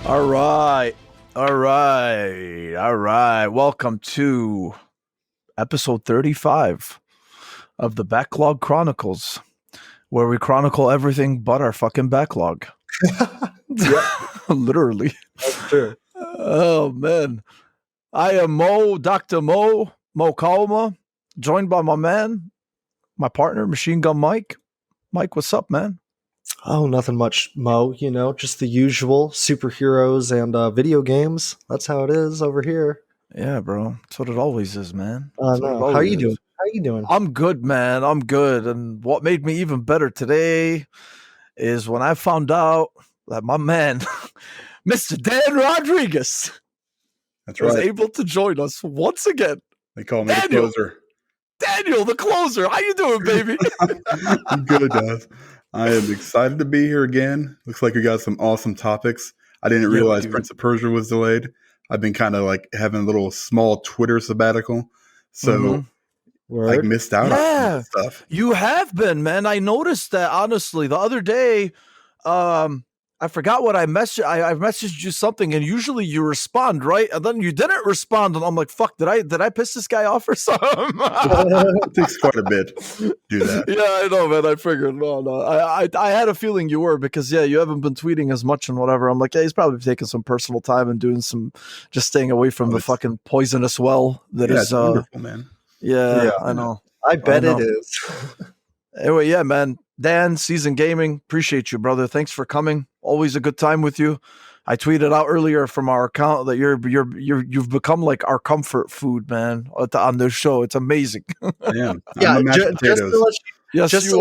All right. All right. All right. Welcome to episode 35 of the Backlog Chronicles, where we chronicle everything but our fucking backlog. Literally. That's true. Oh, man. I am Dr. Mo Kalma, joined by my man, my partner, Machine Gun Mike. Mike, what's up, man? Oh, nothing much, Mo. You know, just the usual superheroes and video games. That's how it is over here. Yeah, bro. That's what it always is, man. No. How are you doing? How are you doing? I'm good, man. I'm good. And what made me even better today is when I found out that my man, Mr. Dan Rodriguez, was able to join us once again. They call me the closer. Daniel, the closer. How you doing, baby? I'm good, guys. I am excited to be here again. Looks like we got some awesome topics. I didn't realize Prince of Persia was delayed. I've been kind of like having a little small Twitter sabbatical. So I missed out on stuff. You have been, man. I noticed that, honestly, the other day. I forgot what I messaged. I messaged you something, and usually you respond, right? And then you didn't respond, and I'm like, "Fuck! Did I piss this guy off or something?" It takes quite a bit to do that. Yeah, I know, man. I figured. No. I had a feeling you were because you haven't been tweeting as much and whatever. I'm like, yeah, he's probably taking some personal time and doing just staying away from the fucking poisonous well that is. It's wonderful, man. Yeah, I know. I bet it is. Anyway, yeah, man. Dan, Season Gaming, appreciate you, brother. Thanks for coming. Always a good time with you. I tweeted out earlier from our account that you've become like our comfort food, man, on this show. It's amazing. Yeah, just to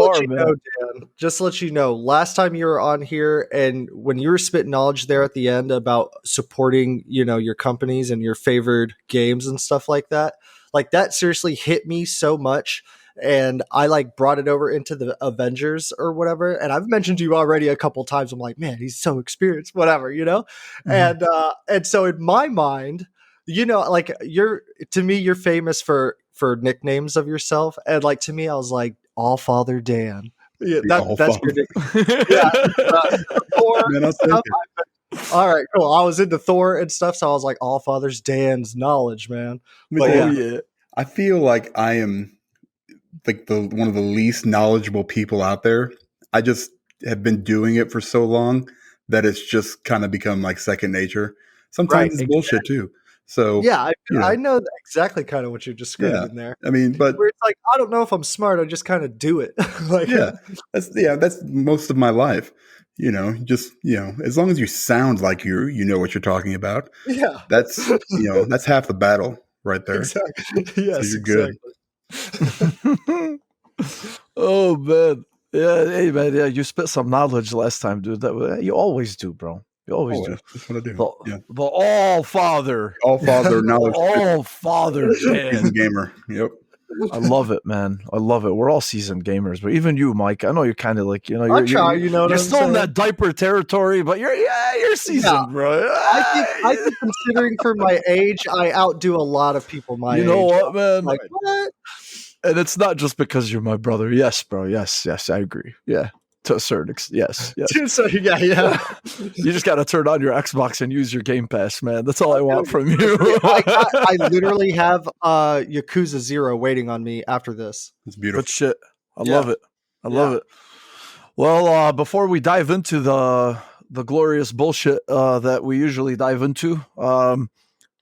let you know, last time you were on here and when you were spitting knowledge there at the end about supporting, your companies and your favored games and stuff like that seriously hit me so much. And I brought it over into the Avengers or whatever. And I've mentioned to you already a couple times. I'm like, man, he's so experienced, whatever, Mm-hmm. And so in my mind, you're famous for nicknames of yourself. And to me, I was like, All Father Dan. Yeah, that's your nickname. Yeah. Thor, all right, cool. I was into Thor and stuff. So I was like, All Father's Dan's knowledge, man. But I feel like I am one of the least knowledgeable people out there. I just have been doing it for so long that it's just kind of become like second nature. Sometimes it's bullshit too. So I know exactly kind of what you're describing there. I mean, but where it's like, I don't know if I'm smart. I just kind of do it. That's most of my life. As long as you sound like you know what you're talking about. Yeah, that's that's half the battle right there. Exactly. Yes, so you're good. Oh man, yeah, hey man, yeah, you spit some knowledge last time, dude. That you always do, bro. You always do. That's what I do. The All Father knowledge, All Father, seasoned gamer. Yep, I love it, man. I love it. We're all seasoned gamers, but even you, Mike, I know you're kind of like you're still in that diaper territory, but you're seasoned, bro. I think considering for my age, I outdo a lot of people my age. You know what, man? Like what? And it's not just because you're my brother. Yes, bro. Yes, I agree. Yeah, to a certain extent. Yes. So, yeah. You just got to turn on your Xbox and use your Game Pass, man. That's all I want from you. I literally have Yakuza 0 waiting on me after this. It's beautiful. But shit, I love it. I love it. Well, before we dive into the glorious bullshit that we usually dive into,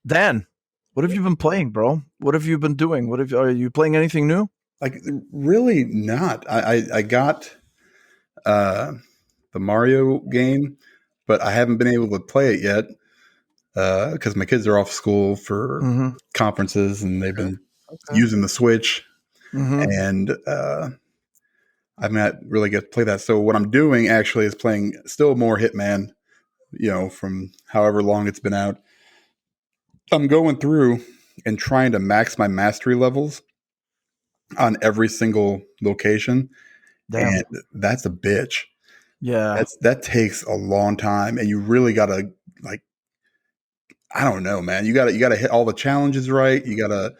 Dan, what have you been playing, bro? What have you been doing? Are you playing anything new? Like, really not. I got the Mario game, but I haven't been able to play it yet because my kids are off school for conferences and they've been using the Switch, and I've not really get to play that. So what I'm doing actually is playing still more Hitman, from however long it's been out. I'm going through and trying to max my mastery levels on every single location. Damn. And that's a bitch. Yeah. That takes a long time. And you really gotta I don't know, man. You gotta hit all the challenges right. You gotta,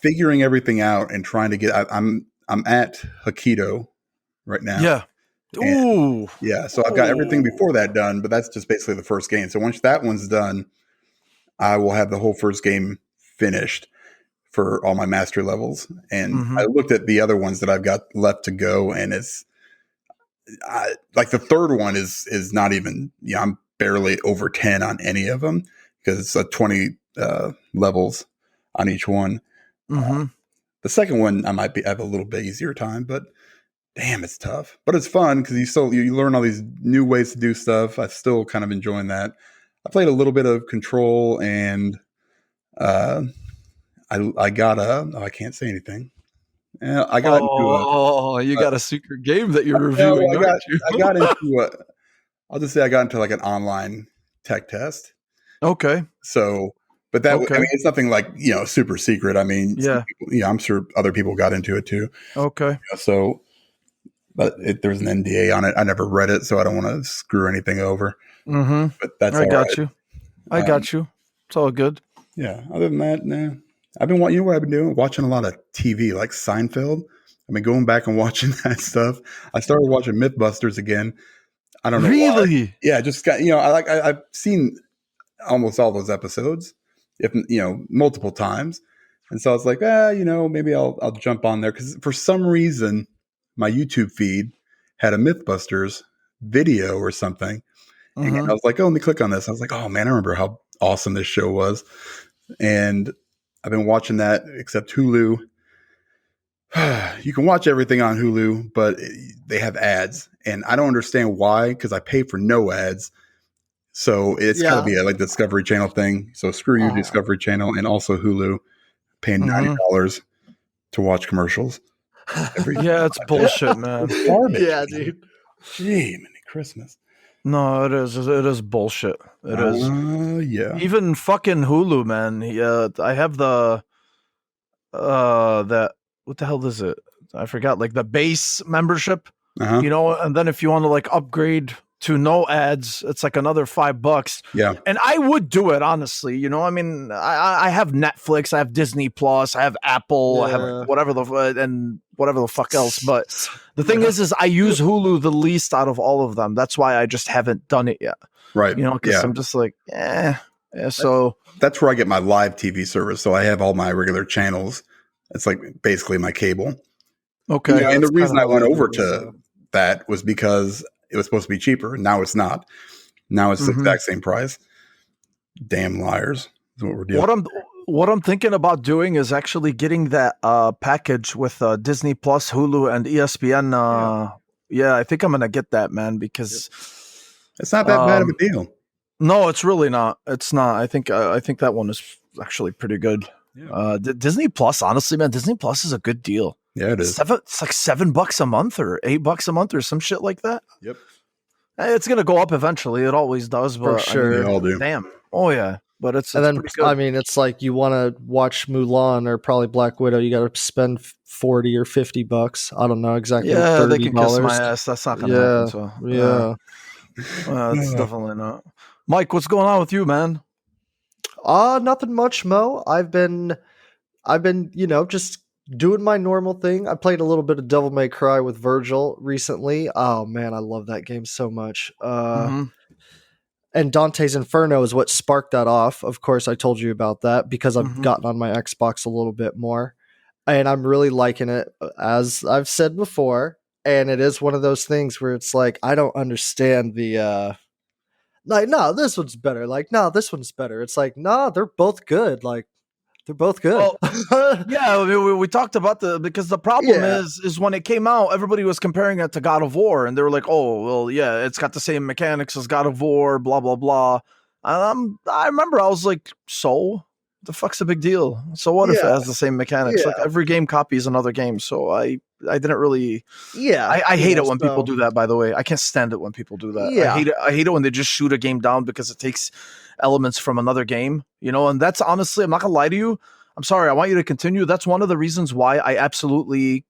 figuring everything out and trying to get, I'm at Hokkaido right now. Yeah. Ooh. Yeah, so I've got everything before that done, but that's just basically the first game. So once that one's done, I will have the whole first game finished for all my mastery levels. And I looked at the other ones that I've got left to go, and it's like the third one is not even. I'm barely over 10 on any of them because it's 20 levels on each one. The second one I might have a little bit easier time, but damn, it's tough. But it's fun because you learn all these new ways to do stuff. I'm still kind of enjoying that. I played a little bit of Control, and I got I can't say anything. I got you got a secret game that you're reviewing. I got into I'll just say I got into like an online tech test. Okay. So, but that I mean, it's nothing like super secret. I mean, I'm sure other people got into it too. Okay. So, but there's an NDA on it. I never read it, so I don't want to screw anything over. But that's I got you. I got you. It's all good. Yeah. Other than that, nah. I've been what I've been doing? Watching a lot of TV, like Seinfeld. I've been going back and watching that stuff. I started watching MythBusters again. I don't know. Really? Why. Yeah, just got I've seen almost all those episodes, if multiple times, and so I was like, maybe I'll jump on there because for some reason my YouTube feed had a MythBusters video or something, and I was like, oh, let me click on this. I was like, oh man, I remember how awesome this show was, and I've been watching that, except Hulu. You can watch everything on Hulu, but they have ads, and I don't understand why, because I pay for no ads. So it's got to be like the Discovery Channel thing. So screw you, Discovery Channel, and also Hulu, paying $90 to watch commercials. It's bullshit, man. Garbage, yeah, dude. Gee, many Christmas. No, it is. It is bullshit. It is. Yeah. Even fucking Hulu, man. I have the that what the hell is it? I forgot. Like the base membership, and then if you want to like upgrade to no ads, it's like another $5. Yeah. And I would do it, honestly. I mean, I have Netflix, I have Disney Plus, I have Apple, I have whatever the fuck else. But the thing is I use Hulu the least out of all of them. That's why I just haven't done it yet. Right. Because I'm just like, so that's where I get my live TV service. So I have all my regular channels. It's like basically my cable. Okay. And the reason I went over to that was because it was supposed to be cheaper. Now it's not. Now it's the exact same price. Damn liars. Is what we're doing. What I'm thinking about doing is actually getting that package with Disney Plus, Hulu, and ESPN. I think I'm gonna get that, man, because it's not that bad of a deal. No, it's really not. It's not. I think that one is actually pretty good. Yeah. Disney Plus, honestly, man, Disney Plus is a good deal. Yeah, it is. It's like $7 a month or $8 a month or some shit like that. Yep. It's gonna go up eventually. It always does, but for sure. They all do. Damn. Oh yeah. But it's and then pretty good. I mean, it's like you want to watch Mulan or probably Black Widow, you got to spend $40 or $50. I don't know exactly. Yeah, they can kiss my ass. That's not gonna happen. So it's definitely not. Mike, what's going on with you, man? Nothing much, Mo. I've been, just doing my normal thing. I played a little bit of Devil May Cry with Virgil recently. Oh man, I love that game so much. And Dante's Inferno is what sparked that off. Of course, I told you about that because I've gotten on my Xbox a little bit more, and I'm really liking it, as I've said before. And it is one of those things where it's like, I don't understand the like, no, this one's better. Like, no, this one's better. It's like, no, they're both good. Like, they're both good. Well, yeah, we talked about because the problem is when it came out, everybody was comparing it to God of War, and they were like, oh, well, yeah, it's got the same mechanics as God of War, blah, blah, blah. And I remember I was like, so? The fuck's the big deal? So what if it has the same mechanics? Like every game copies another game, so I didn't really. Yeah, I hate it when people do that. By the way, I can't stand it when people do that. Yeah. I hate it when they just shoot a game down because it takes elements from another game. And that's honestly, I'm not gonna lie to you. I'm sorry. I want you to continue. That's one of the reasons why I absolutely,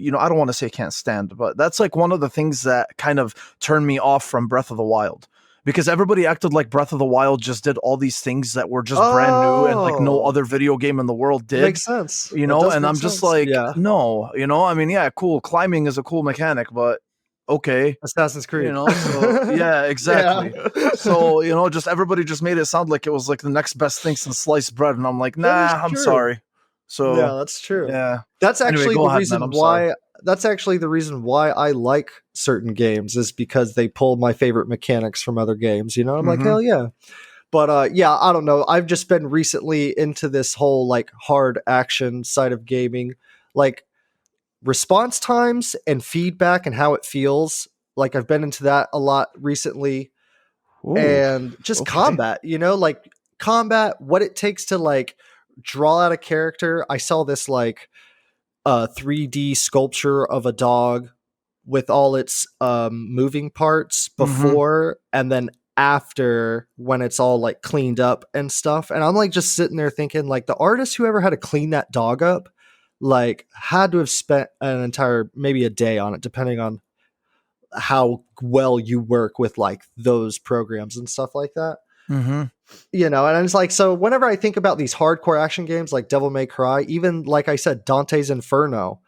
I don't want to say can't stand, but that's like one of the things that kind of turned me off from Breath of the Wild. Because everybody acted like Breath of the Wild just did all these things that were just brand new and like no other video game in the world did. Makes sense. And I'm just like, no, I mean, yeah, cool. Climbing is a cool mechanic, but okay, Assassin's Creed. so yeah, exactly. Yeah. So, just everybody just made it sound like it was like the next best thing since sliced bread. And I'm like, That is nah, I'm true. sorry. So, Yeah, that's true. yeah. That's Anyway, actually go the ahead, reason man. I'm sorry. why. That's actually the reason why I like certain games is because they pull my favorite mechanics from other games. I'm like, Mhm. hell yeah. But yeah, I don't know. I've just been recently into this whole like hard action side of gaming, like response times and feedback and how it feels. Like I've been into that a lot recently, Ooh, and just okay. combat. Like combat, what it takes to like draw out a character. I saw this like 3D sculpture of a dog with all its moving parts before and then after when it's all like cleaned up and stuff. And I'm like just sitting there thinking like the artist whoever had to clean that dog up like had to have spent an entire maybe a day on it depending on how well you work with like those programs and stuff like that. Mhm. And it's like, so whenever I think about these hardcore action games like Devil May Cry, even like I said, Dante's Inferno,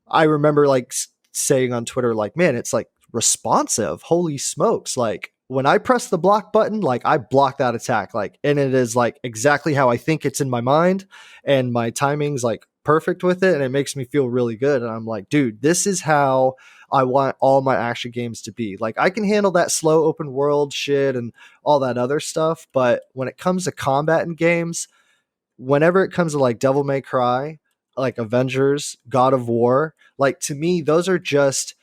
I remember like saying on Twitter, like, man, it's like responsive. Holy smokes. Like when I press the block button, like I block that attack, like, and it is like exactly how I think it's in my mind. And my timing's like perfect with it. And it makes me feel really good. And I'm like, dude, this is how I want all my action games to be. Like I can handle that slow open world shit and all that other stuff. But when it comes to combat in games, whenever it comes to like Devil May Cry, like Avengers, God of War, like to me, those are just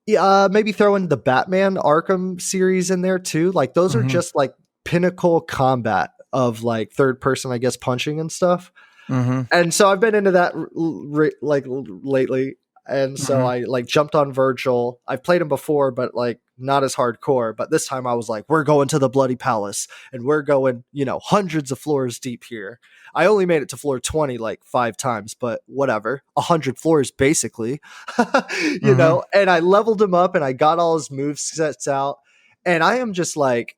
maybe throw in the Batman Arkham series in there too. Like those are Mhm. just like pinnacle combat of like third person, I guess, punching and stuff. Mhm. And so I've been into that like lately. And so Mhm. I like jumped on Virgil. I've played him before, but like not as hardcore. But this time I was like, we're going to the Bloody Palace and we're going, hundreds of floors deep here. I only made it to floor 20 like 5 times, but whatever. 100 floors basically, Mhm. and I leveled him up and I got all his move sets out. And I am just like,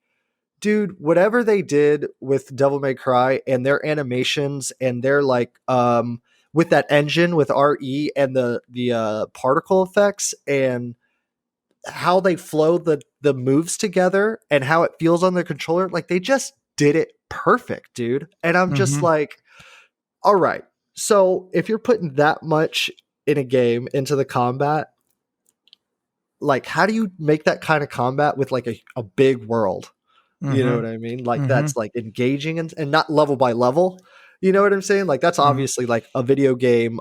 dude, whatever they did with Devil May Cry and their animations and their like with that engine with RE and the particle effects and how they flow the moves together and how it feels on the controller, like they just did it perfect, dude. And I'm just Mhm. like, all right. So if you're putting that much in a game into the combat, like how do you make that kind of combat with like a big world? You know Mhm. what I mean? Like Mhm. that's like engaging and not level by level. You know what I'm saying? Like that's Mhm. obviously like a video game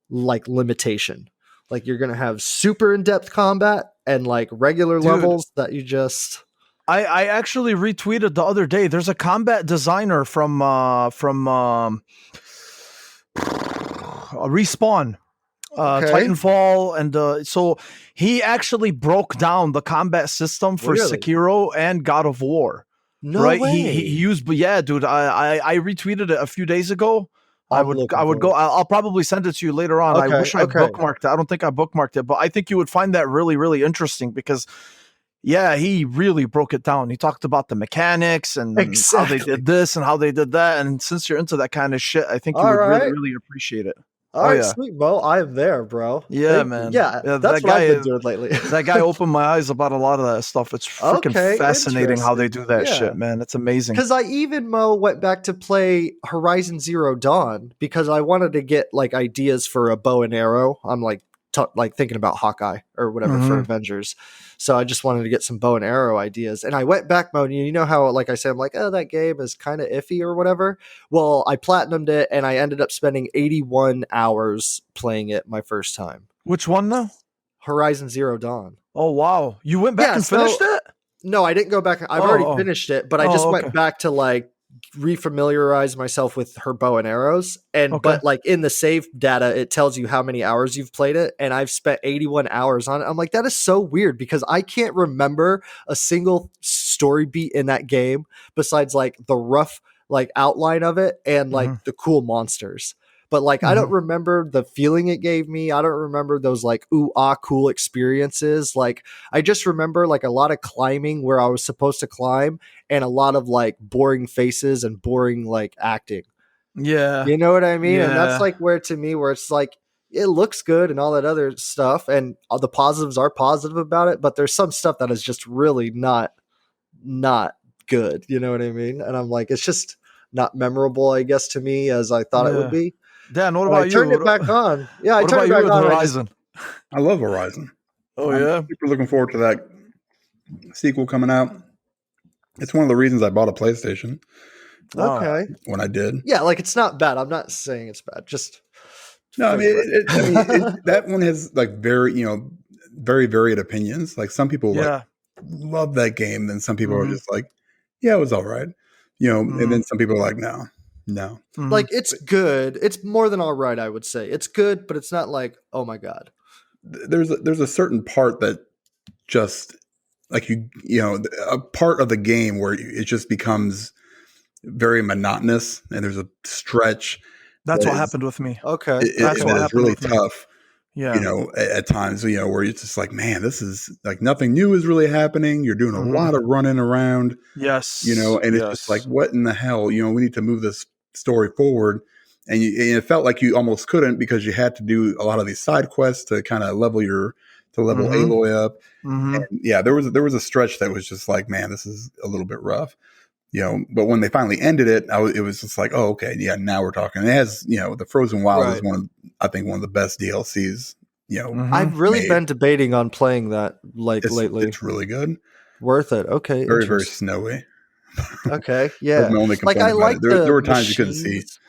like limitation. Like you're gonna have super in-depth combat and like regular Dude, levels that you just I actually retweeted the other day. There's a combat designer from Respawn, okay. Titanfall, and so he actually broke down the combat system for Really? Sekiro and God of War. No Right? way. He used, but yeah, dude, I retweeted it a few days ago. I'm looking I would for go. it. I'll probably send it to you later on. I Okay, wish I okay. bookmarked it. I don't think I bookmarked it, but I think you would find that really really interesting because yeah, he really broke it down. He talked about the mechanics and how they Exactly. did this and how they did that. And since you're into that kind of shit, I think you All would really, right. really appreciate it. All Oh right, yeah. sweet Mo. I am there, bro. Yeah, Thank you. man. Yeah, Yeah, that's what I've been doing lately. that guy opened my eyes about a lot of that stuff. It's freaking Okay, fascinating how they interesting. do that Yeah. shit, man. It's amazing. Because I even Mo went back to play Horizon Zero Dawn because I wanted to get like ideas for a bow and arrow. I'm like like thinking about Hawkeye or whatever for Mhm. Avengers, so I just wanted to get some bow and arrow ideas. And I went back, Mo. And you know how like I said, I'm like, oh, that game is kind of iffy or whatever. Well, I platinumed it and I ended up spending 81 hours playing it my first time. Which one now? Horizon Zero Dawn. Oh wow. You went back Yeah, and so finished it? no, I didn't go back. I've Oh, already oh. finished it, but I just Oh, went okay. back to like refamiliarize myself with her bow and arrows. And Okay. but like in the save data, it tells you how many hours you've played it, and I've spent 81 hours on it. I'm like, that is so weird because I can't remember a single story beat in that game besides like the rough like outline of it and like Mhm. the cool monsters. But like I don't Mhm. remember the feeling it gave me. I don't remember those like ooh ah cool experiences. Like I just remember like a lot of climbing where I was supposed to climb and a lot of like boring faces and boring like acting. Yeah. You know what I mean? And that's Yeah. like where to me where it's like it looks good and all that other stuff, and all the positives are positive about it, but there's some stuff that is just really not good. You know what I mean? And I'm like, it's just not memorable, I guess, to me as I thought it would Yeah. be. Dan, what When I about you? turned it back on. Yeah, I What turned about it you back with on. and I just- Horizon? I love Horizon. Oh I'm yeah. super looking forward to that sequel coming out. It's one of the reasons I bought a PlayStation Oh. Okay. when I did. Yeah, like it's not bad. I'm not saying it's bad. Just No, I mean, Right. that one has like very, very varied opinions. Like some people like Yeah. love that game, then some people are Mhm. just like, yeah, it was all right, and Mhm. then some people are like, no. Mhm. like it's good. It's more than all right, I would say. It's good, but it's not like, oh my god. There's a certain part that just like a part of the game where it just becomes very monotonous, and there's a stretch That's that what is- happened with me. Okay. That's that what is happened really with me. tough. Yeah. At times, where it's just like, man, this is like nothing new is really happening. You're doing a Mhm. lot of running around, Yes. and it's just like, what in the hell? We need to move this story forward. And it felt like you almost couldn't because you had to do a lot of these side quests to kind of level Mhm. Aloy up. Mhm. And yeah, there was a stretch that was just like, man, this is a little bit rough. But when they finally ended it, it was just like, oh, okay, yeah, now we're talking. And it has, the Frozen Wild is Right. I think one of the best DLCs. Mhm. I've really made. been debating on playing that lately. It's really good. Worth it. Okay. Very, very interesting. snowy. Okay. That's Yeah. my only Like complaint I about like it. the There were times you couldn't see machines.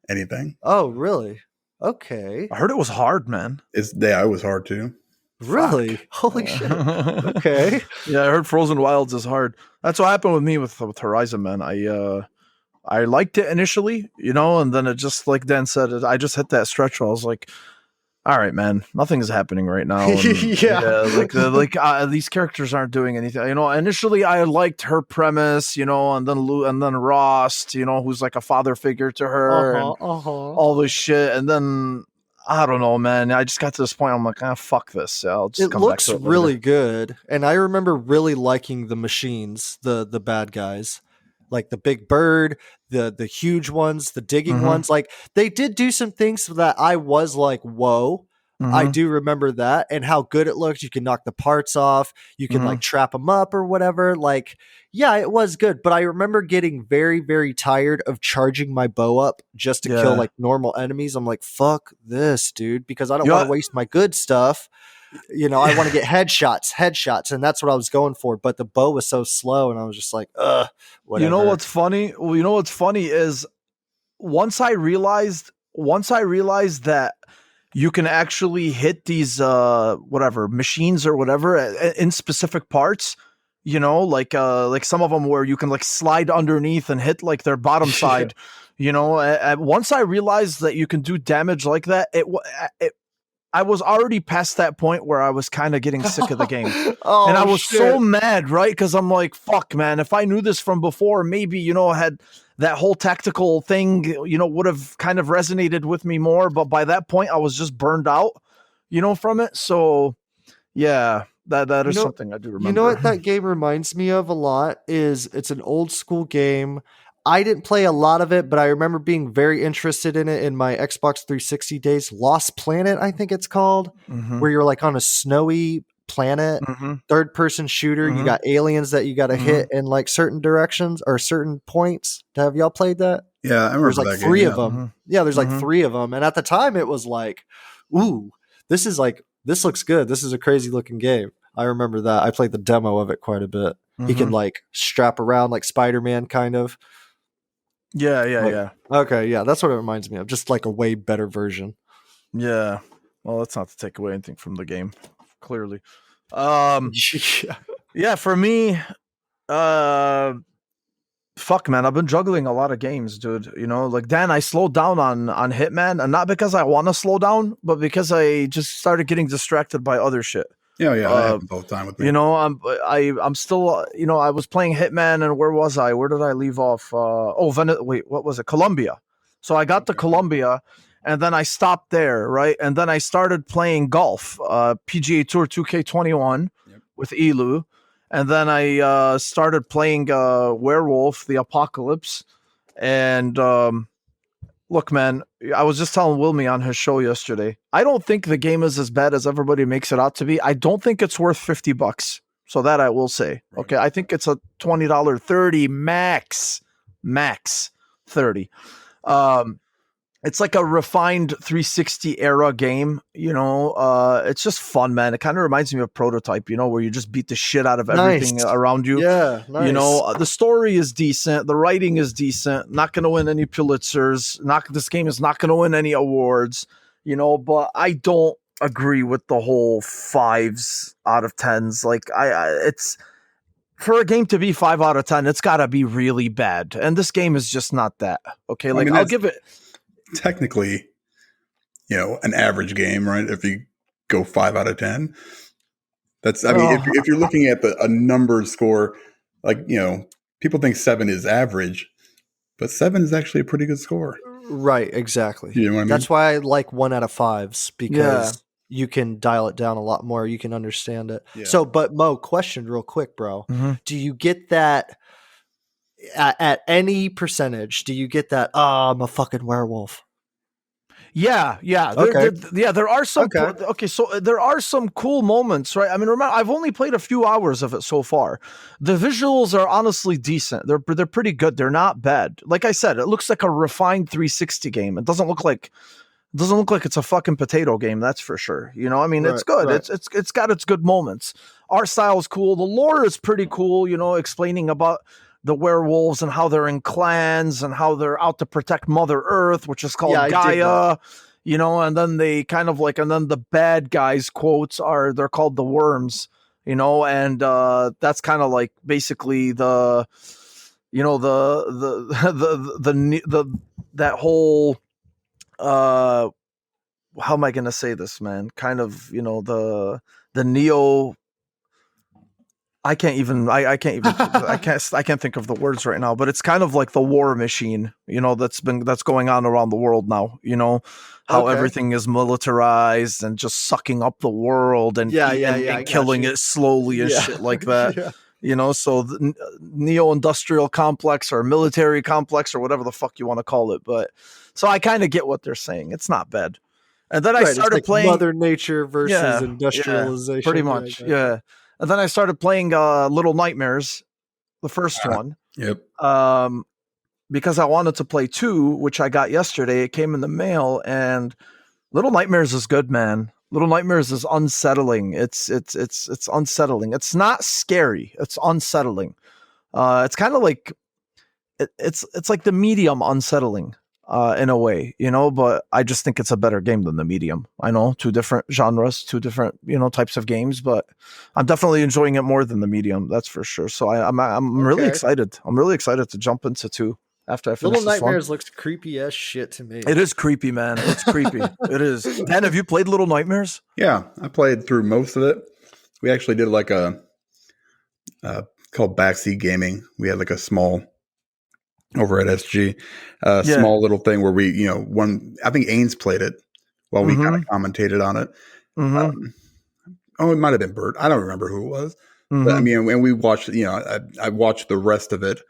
anything. Oh, really? Okay. I heard it was hard, man. It was hard too. Really? Holy shit. Okay. Yeah, I heard Frozen Wilds is hard. That's what happened with me with Horizon, man. I liked it initially, and then it just like Dan said, I just hit that stretch where I was like, all right, man, nothing's happening right now. And, Yeah. these characters aren't doing anything. Initially I liked her premise, and then Rost, who's like a father figure to her, and all this shit, and then I don't know, man. I just got to this point. I'm like, fuck this. I'll just It come looks back to it really later. good, and I remember really liking the machines, the bad guys, like the big bird, the huge ones, the digging Mhm. ones. Like they did do some things that I was like, whoa. I Mhm. do remember that, and how good it looked. You can knock the parts off, you can like trap them up or whatever. Like, yeah, it was good, but I remember getting very, very tired of charging my bow up just to kill Yeah. like normal enemies. I'm like, fuck this, dude, because I don't Yeah. want to waste my good stuff. I want to get headshots, and that's what I was going for. But the bow was so slow, and I was just like, whatever. You know what's funny? Well, you know what's funny is once I realized that you can actually hit these whatever machines or whatever in specific parts, like some of them where you can like slide underneath and hit like their bottom Yeah. side. Once I realized that you can do damage like that, I was already past that point where I was kind of getting sick of the game. Oh, And I was shit. so mad, right? Because I'm like, fuck, man, if I knew this from before, maybe, had that whole tactical thing, would have kind of resonated with me more. But by that point, I was just burned out, from it. So, yeah, that is something I do remember. You know what that game reminds me of a lot is it's an old school game. I didn't play a lot of it, but I remember being very interested in it in my Xbox 360 days. Lost Planet, I think it's called, Mhm. where you're like on a snowy planet, Mhm. third person shooter. You Mhm. got aliens that you got to Mhm. hit in like certain directions or certain points. Have y'all played that? Yeah, I remember There's like that game. three yeah. of them. Mhm. Yeah, there's like Mhm. 3 of them. And at the time, it was like, ooh, this looks good. This is a crazy looking game. I remember that. I played the demo of it quite a bit. He can Mhm. like strap around like Spider-Man kind of. Yeah. Okay, yeah, that's what it reminds me of. Just like a way better version. Yeah. Well, that's not to take away anything from the game, clearly. Yeah. Yeah, for me, fuck, man, I've been juggling a lot of games, dude. Like Dan, I slowed down on Hitman, and not because I want to slow down, but because I just started getting distracted by other shit. Yeah, that happens all the time with me. I'm still, I was playing Hitman, and where was I? Where did I leave off? Wait, what was it? Colombia. So I got to Colombia, and then I stopped there, right? And then I started playing golf, PGA Tour 2K21 with Elu. And then I started playing Werewolf, the Apocalypse. And Look, man, I was just telling Wilmy on his show yesterday. I don't think the game is as bad as everybody makes it out to be. I don't think it's worth $50. So that I will say. Right. Okay, I think it's a $20 30 max 30. It's like a refined 360 era game, it's just fun, man. It kind of reminds me of Prototype, where you just beat the shit out of everything Nice. around you. Yeah, nice. The story is decent, the writing is decent, not going to win any Pulitzers, this game is not going to win any awards, but I don't agree with the whole 5s out of 10s. Like it's for a game to be 5 out of 10, it's got to be really bad. And this game is just not that. Okay, like I'll give it technically, an average game, right? If you go 5 out of 10, that's, I mean, if you're looking at a numbered score, like, people think 7 is average, but 7 is actually a pretty good score. Right, exactly. You know what I mean? That's why I like 1 out of 5s, because you can dial it down a lot more. You can understand it. Yeah. So, but Mo, question real quick, bro. Mm-hmm. Do you get that at any percentage? Do you get that, I'm a fucking werewolf? Yeah. Okay. There are some. Okay. So there are some cool moments, right? I mean, remember, I've only played a few hours of it so far. The visuals are honestly decent. They're pretty good. They're not bad. Like I said, it looks like a refined 360 game. It doesn't look like it's a fucking potato game. That's for sure. I mean, it's good. Right. It's got its good moments. Art style is cool. The lore is pretty cool. Explaining about the werewolves and how they're in clans and how they're out to protect Mother Earth, which is called Gaia, and then they kind of and then the bad guys quotes they're called the worms, and that's kind of like basically the that whole, how am I going to say this, man? Kind of, the Neo, I can't think of the words right now, but it's kind of like the war machine, that's going on around the world now, how everything is militarized and just sucking up the world and killing it slowly and shit like that. So the neo-industrial complex or military complex or whatever the fuck you want to call it. But so I kind of get what they're saying. It's not bad. And then I started playing Mother Nature versus industrialization. Pretty much. Yeah. And then I started playing Little Nightmares, the first one. Yep. Because I wanted to play 2, which I got yesterday. It came in the mail, and Little Nightmares is good, man. Little Nightmares is unsettling. It's unsettling. It's not scary. It's unsettling. It's kind of like it's like the medium unsettling. In a way, but I just think it's a better game than the medium. I know 2 different genres, 2 different, types of games, but I'm definitely enjoying it more than the medium. That's for sure. So I'm really excited. I'm really excited to jump into 2 after I finish Little this Nightmares one. looks creepy as shit to me. It is creepy, man. It's creepy. It is. Dan, have you played Little Nightmares? Yeah, I played through most of it. We actually did like a called Backseat Gaming. We had like a small over at SG, small little thing where we, I think Ains played it while we kind of commentated on it. Mm-hmm. It might have been Bert. I don't remember who it was. Mm-hmm. But I mean, and we watched, I watched the rest of it,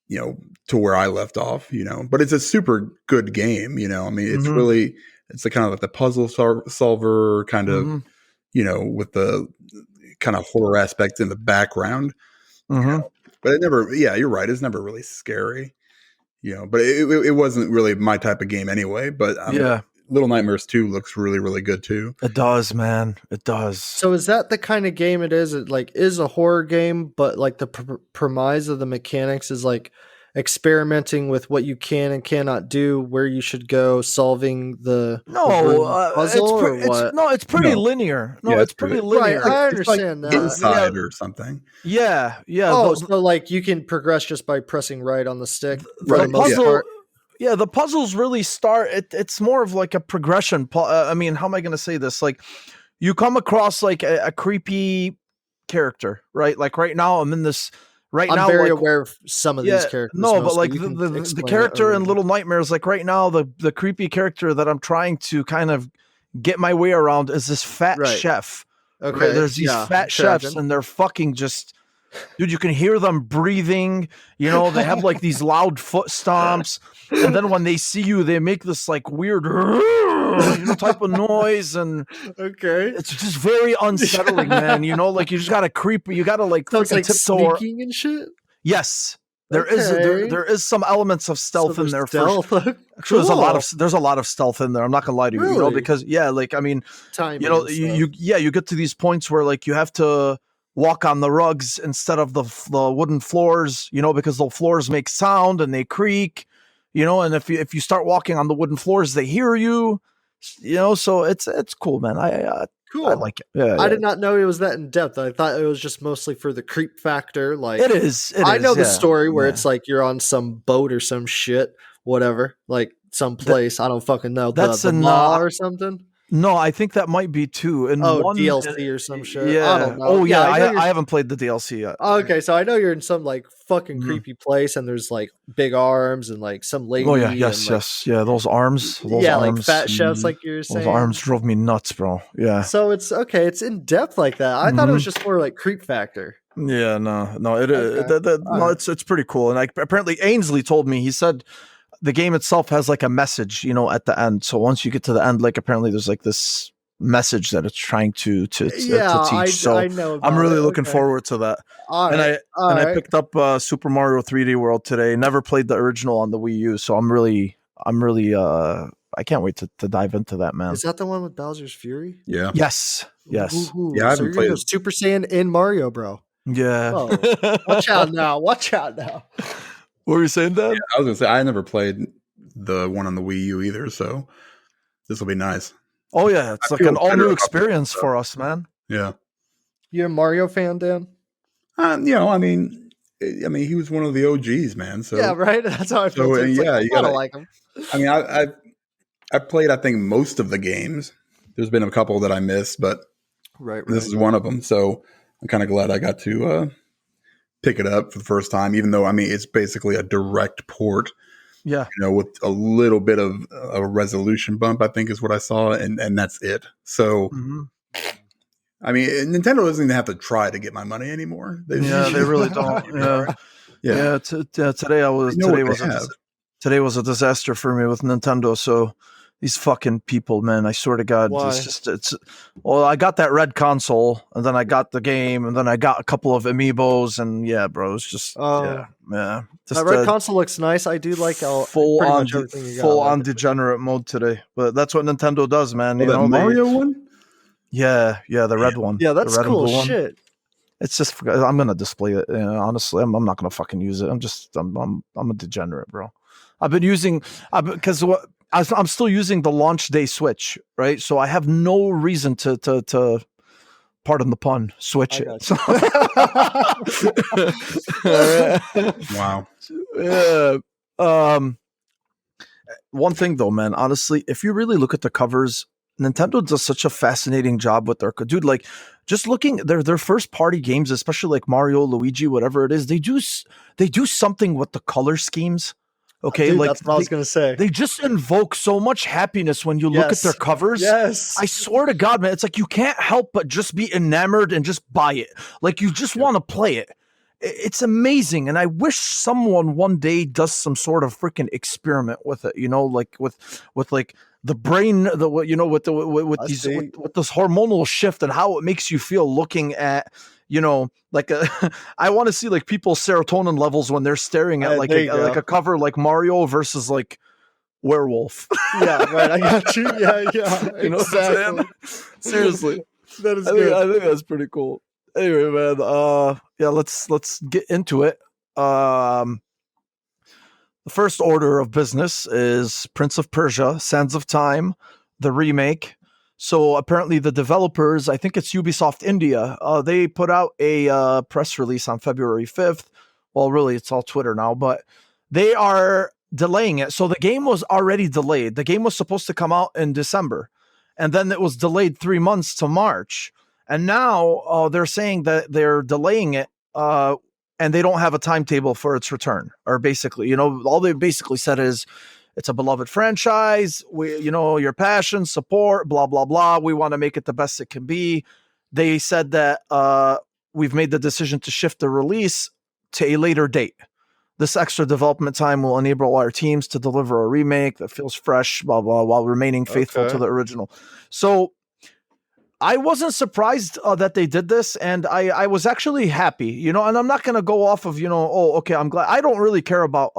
to where I left off, but it's a super good game. I mean, it's really, it's kind of like the puzzle solver kind of, with the kind of horror aspect in the background. But it never, you're right. It's never really scary, but it wasn't really my type of game anyway. But Little Nightmares 2 looks really, really good too. It does, man. It does. So is that the kind of game it is? It is a horror game, but like the premise of the mechanics is like experimenting with what you can and cannot do, where you should go, solving the puzzle it's pretty linear. It's pretty linear. Right, I understand that. Inside or something. Yeah. Oh, so like you can progress just by pressing right on the stick. The puzzle. Yeah, the puzzles really start. It's more of like a progression. I mean, how am I going to say this? Like, you come across like a creepy character, right? Like right now, I'm in this. I'm very aware of some of these characters. No, but like the character in Little Nightmares, like right now, the creepy character that I'm trying to kind of get my way around is this fat chef. Okay, right? There's these fat chefs, and they're fucking just Dude, you can hear them breathing. You know, they have like these loud foot stomps, and then when they see you, they make this like weird, type of noise, and Okay. it's just very unsettling, man. You know, like you just gotta creep. You gotta like So it's freaking like tiptoe. sneaking and shit. Yes, there is Okay. there is some elements of stealth So in there's there. stealth. Actually, Cool. there's a lot of stealth in there. I'm not gonna lie to you, you know, Really? because like I mean, Timing. you know, and stuff. you get to these points where like you have to walk on the rugs instead of the wooden floors, you know, because the floors make sound and they creak, you know, and if you start walking on the wooden floors, they hear you, you know, so it's cool, man. I Cool. like it. Yeah, I did not know it was that in depth. I thought it was just mostly for the creep factor. Like it is. I know the yeah, story where yeah. it's like you're on some boat or some shit, whatever, like some place. I don't fucking know. That's the in, mall or something. No, I think that might be two. And Oh, one DLC or some shit. Yeah. I don't know. Oh yeah, I know you're- I haven't played the DLC yet. Okay, so I know you're in some like fucking Mhm. creepy place, and there's like big arms and like some lady. Oh yeah, and, yes, like, yes, yeah. Those arms, those yeah, arms, like fat chefs, Mhm. like you're those saying. arms drove me nuts, bro. Yeah, So it's okay. It's in depth like that. I thought it was Mhm. just more like creep factor. yeah. No, it Okay. no, Alright. it's pretty cool. And apparently Ainsley told me, he said the game itself has like a message, you know, at the end. So once you get to the end, like apparently there's like this message that it's trying to Yeah, teach. So I know. I'm about really it. looking Okay. forward to that. All And right. I picked up Super Mario 3D World today. Never played the original on the Wii U, so I'm really I can't wait to dive into that, man. Is that the one with Bowser's Fury? Yeah. Yes. Yes. Ooh, Yeah, I haven't you're played gonna it. Super Saiyan in Mario, bro. Yeah. Oh, watch out now! Watch out now! What were you saying, Dad? Yeah, I was gonna say I never played the one on the Wii U either, so this will be nice. Oh yeah, it's I like feel an all better new about experience that. for us, man. Yeah. You a Mario fan, Dan? You know, I mean, he was one of the OGs, man. So Yeah, right. That's how I feel. So, too. It's yeah, like, you I gotta gotta- like him. I mean, I played I think most of the games. There's been a couple that I missed, but Right. this is one of them. So I'm kind of glad I got to pick it up for the first time, even though I mean it's basically a direct port. Yeah. You know, with a little bit of a resolution bump, I think is what I saw, and that's it. So, Mhm. I mean, Nintendo doesn't even have to try to get my money anymore. Yeah, they really don't. Yeah. Yeah. Today I was They know today what was they a, have. today was a disaster for me with Nintendo. So these fucking people, man, I swear to God, Why? it's well, I got that red console, and then I got the game, and then I got a couple of amiibos, and yeah, bro, it's just Oh. yeah. Just That red console looks nice. I do like full pretty on much everything you got. full Like on it. degenerate mode today, but that's what Nintendo does, man. Oh, You that know, Mario one? yeah, the red one. Yeah, that's the red and cool blue one. shit. It's just I'm gonna display it. Honestly, I'm not gonna fucking use it. I'm a degenerate, bro. I've been using because I'm still using the launch day Switch, right? So I have no reason to pardon the pun, switch I it. got Wow. Yeah. One thing though, man, honestly, if you really look at the covers, Nintendo does such a fascinating job with their dude. Like, just looking their first party games, especially like Mario, Luigi, whatever it is, they do something with the color schemes. Okay, Dude, like that's what I was gonna say. they just invoke so much happiness when you look at Yes. their covers. Yes. I swear to God, man, it's like you can't help but just be enamored and just buy it. Like you just want to play it. It's amazing, and I wish someone one day does some sort of freaking experiment with it. You know, like with like the brain, with I these see. with this hormonal shift and how it makes you feel looking at. You know, like I want to see like people's serotonin levels when they're staring at like there you like go. a cover like Mario versus like werewolf. Yeah, right. I got you. Yeah. You know what I'm saying? Seriously, That is I good. think that's pretty cool. Anyway, man, yeah, let's get into it. The first order of business is Prince of Persia: Sands of Time, the remake. So apparently the developers, I think it's Ubisoft India, they put out a press release on February 5th. Well, really, it's all Twitter now, but they are delaying it. So the game was already delayed. The game was supposed to come out in December, and then it was delayed 3 months to March. And now they're saying that they're delaying it, and they don't have a timetable for its return. Or basically, all they basically said is, it's a beloved franchise. Your passion, support, blah, blah, blah. We want to make it the best it can be. They said that we've made the decision to shift the release to a later date. This extra development time will enable our teams to deliver a remake that feels fresh, blah, blah, while remaining faithful to Okay. the original. So I wasn't surprised that they did this, and I was actually happy, and I'm not going to go off of, oh, okay, I'm glad. I don't really care about,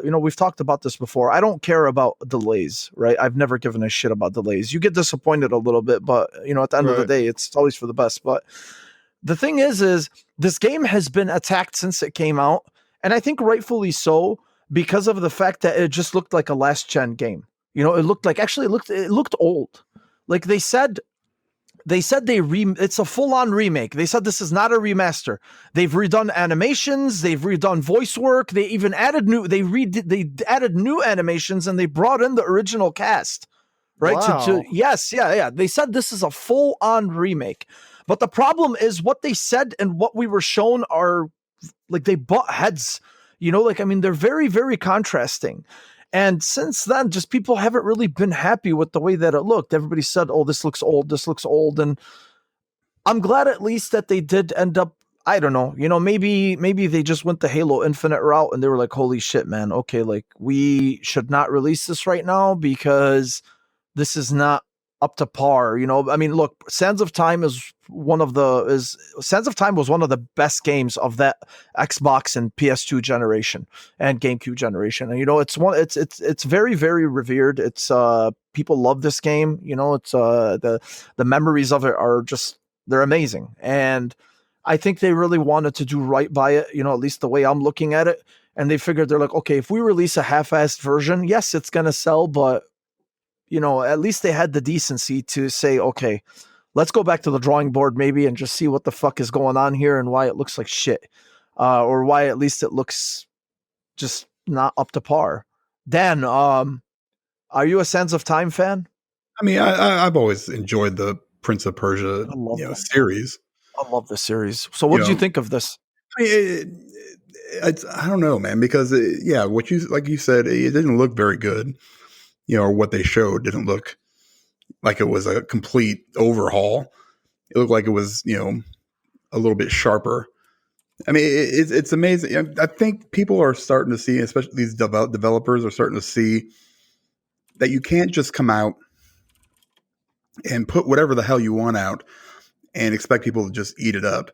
we've talked about this before. I don't care about delays, right? I've never given a shit about delays. You get disappointed a little bit, but, at the end of the Right. day, it's always for the best. But the thing is this game has been attacked since it came out, and I think rightfully so, because of the fact that it just looked like a last gen game. It looked like, actually it looked old. Like they said it's a full-on remake. They said this is not a remaster. They've redone animations, they've redone voice work, they even added they added new animations, and they brought in the original cast. Right? Wow. Yes, yeah. They said this is a full-on remake. But the problem is what they said and what we were shown are like they butt heads. They're very, very contrasting. And since then, just people haven't really been happy with the way that it looked. Everybody said, oh, this looks old. And I'm glad at least that they did end up, I don't know, maybe they just went the Halo Infinite route and they were like, holy shit, man. Okay, like we should not release this right now because this is not up to par. Look, Sands of Time was one of the best games of that Xbox and PS2 generation and GameCube generation. And it's very, very revered. It's people love this game. It's the memories of it are just, they're amazing. And I think they really wanted to do right by it, at least the way I'm looking at it. And they figured, they're like, okay, if we release a half-assed version, yes, it's going to sell, but at least they had the decency to say, okay, let's go back to the drawing board maybe and just see what the fuck is going on here and why it looks like shit. Or why at least it looks just not up to par. Dan, are you a Sands of Time fan? I mean, I've always enjoyed the Prince of Persia, series. I love the series. So what did you think of this? I mean, I don't know, man, because what you said, it didn't look very good. Or what they showed didn't look like it was a complete overhaul. It looked like it was, a little bit sharper. I mean, it's amazing. I think people are starting to see, especially these developers are starting to see that you can't just come out and put whatever the hell you want out and expect people to just eat it up.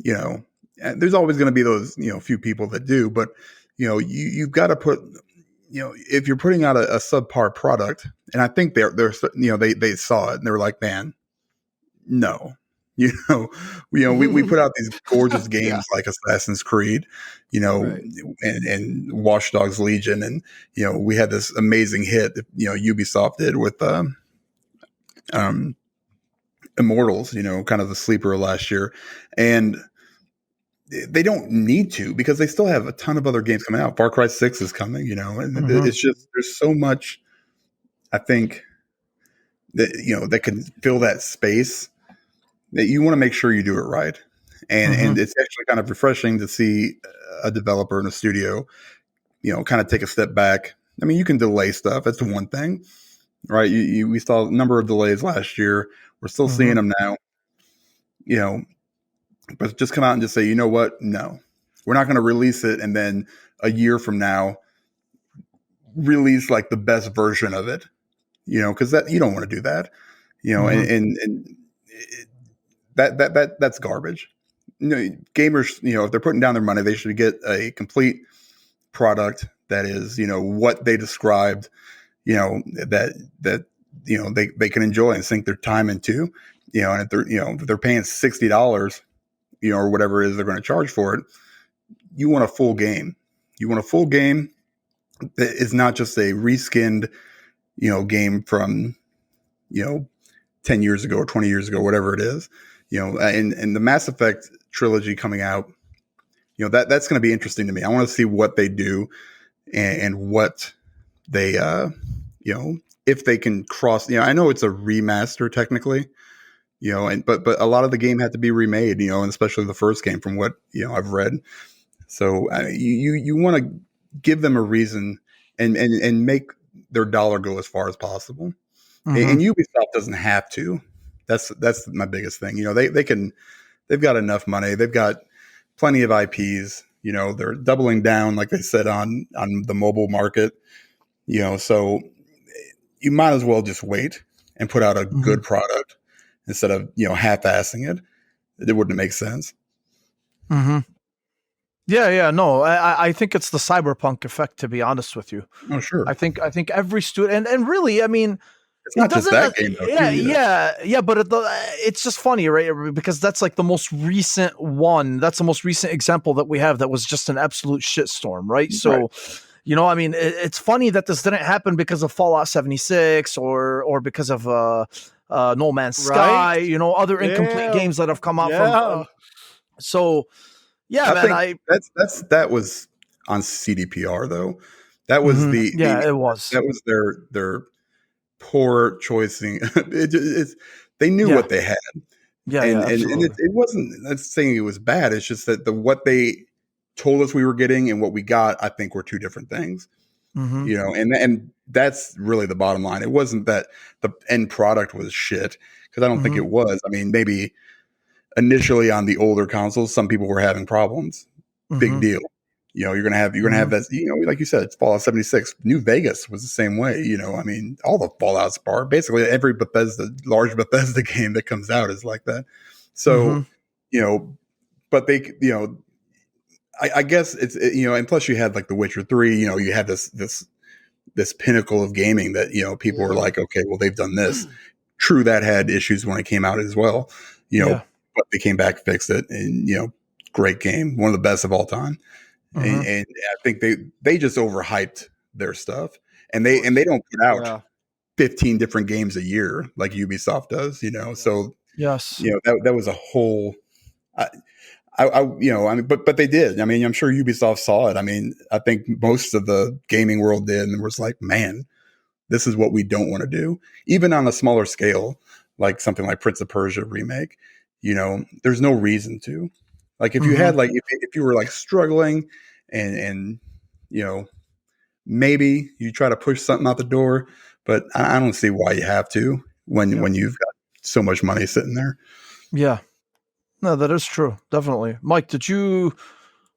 And there's always going to be those, few people that do, but you've got to put, if you're putting out a subpar product, and I think they saw it and they were like, man, no, we put out these gorgeous games like Assassin's Creed, Right. and Watch Dogs Legion. And, we had this amazing hit that, Ubisoft did with, Immortals, kind of the sleeper last year. And they don't need to, because they still have a ton of other games coming out. Far Cry 6 is coming, and it's just, there's so much, I think, that, that can fill that space that you want to make sure you do it right. And it's actually kind of refreshing to see a developer in a studio, kind of take a step back. I mean, you can delay stuff. That's the one thing, right? We saw a number of delays last year. We're still seeing them now, but just come out and just say, you know what? No, we're not going to release it. And then a year from now, release like the best version of it, because that, you don't want to do that, and that's garbage. Gamers, if they're putting down their money, they should get a complete product that is, what they described, that they can enjoy and sink their time into, and if they're paying $60, or whatever it is they're going to charge for it, you want a full game. You want a full game that is not just a reskinned, game from, 10 years ago or 20 years ago, whatever it is, and the Mass Effect trilogy coming out, that's going to be interesting to me. I want to see what they do and what they, if they can cross, I know it's a remaster technically, but a lot of the game had to be remade, and especially the first game from what, I've read. So you want to give them a reason and make their dollar go as far as possible. And Ubisoft doesn't have to. That's my biggest thing. They they've got enough money. They've got plenty of IPs. You know, they're doubling down, like they said, on the mobile market. You know, so you might as well just wait and put out a good product instead of, you know, half-assing it. It wouldn't make sense. Mm-hmm. Yeah, no, I think it's the cyberpunk effect, to be honest with you. Oh, sure. I think every student, and really, I mean, it's not just that game, though. Yeah, but it's just funny, right? Because that's like the most recent one. That's the most recent example that we have that was just an absolute shitstorm, right? So, you know, I mean, it's funny that this didn't happen because of Fallout 76 or because of No Man's Sky, you know, other incomplete games that have come out from. So, yeah, that was on CDPR though. That was it was. That was their poor choicing. They knew what they had. Yeah, and absolutely. And it wasn't. That's saying it was bad. It's just that what they told us we were getting and what we got, I think, were two different things. You know, and that's really the bottom line. It wasn't that the end product was shit, because I don't think it was. I mean, maybe initially on the older consoles, some people were having problems. Big deal. You know, you're gonna have that. You know, like you said, it's Fallout 76. New Vegas was the same way. You know, I mean, all the Fallouts are basically every large Bethesda game that comes out is like that. So, you know, but they, you know, I guess it's, you know, and plus you had like The Witcher 3. You know, you had this pinnacle of gaming that, you know, people were like, okay, well, they've done this. True, that had issues when it came out as well. You know, but they came back, fixed it, and, you know, great game, one of the best of all time. And I think they just overhyped their stuff, and they don't put out 15 different games a year like Ubisoft does, you know. So yes, you know, that was a whole. You know, I mean, but they did. I mean, I'm sure Ubisoft saw it. I mean, I think most of the gaming world did, and was like, man, this is what we don't want to do, even on a smaller scale, like something like Prince of Persia remake. You know, there's no reason to. Like if you had like if you were like struggling and you know, maybe you try to push something out the door, but I don't see why you have to when you've got so much money sitting there. Yeah, no, that is true, definitely. Mike, did you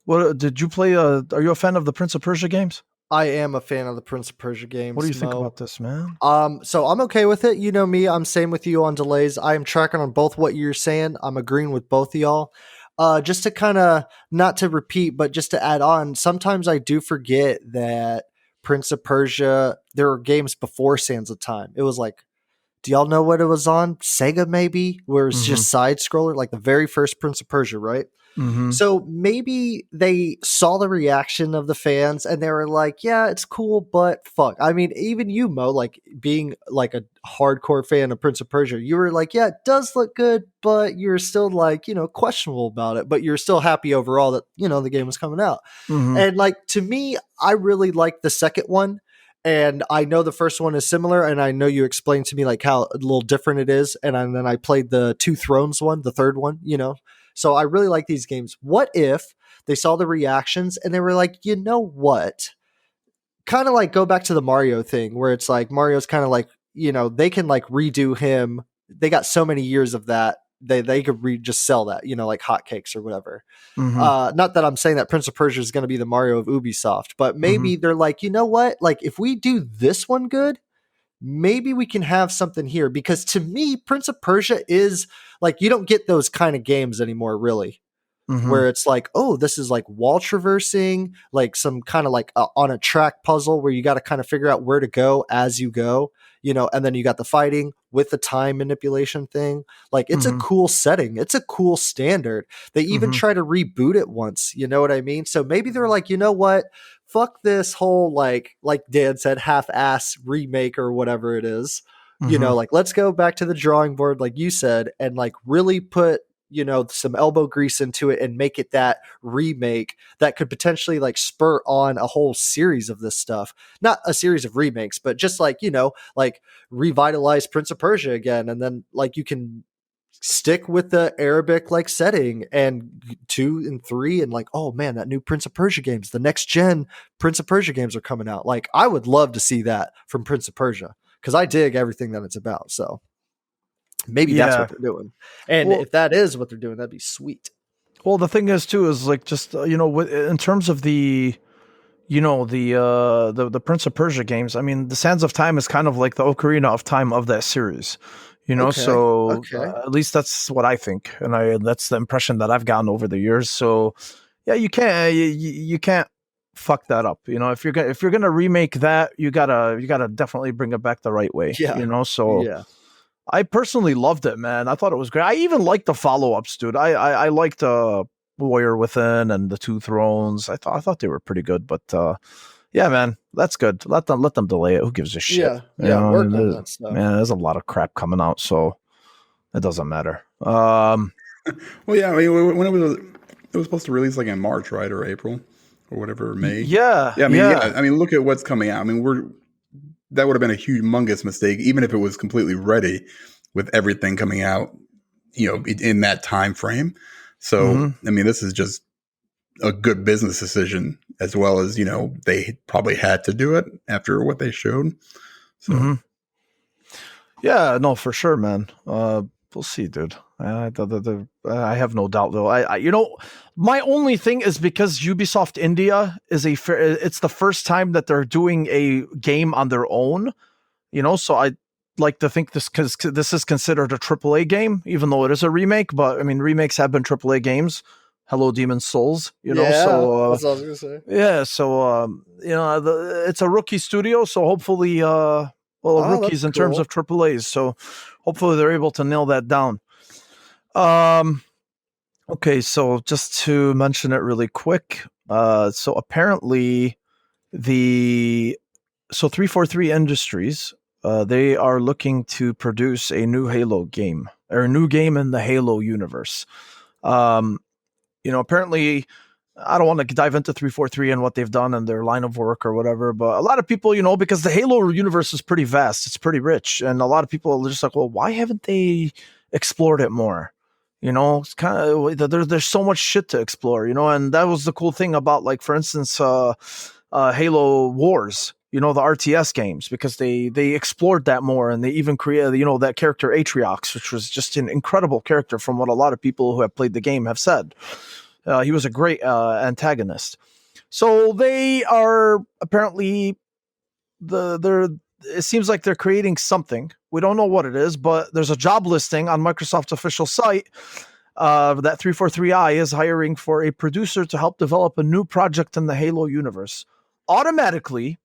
play? Are you a fan of the Prince of Persia games? I am a fan of the Prince of Persia games. What do you think about this, man? So I'm okay with it. You know me, I'm same with you on delays. I am tracking on both what you're saying. I'm agreeing with both of y'all. Just to kind of, not to repeat, but just to add on, sometimes I do forget that Prince of Persia, there were games before Sands of Time. It was like, do y'all know what it was on? Sega maybe? Where it's just side scroller, like the very first Prince of Persia, right? So maybe they saw the reaction of the fans and they were like, yeah, it's cool, but fuck. I mean, even you, Mo, like being like a hardcore fan of Prince of Persia, you were like, yeah, it does look good, but you're still like, you know, questionable about it, but you're still happy overall that, you know, the game was coming out. And like, to me, I really like the second one. And I know the first one is similar, and I know you explained to me like how a little different it is. And then I played the Two Thrones one, the third one, you know. So I really like these games. What if they saw the reactions and they were like, you know what? Kind of like go back to the Mario thing where it's like Mario's kind of like, you know, they can like redo him. They got so many years of that. They could just sell that, you know, like hotcakes or whatever. Not that I'm saying that Prince of Persia is going to be the Mario of Ubisoft, but maybe they're like, you know what? Like if we do this one good, maybe we can have something here. Because to me, Prince of Persia is like, you don't get those kind of games anymore, really. Where it's like, oh, this is like wall traversing, like some kind of like on a track puzzle where you got to kind of figure out where to go as you go, you know, and then you got the fighting with the time manipulation thing. Like it's a cool setting. It's a cool standard. They even try to reboot it once, you know what I mean? So maybe they're like, you know what? Fuck this whole like Dan said, half-ass remake or whatever it is. You know, like let's go back to the drawing board, like you said, and like really put, you know, some elbow grease into it and make it that remake that could potentially like spur on a whole series of this stuff. Not a series of remakes, but just like, you know, like revitalize Prince of Persia again. And then like you can stick with the Arabic like setting and 2 and 3 and like, oh man, that new Prince of Persia games, the next gen Prince of Persia games are coming out. Like I would love to see that from Prince of Persia because I dig everything that it's about. So Maybe that's Yeah. what they're doing. And Well- if that is what they're doing, that'd be sweet. Well, the thing is too is like just in terms of the the Prince of Persia games. I mean, the Sands of Time is kind of like the Ocarina of Time of that series. Okay, So okay. at least that's what I think, and that's the impression that I've gotten over the years. So yeah, you can't fuck that up. If you're gonna remake that, you gotta definitely bring it back the right way. Yeah. So Yeah. I personally loved it, man. I thought it was great. I even liked the follow-ups, dude. I liked Warrior Within and the Two Thrones. I thought they were pretty good, but yeah, man, that's good. Let them delay it. Who gives a shit? Yeah. You Yeah. know, Work on there's- that stuff. Man, there's a lot of crap coming out, so it doesn't matter. Well, yeah. I mean, when it was supposed to release like in March, right, or April, or whatever, May. Yeah, Yeah. I mean, yeah. I mean, look at what's coming out. I mean, that would have been a humongous mistake, even if it was completely ready with everything coming out, in that time frame. So, I mean, this is just a good business decision, as well as, they probably had to do it after what they showed. So, Mhm. Yeah, no, for sure, man. We'll see, dude. I have no doubt, though. My only thing is because Ubisoft India it's the first time that they're doing a game on their own. So I like to think because this is considered a AAA game, even though it is a remake. But I mean, remakes have been AAA games. Hello, Demon's Souls. So that's what I was gonna say. yeah. So it's a rookie studio, so hopefully, rookies that's in terms cool. of AAAs. So hopefully they're able to nail that down. Okay, so just to mention it really quick. So apparently 343 Industries, they are looking to produce a new Halo game, or a new game in the Halo universe. Apparently, I don't want to dive into 343 and what they've done and their line of work or whatever, but a lot of people, because the Halo universe is pretty vast, it's pretty rich, and a lot of people are just like, well, why haven't they explored it more? It's kind of there's so much shit to explore, and that was the cool thing about, like, for instance, Halo Wars, the RTS games, because they explored that more, and they even created, that character Atriox, which was just an incredible character from what a lot of people who have played the game have said. He was a great antagonist. So they are apparently it seems like they're creating something. We don't know what it is, but there's a job listing on Microsoft's official site that 343i is hiring for a producer to help develop a new project in the Halo universe. Automatically,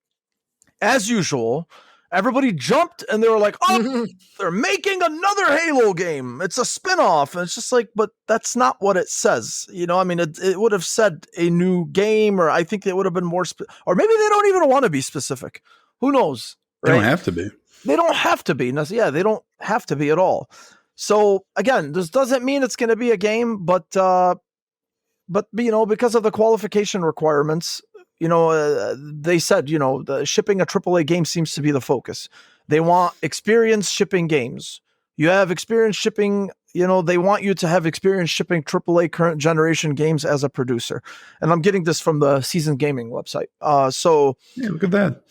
as usual, everybody jumped and they were like, oh, they're making another Halo game. It's a spinoff. And it's just like, but that's not what it says. I mean, it would have said a new game, or I think it would have been more, or maybe they don't even want to be specific. Who knows? they Right? don't have to be. They don't have to be. Yeah, they don't have to be at all. So again, this doesn't mean it's going to be a game, but because of the qualification requirements, they said, the shipping a AAA game seems to be the focus. They want experience shipping games. You have experience shipping, they want you to have experience shipping AAA current generation games as a producer. And I'm getting this from the Seasoned Gaming website. So Yeah, look at that.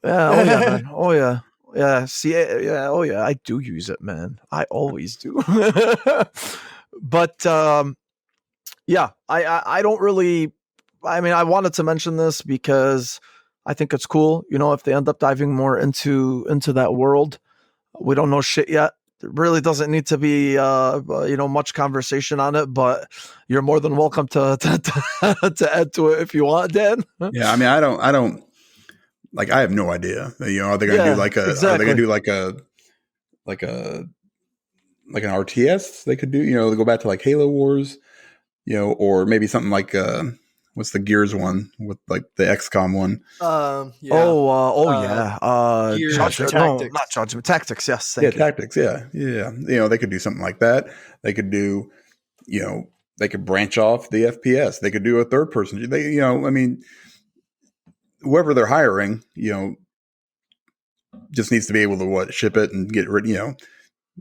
yeah, oh yeah, man. Oh yeah. Yeah, see, yeah, oh yeah, I do use it, man. I always do. But yeah, I don't really. I mean, I wanted to mention this because I think it's cool. If they end up diving more into that world, we don't know shit yet. There really doesn't need to be much conversation on it, but you're more than welcome to add to it if you want, Dan. Yeah, I mean, I don't like. I have no idea. Are they going to do like a? Are they going to do like an RTS? They could do. They go back to like Halo Wars. Or maybe something like what's the Gears one with like the XCOM one? Yeah. Gears Judgment, Tactics. not Judgment, Tactics. Yes, Yeah, thank you. Tactics. Yeah. They could do something like that. They could do, they could branch off the FPS. They could do a third person. I mean, whoever they're hiring, just needs to be able to ship it and get rid.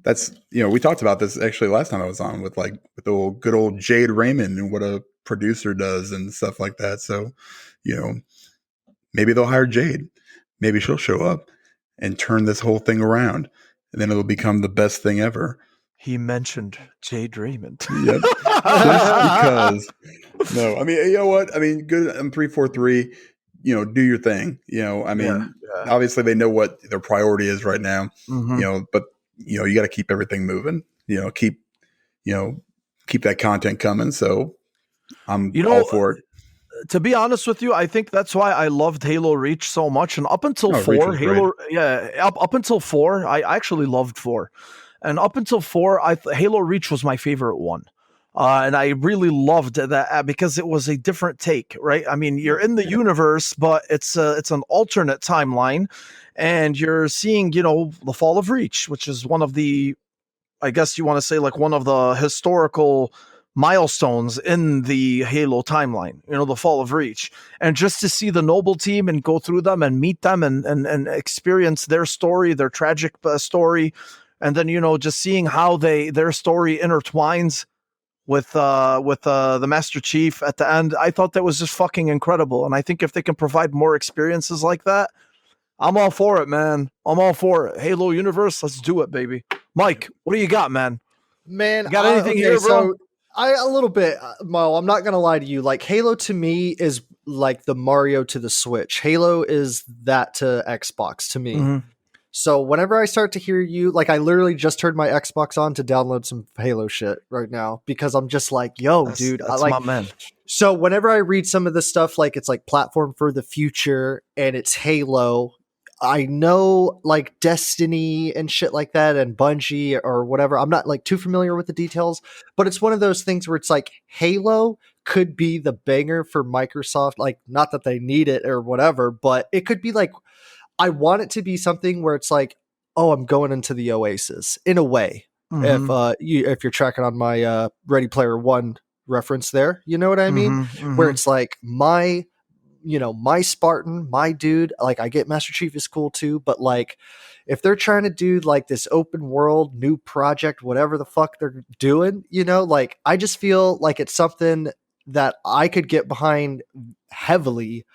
That's we talked about this actually last time I was on with the good old Jade Raymond and what a producer does and stuff like that. So, maybe they'll hire Jade. Maybe she'll show up and turn this whole thing around, and then it'll become the best thing ever. He mentioned Jade Raymond. Yep. Just because. No, I mean, you know what? I mean, good. I'm 3-4-3. Do your thing. I mean, obviously they know what their priority is right now. Mhm. But you got to keep everything moving. Keep that content coming. So I'm all for it. To be honest with you, I think that's why I loved Halo Reach so much. And up until Reach 4, was Halo, up until 4, I actually loved 4. And up until 4, Halo Reach was my favorite one. And I really loved that because it was a different take, right? I mean, you're in the universe, but it's an alternate timeline, and you're seeing, the fall of Reach, which is one of the, I guess you want to say, like one of the historical milestones in the Halo timeline, the fall of Reach. And just to see the Noble team and go through them and meet them and experience their story, their tragic story, and then, just seeing how their story intertwines with the Master Chief at the end, I thought that was just fucking incredible. And I think if they can provide more experiences like that, I'm all for it, man. I'm all for it. Halo universe, let's do it, baby. Mike, what do you got, man? Man, You got anything here, bro? So a little bit, Mo. I'm not gonna lie to you. Like Halo to me is like the Mario to the Switch. Halo is that to Xbox to me. Mhm. So whenever I start to hear you, like I literally just turned my Xbox on to download some Halo shit right now because I'm just like, yo, dude, That's I my man. So whenever I read some of this stuff, like it's like platform for the future and it's Halo, I know like Destiny and shit like that and Bungie or whatever. I'm not like too familiar with the details, but it's one of those things where it's like Halo could be the banger for Microsoft. Like, not that they need it or whatever, but it could be like, I want it to be something where it's like, oh, I'm going into the Oasis in a way. Mhm. If you're tracking on my Ready Player One reference there, you know what I mean? Mhm. Where Mhm. it's like my Spartan, my dude, like I get Master Chief is cool too, but like if they're trying to do like this open world new project, whatever the fuck they're doing, like I just feel like it's something that I could get behind heavily.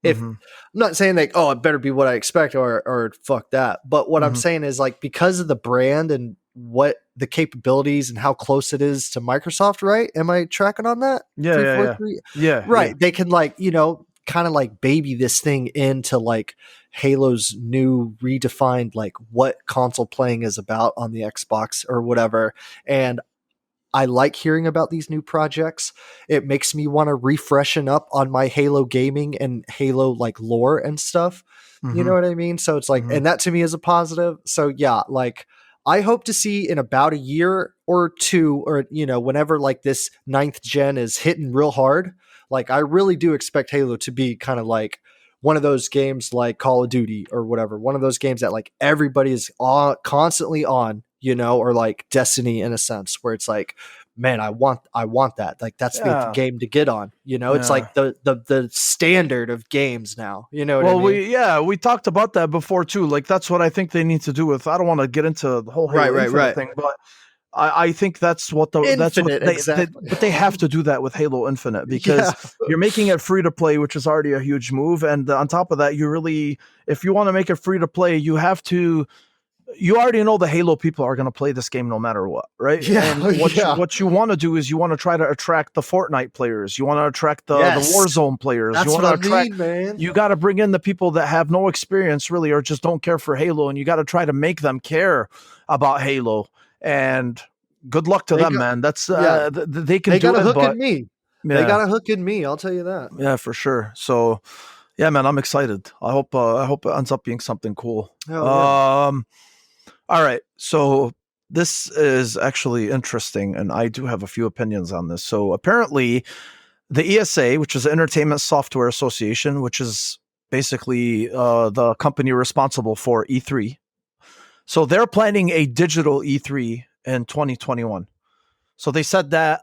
If Mhm. I'm not saying like, oh, it better be what I expect or fuck that. But what I'm Mhm. saying is like because of the brand and what the capabilities and how close it is to Microsoft, right? Am I tracking on that? Yeah, Three, yeah, four, yeah. three. Yeah, Right. yeah. They can like, kind of like baby this thing into like Halo's new redefined like what console playing is about on the Xbox or whatever. And I like hearing about these new projects. It makes me want to refreshen up on my Halo gaming and Halo like lore and stuff. You know Mhm. what I mean? So it's like, Mhm. and that to me is a positive. So yeah, like I hope to see in about a year or two, or whenever like this 9th gen is hitting real hard, like I really do expect Halo to be kind of like one of those games like Call of Duty or whatever, one of those games that like everybody is constantly on, or like Destiny in a sense, where it's like, man, I want that. Like that's the Yeah. game to get on. It's Yeah. like the standard of games now. You know what I Well, mean? we talked about that before too. Like that's what I think they need to do with. I don't want to get into the whole Halo Infinite thing, but I think that's what Infinite, they exactly. but they have to do that with Halo Infinite because Yeah. you're making it free to play, which is already a huge move. And on top of that, if you want to make it free to play, you already know the Halo people are going to play this game no matter what, right? Yeah, And yeah. what you want to do is you want to try to attract the Fortnite players, you want to attract the Yes. Warzone players, That's you want what to I attract. mean, man. You got to bring in the people that have no experience really, or just don't care for Halo, and you got to try to make them care about Halo. And good luck to They them, got- man. That's yeah. they can They do got a it, hook but in me. yeah, They got a hook in me. I'll tell you that. yeah, for sure. So yeah, man, I'm excited. I hope it ends up being something cool. Hell yeah. All right. So this is actually interesting, and I do have a few opinions on this. So apparently, the ESA, which is the Entertainment Software Association, which is basically the company responsible for E3. So they're planning a digital E3 in 2021. So they said that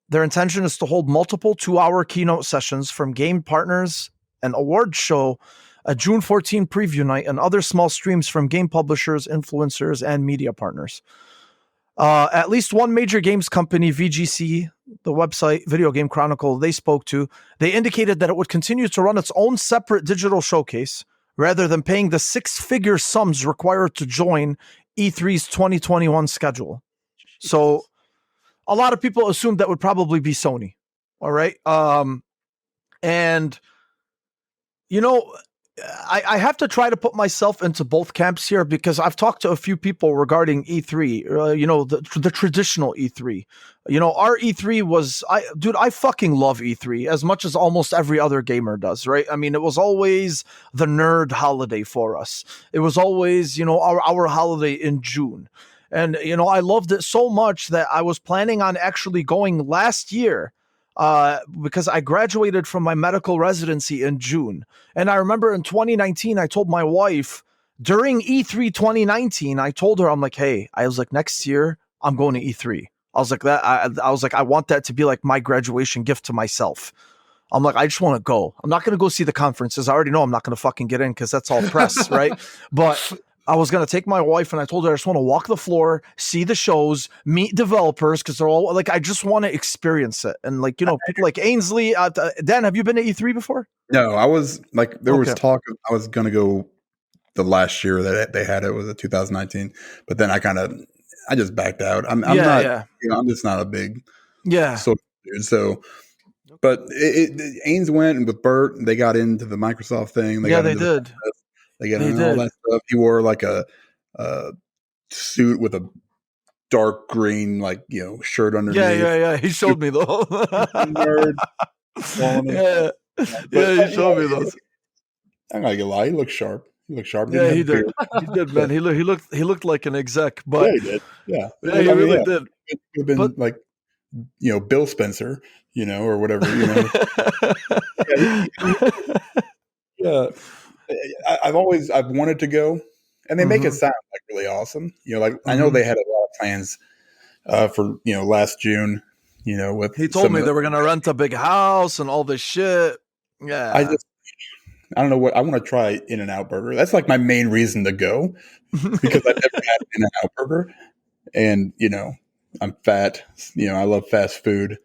their intention is to hold multiple 2-hour keynote sessions from game partners, an award show, a June 14 preview night, and other small streams from game publishers, influencers, and media partners. At least one major games company, VGC, the website Video Game Chronicle, they spoke to, they indicated that it would continue to run its own separate digital showcase rather than paying the 6-figure sums required to join E3's 2021 schedule. So a lot of people assumed that would probably be Sony. All right. And you know, I have to try to put myself into both camps here because I've talked to a few people regarding E3, you know, the traditional E3. You know, our E3 was, I fucking love E3 as much as almost every other gamer does, right? I mean, it was always the nerd holiday for us. It was always, you know, our holiday in June. And, you know, I loved it so much that I was planning on actually going last year because I graduated from my medical residency in June. And I remember in 2019, I told my wife during E3 2019, I told her, I'm like, hey, I was like, next year, I'm going to E3. I was like, I was like, I want that to be like my graduation gift to myself. I'm like, I just want to go. I'm not going to go see the conferences. I already know I'm not going to fucking get in because that's all press, right? But I was going to take my wife and I told her I just want to walk the floor, see the shows, meet developers because they're all like, I just want to experience it. And like, you know, people like Ainsley, Dan, have you been to E3 before? No, I was like, there was Okay. talk of I was going to go the last year that they had it was 2019, but then I just backed out. I'm not, you know, I'm just not a big social dude. So, but Ains went and with Bert, they got into the Microsoft thing. They did. They got into all that stuff. He wore like a suit with a dark green, like, you know, shirt underneath. Yeah. He showed me though. Nerd. He showed me those. I'm not gonna lie, he looked sharp. He did. He did, man. He looked like an exec, but he did. Yeah, he really did. It could have been like, you know, Bill Spencer, you know, or whatever, you know. I've wanted to go, and they make it sound like really awesome. You know, like I know they had a lot of plans for, you know, last June. You know, with he told me they were going to rent a big house and all this shit. Yeah, I don't know what I want to try. In-N-Out Burger. That's like my main reason to go because I've never had In-N-Out Burger, and you know, I'm fat. You know, I love fast food.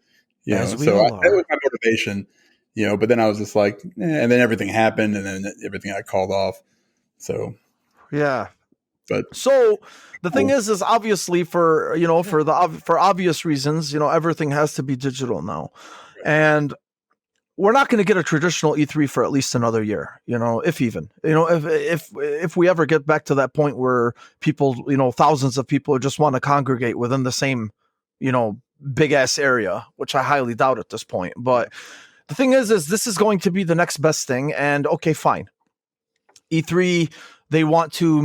You know, so that was my motivation. You know, but then I was just like, and then everything happened, and then everything got called off. So, yeah. But so the thing is obviously for, you know, for obvious reasons, you know, everything has to be digital now, and we're not going to get a traditional E3 for at least another year, you know, if even, you know, if we ever get back to that point where people, you know, thousands of people just want to congregate within the same, you know, big ass area, which I highly doubt at this point. But the thing is this is going to be the next best thing. And okay, fine. E3, they want to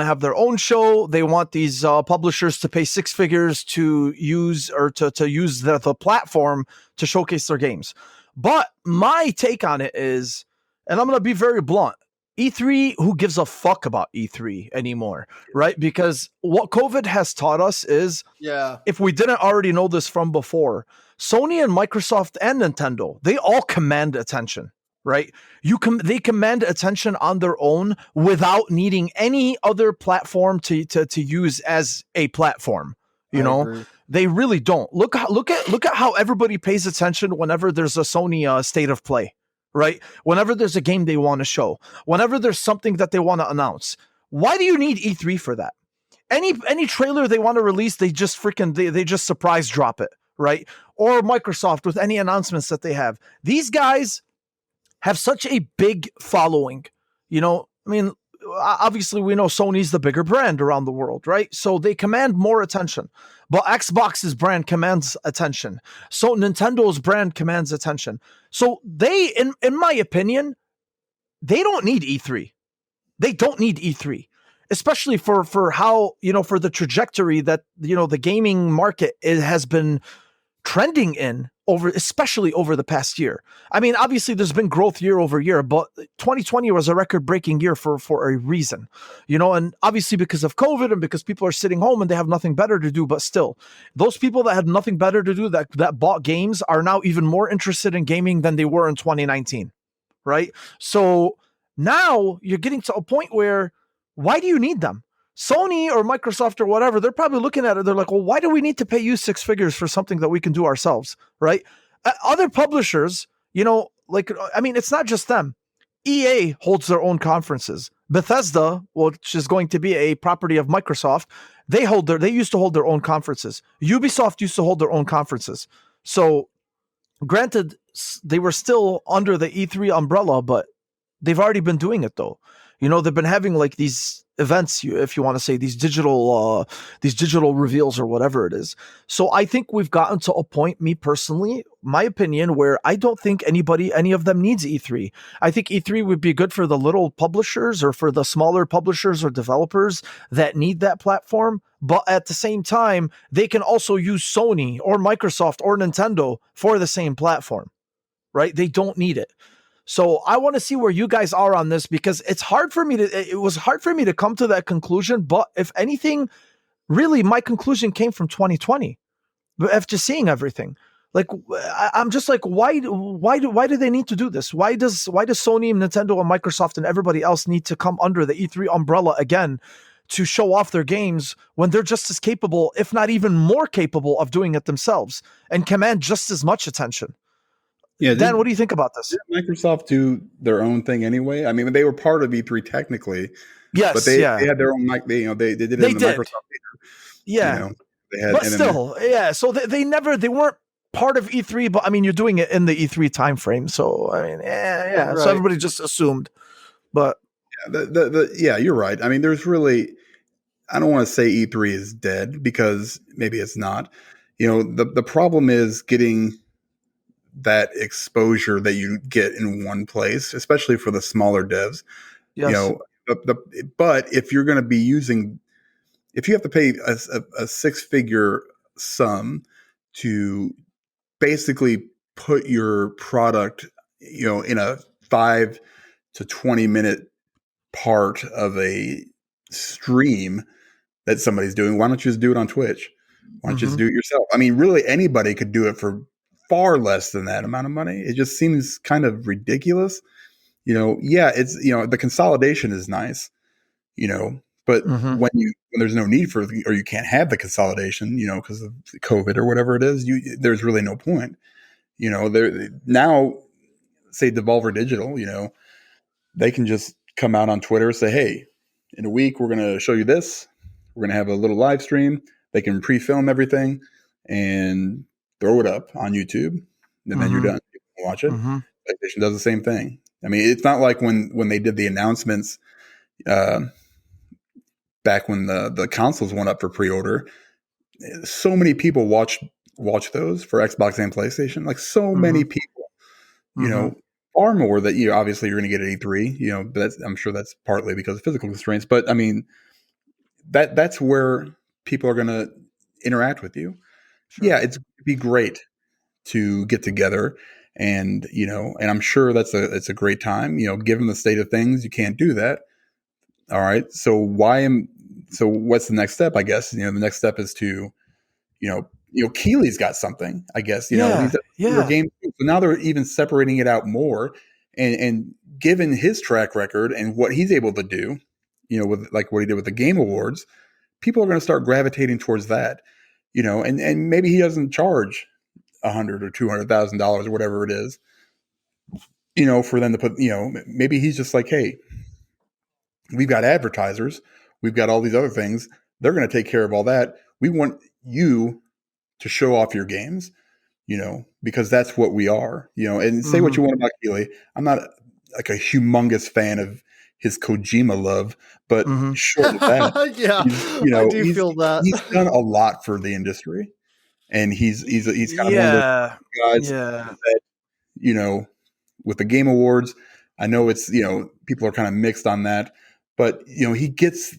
have their own show. They want these publishers to pay six figures to use or to use the platform to showcase their games. But my take on it is, and I'm going to be very blunt, E3, who gives a fuck about E3 anymore, right? Because what COVID has taught us is, if we didn't already know this from before, Sony and Microsoft and Nintendo, they all command attention, right? They command attention on their own without needing any other platform to use as a platform, you know? Agree. They really don't. Look at how everybody pays attention whenever there's a Sony state of play, right? Whenever there's a game they want to show, whenever there's something that they want to announce. Why do you need E3 for that? Any trailer they want to release, they just they just surprise drop it, right? Or Microsoft with any announcements that they have. These guys have such a big following, you know. I mean, obviously we know Sony's the bigger brand around the world, right? So they command more attention. But Xbox's brand commands attention. So Nintendo's brand commands attention. So they, in my opinion, they don't need E3. They don't need E3, especially for how, you know, for the trajectory that, you know, the gaming market has been trending in especially over the past year. I mean, obviously there's been growth year over year, but 2020 was a record-breaking year for a reason, you know, and obviously because of COVID and because people are sitting home and they have nothing better to do, but still, those people that had nothing better to do that bought games are now even more interested in gaming than they were in 2019, right? So now you're getting to a point where, why do you need them? Sony or Microsoft or whatever, they're probably looking at it. They're like, well, why do we need to pay you six figures for something that we can do ourselves, right? Other publishers, you know, like, I mean, it's not just them. EA holds their own conferences. Bethesda, which is going to be a property of Microsoft, They used to hold their own conferences. Ubisoft used to hold their own conferences. So granted, they were still under the E3 umbrella, but they've already been doing it though. They've been having like these events, if you want to say, these digital reveals or whatever it is. So I think we've gotten to a point, me personally, my opinion, where I don't think any of them needs E3. I think E3 would be good for the little publishers or for the smaller publishers or developers that need that platform. But at the same time, they can also use Sony or Microsoft or Nintendo for the same platform, right? They don't need it. So I want to see where you guys are on this, because it was hard for me to come to that conclusion. But if anything, really, my conclusion came from 2020. But after seeing everything, like I'm just like, why do they need to do this? Why does Sony, Nintendo, and Microsoft and everybody else need to come under the E3 umbrella again to show off their games when they're just as capable, if not even more capable, of doing it themselves and command just as much attention? Yeah, Dan, what do you think about this? Did Microsoft do their own thing anyway? I mean, they were part of E3 technically, Yes, but they had their own mic. They did it They in the did. Microsoft. Yeah, They had, but still, yeah. So they weren't part of E3, but I mean, you're doing it in the E3 timeframe. So I mean, yeah. Right. So everybody just assumed, but yeah, you're right. I mean, there's really, I don't want to say E3 is dead, because maybe it's not. The problem is getting that exposure that you get in one place, especially for the smaller devs. yes. But if you're going to be if you have to pay a six-figure sum to basically put your product, in a 5 to 20 minute part of a stream that somebody's doing, why don't you just do it on Twitch? Why don't you just do it yourself? I mean, really, anybody could do it for far less than that amount of money. It just seems kind of ridiculous. Yeah, it's, the consolidation is nice, but when there's no need for, or you can't have the consolidation, because of COVID or whatever it is, there's really no point. There now, say Devolver Digital, they can just come out on Twitter and say, hey, in a week, we're going to show you this. We're going to have a little live stream. They can pre-film everything and throw it up on YouTube. And then you're done. You can watch it. PlayStation does the same thing. I mean, it's not like when they did the announcements back when the consoles went up for pre-order, so many people watch those for Xbox and PlayStation. Like so many people, far more that obviously you're going to get at E3. But I'm sure that's partly because of physical constraints. But I mean, that's where people are going to interact with you. Sure. Yeah, it'd be great to get together, and and I'm sure it's a great time. Given the state of things, you can't do that. All right, so what's the next step? I guess the next step is to Keely's got something. I guess he's a game. So now they're even separating it out more, and given his track record and what he's able to do, with like what he did with the Game Awards, people are going to start gravitating towards that. And maybe he doesn't charge $100,000 or $200,000 or whatever it is, for them to put, maybe he's just like, hey, we've got advertisers, we've got all these other things. They're going to take care of all that. We want you to show off your games, because that's what we are, and say what you want about Keighley. I'm not like a humongous fan of his Kojima love, but short of that, I do feel that he's done a lot for the industry, and he's kind of one of those guys that, with the Game Awards, I know it's, people are kind of mixed on that, but he gets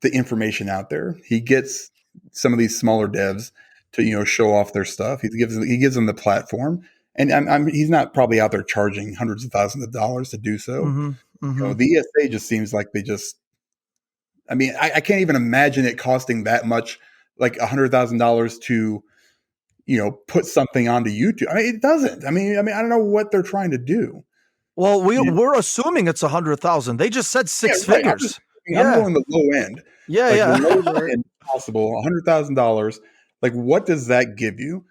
the information out there. He gets some of these smaller devs to show off their stuff. He gives them the platform, and he's not probably out there charging hundreds of thousands of dollars to do so. The ESA just seems like they just. I mean, I can't even imagine it costing that much, like $100,000 to, put something onto YouTube. I mean, it doesn't. I mean, I don't know what they're trying to do. Well, we're assuming it's 100,000. They just said six figures. I'm going the low end. The low end possible, $100,000. Like, what does that give you?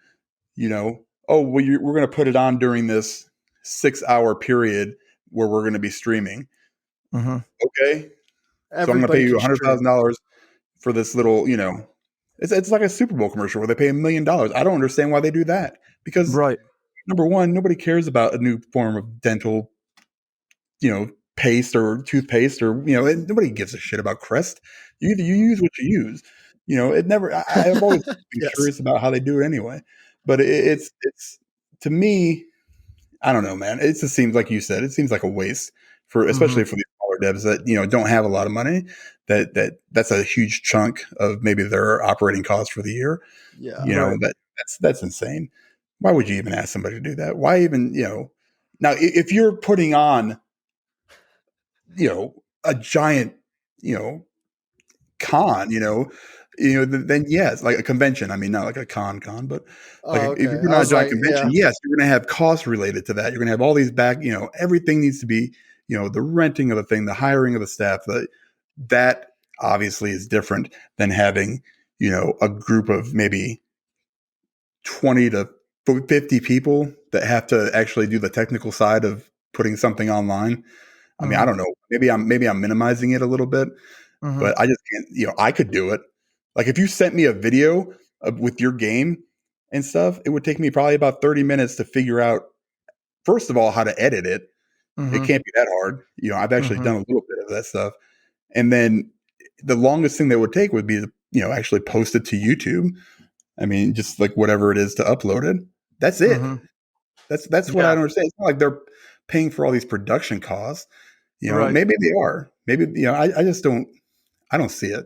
We're going to put it on during this 6-hour period where we're going to be streaming. Okay. So I'm going to pay you $100,000 for this little, it's like a Super Bowl commercial where they pay $1 million. I don't understand why they do that, because Right. number one, nobody cares about a new form of dental, paste or toothpaste, or nobody gives a shit about Crest. You use what you use. It never. I've always been Yes. curious about how they do it anyway. But it's to me, I don't know, man. It just seems like you said. It seems like a waste especially for these smaller devs that don't have a lot of money. That's a huge chunk of maybe their operating costs for the year. Yeah. Right. That's insane. Why would you even ask somebody to do that? Why even now if you're putting on a giant con, then yes, like a convention. I mean, not like a con, but like Oh, if okay. you're I not a was giant like, convention, yeah. yes, you're going to have costs related to that. You're going to have all these everything needs to be, the renting of the thing, the hiring of the staff. That obviously is different than having, a group of maybe 20 to 50 people that have to actually do the technical side of putting something online. I mean, I don't know. Maybe I'm minimizing it a little bit, but I just can't. I could do it. Like if you sent me a video with your game and stuff, it would take me probably about 30 minutes to figure out, first of all, how to edit it. It can't be that hard. I've actually done a little bit of that stuff, and then the longest thing that would take would be to actually post it to YouTube. I mean, just like whatever it is to upload it. That's it. That's what I don't understand. It's not like they're paying for all these production costs. Right. Maybe they are. Maybe I just don't. I don't see it.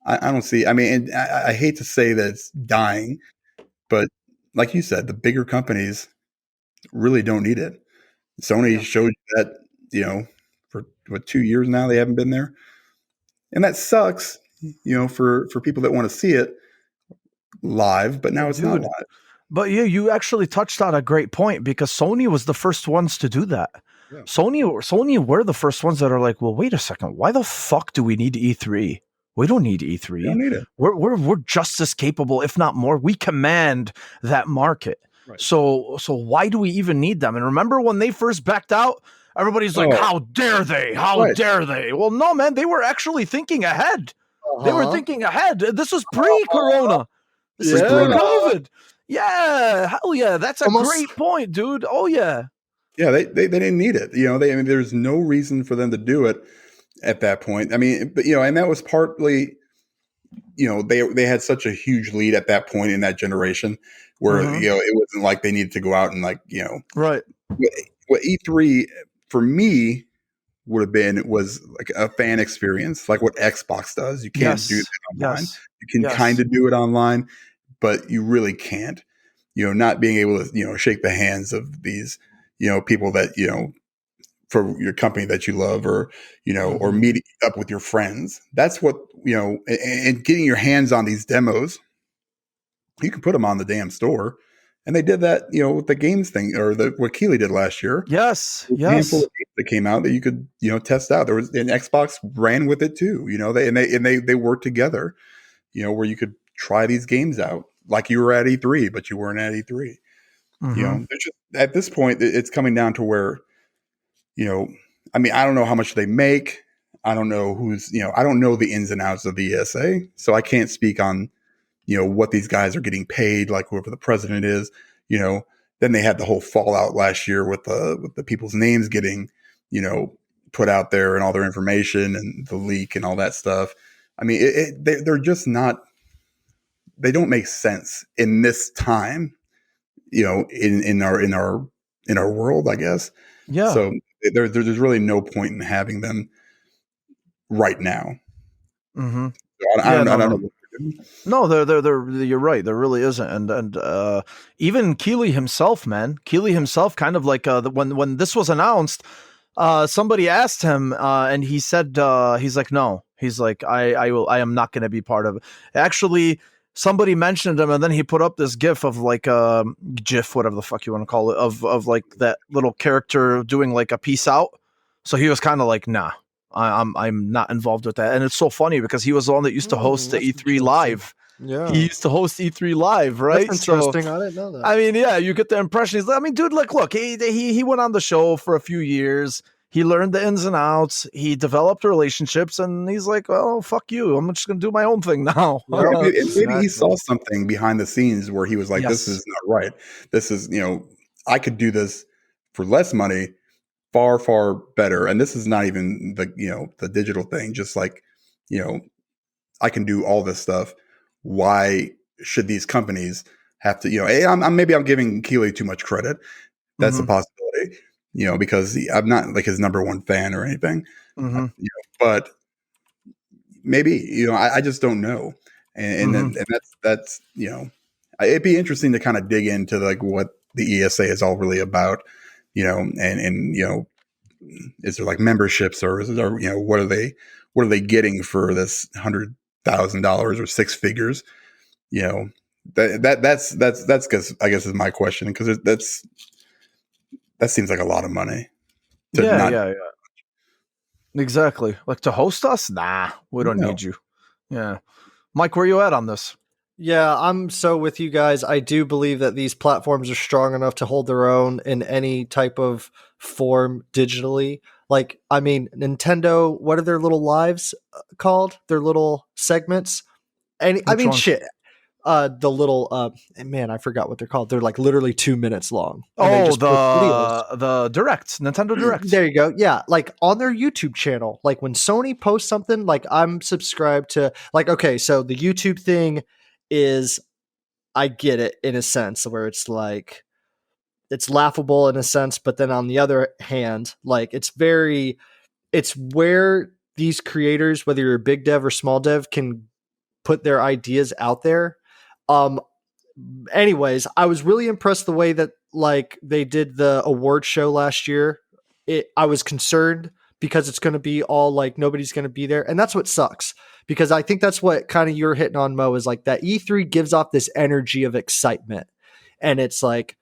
I don't see. I mean, and I hate to say that it's dying, but like you said, the bigger companies really don't need it. Sony showed that for 2 years now they haven't been there, and that sucks. For people that want to see it live, but now it's not live. But yeah, you actually touched on a great point, because Sony was the first ones to do that. Yeah. Sony were the first ones that are like, well, wait a second, why the fuck do we need E3? We don't need E3. You don't need it. We're just as capable, if not more. We command that market. Right. So why do we even need them? And remember when they first backed out, everybody's like, how dare they? How dare they? Well, no, man, they were actually thinking ahead. They were thinking ahead. This was pre-corona. This is pre-COVID. Yeah, hell yeah. That's a great point, dude. Oh yeah. Yeah, they didn't need it. There's no reason for them to do it at that point. I mean, but and that was partly, they had such a huge lead at that point in that generation where it wasn't like they needed to go out and right. What E3 for me would have been was like a fan experience, like what Xbox does. You can't do that online. You can kind of do it online, but you really can't. Not being able to shake the hands of these people that for your company that you love, or or meeting up with your friends. That's what and getting your hands on these demos. You can put them on the damn store, and they did that with the games thing, or what Keighley did last year. Yes, a handful of games that came out that you could test out. There was, and Xbox ran with it too. They worked together. Where you could try these games out like you were at E3, but you weren't at E3. At this point, it's coming down to where, I mean, I don't know how much they make. I don't know I don't know the ins and outs of the ESA, so I can't speak on, what these guys are getting paid, like whoever the president is. Then they had the whole fallout last year with the people's names getting, put out there and all their information and the leak and all that stuff. I mean, they're just not. They don't make sense in this time, in our world, I guess. Yeah. So there's really no point in having them right now. Mm-hmm. So I don't know. No, you're right. There really isn't, and even Keighley himself, man. Keighley himself, kind of like when this was announced, somebody asked him, and he said, he's like, no, he's like, I am not going to be part of it. Actually, somebody mentioned him, and then he put up this GIF of like a GIF, whatever the fuck you want to call it, of like that little character doing like a peace out. So he was kind of like, nah. I'm not involved with that. And it's so funny because he was the one that used to host the E3 Live. Yeah. He used to host E3 Live, right? That's interesting. I didn't know that. I mean, yeah, you get the impression. He's like, I mean, dude, look, he went on the show for a few years. He learned the ins and outs. He developed relationships, and he's like, "Well, fuck you. I'm just gonna do my own thing now." And maybe he Exactly. saw something behind the scenes where he was like, "This Yes. is not right. This is, I could do this for less money, far, far better. And this is not even the digital thing. Just like, I can do all this stuff. Why should these companies have to? Maybe I'm giving Keeley too much credit. That's a Mhm. possibility. Because I'm not like his number one fan or anything. Mhm. But maybe I just don't know, and Mhm. that's it'd be interesting to kind of dig into like what the ESA is all really about, and is there like memberships or is there, what are they getting for this $100,000 or six figures, that's because I guess is my question because that seems like a lot of money to Yeah, not. yeah, yeah. Exactly. Like to host us? Nah, we don't No. need you. Yeah. Mike, where you at on this? Yeah, I'm so with you guys. I do believe that these platforms are strong enough to hold their own in any type of form digitally. Like, I mean, Nintendo, what are their little lives called? Their little segments? I Which mean, ones? shit. The little man, I forgot what they're called. They're like literally 2 minutes long, and they Oh, just post videos. the Directs, Nintendo Directs. There you go. Yeah, like on their YouTube channel, like when Sony posts something, like I'm subscribed to. Like, okay, so the YouTube thing is, I get it in a sense where it's like it's laughable in a sense, but then on the other hand, like it's where these creators, whether you're a big dev or small dev, can put their ideas out there. Um, anyways, I was really impressed the way that like they did the award show last year. I was concerned because it's going to be all like nobody's going to be there, and that's what sucks because I think that's what kind of you're hitting on, Mo, is like that E3 gives off this energy of excitement, and it's like,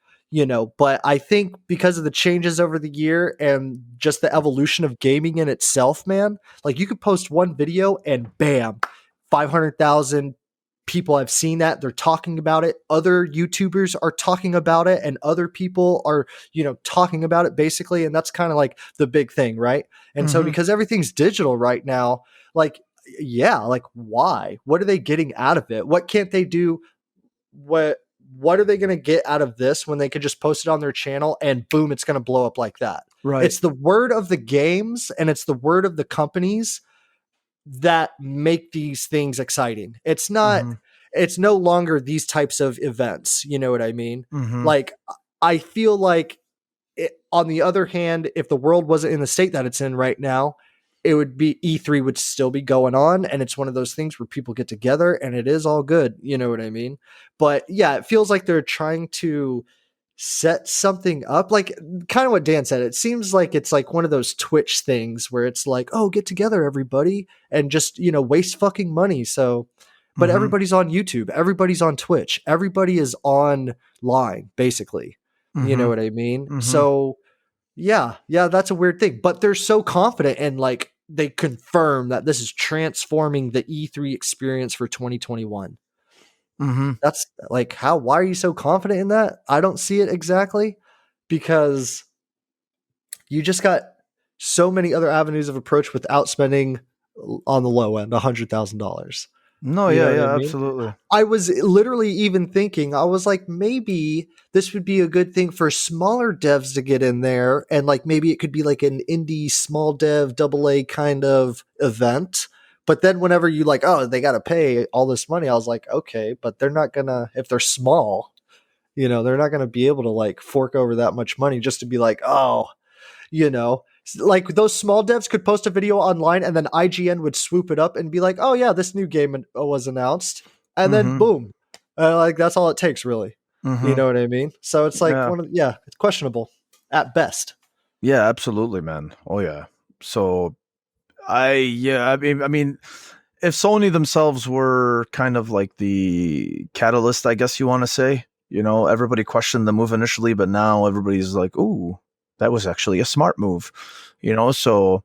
but I think because of the changes over the year and just the evolution of gaming in itself, man, like you could post one video and bam, 500,000 people have seen that. They're talking about it. Other YouTubers are talking about it, and other people are, talking about it basically. And that's kind of like the big thing, right? And so Mhm. because everything's digital right now, like, yeah, like why? What are they getting out of it? What can't they do? What are they going to get out of this when they could just post it on their channel and boom, it's going to blow up like that? Right. It's the word of the games and it's the word of the companies that make these things exciting. It's not, Mhm. it's no longer these types of events. You know what I mean? Mhm. Like, I feel like on the other hand, if the world wasn't in the state that it's in right now, it would be E3 would still be going on. And it's one of those things where people get together and it is all good. You know what I mean? But yeah, it feels like they're trying to set something up, like kind of what Dan said. It seems like it's like one of those Twitch things where it's like, oh, get together everybody and just, waste fucking money. So, but Mhm. everybody's on YouTube, everybody's on Twitch, everybody is online basically. You know Mhm. what I mean? Mhm. So yeah, that's a weird thing, but they're so confident and like they confirm that this is transforming the E3 experience for 2021. Mhm. That's like, why are you so confident in that? I don't see it exactly because you just got so many other avenues of approach without spending on the low end $100,000. No, You yeah, know what I yeah, mean? absolutely. I was literally even thinking, I was like, maybe this would be a good thing for smaller devs to get in there. And like, maybe it could be like an indie small dev AA kind of event. But then whenever you like, oh, they got to pay all this money, I was like, okay, but they're not gonna, if they're small, they're not gonna be able to like fork over that much money just to be like, oh, like those small devs could post a video online and then IGN would swoop it up and be like, oh yeah, this new game was announced. And then Mhm. boom. Like that's all it takes really. You Mhm. know what I mean? So it's like Yeah. it's questionable at best. Yeah, absolutely, man. Oh yeah. So I mean if Sony themselves were kind of like the catalyst, I guess you want to say, everybody questioned the move initially, but now everybody's like, "Ooh, that was actually a smart move." So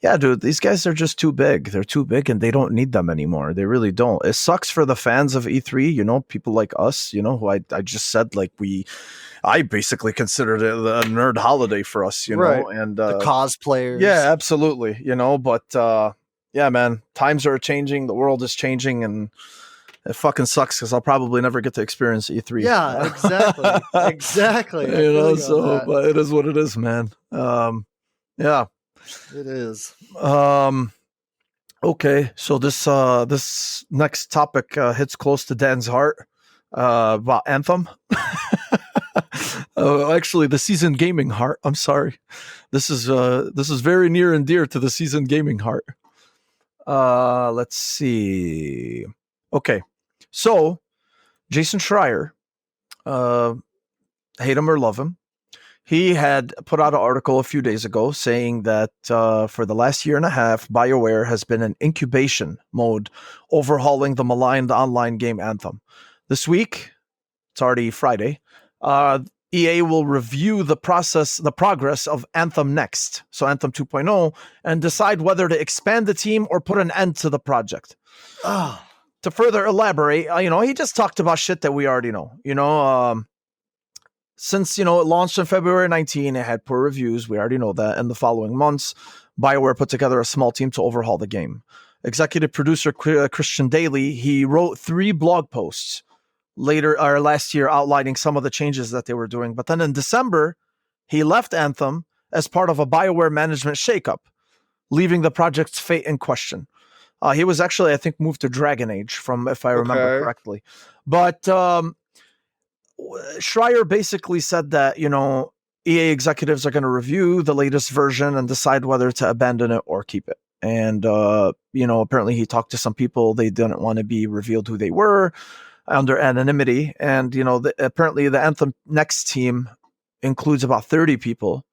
yeah, dude, these guys are just too big. They're too big and they don't need them anymore. They really don't. It sucks for the fans of E3, people like us, who I just said, like, I basically considered it a nerd holiday for us, Right. and The cosplayers. yeah, absolutely, but yeah, man, times are changing, the world is changing, and it fucking sucks because I'll probably never get to experience E3. Yeah, exactly. Exactly. I feel you on that. But it is what it is, man. Yeah. It is. Okay, so this next topic hits close to Dan's heart, about Anthem. Actually, the seasoned gaming heart. I'm sorry. This is very near and dear to the seasoned gaming heart. Let's see. Okay, so Jason Schreier, hate him or love him, he had put out an article a few days ago saying that for the last year and a half, BioWare has been in incubation mode, overhauling the maligned online game Anthem. This week, it's already Friday, EA will review the progress of Anthem Next, so Anthem 2.0, and decide whether to expand the team or put an end to the project. To further elaborate, he just talked about shit that we already know. Since, it launched on February 19, it had poor reviews. We already know that. In the following months, BioWare put together a small team to overhaul the game. Executive producer Christian Daly, he wrote 3 blog posts last year outlining some of the changes that they were doing. But then in December, he left Anthem as part of a BioWare management shakeup, leaving the project's fate in question. He was actually, I think, moved to Dragon Age, if I remember correctly. But Schreier basically said that, EA executives are going to review the latest version and decide whether to abandon it or keep it. And, apparently he talked to some people. They didn't want to be revealed who they were under anonymity. And, apparently the Anthem Next team includes about 30 people,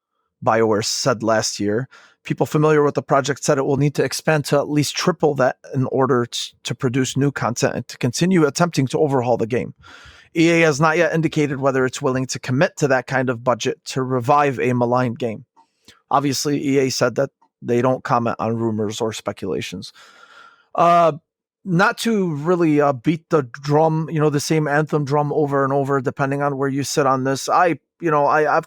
BioWare said last year. People familiar with the project said it will need to expand to at least triple that in order to produce new content and to continue attempting to overhaul the game. EA has not yet indicated whether it's willing to commit to that kind of budget to revive a maligned game. Obviously, EA said that they don't comment on rumors or speculations. Not to really beat the drum, the same Anthem drum over and over, depending on where you sit on this. I've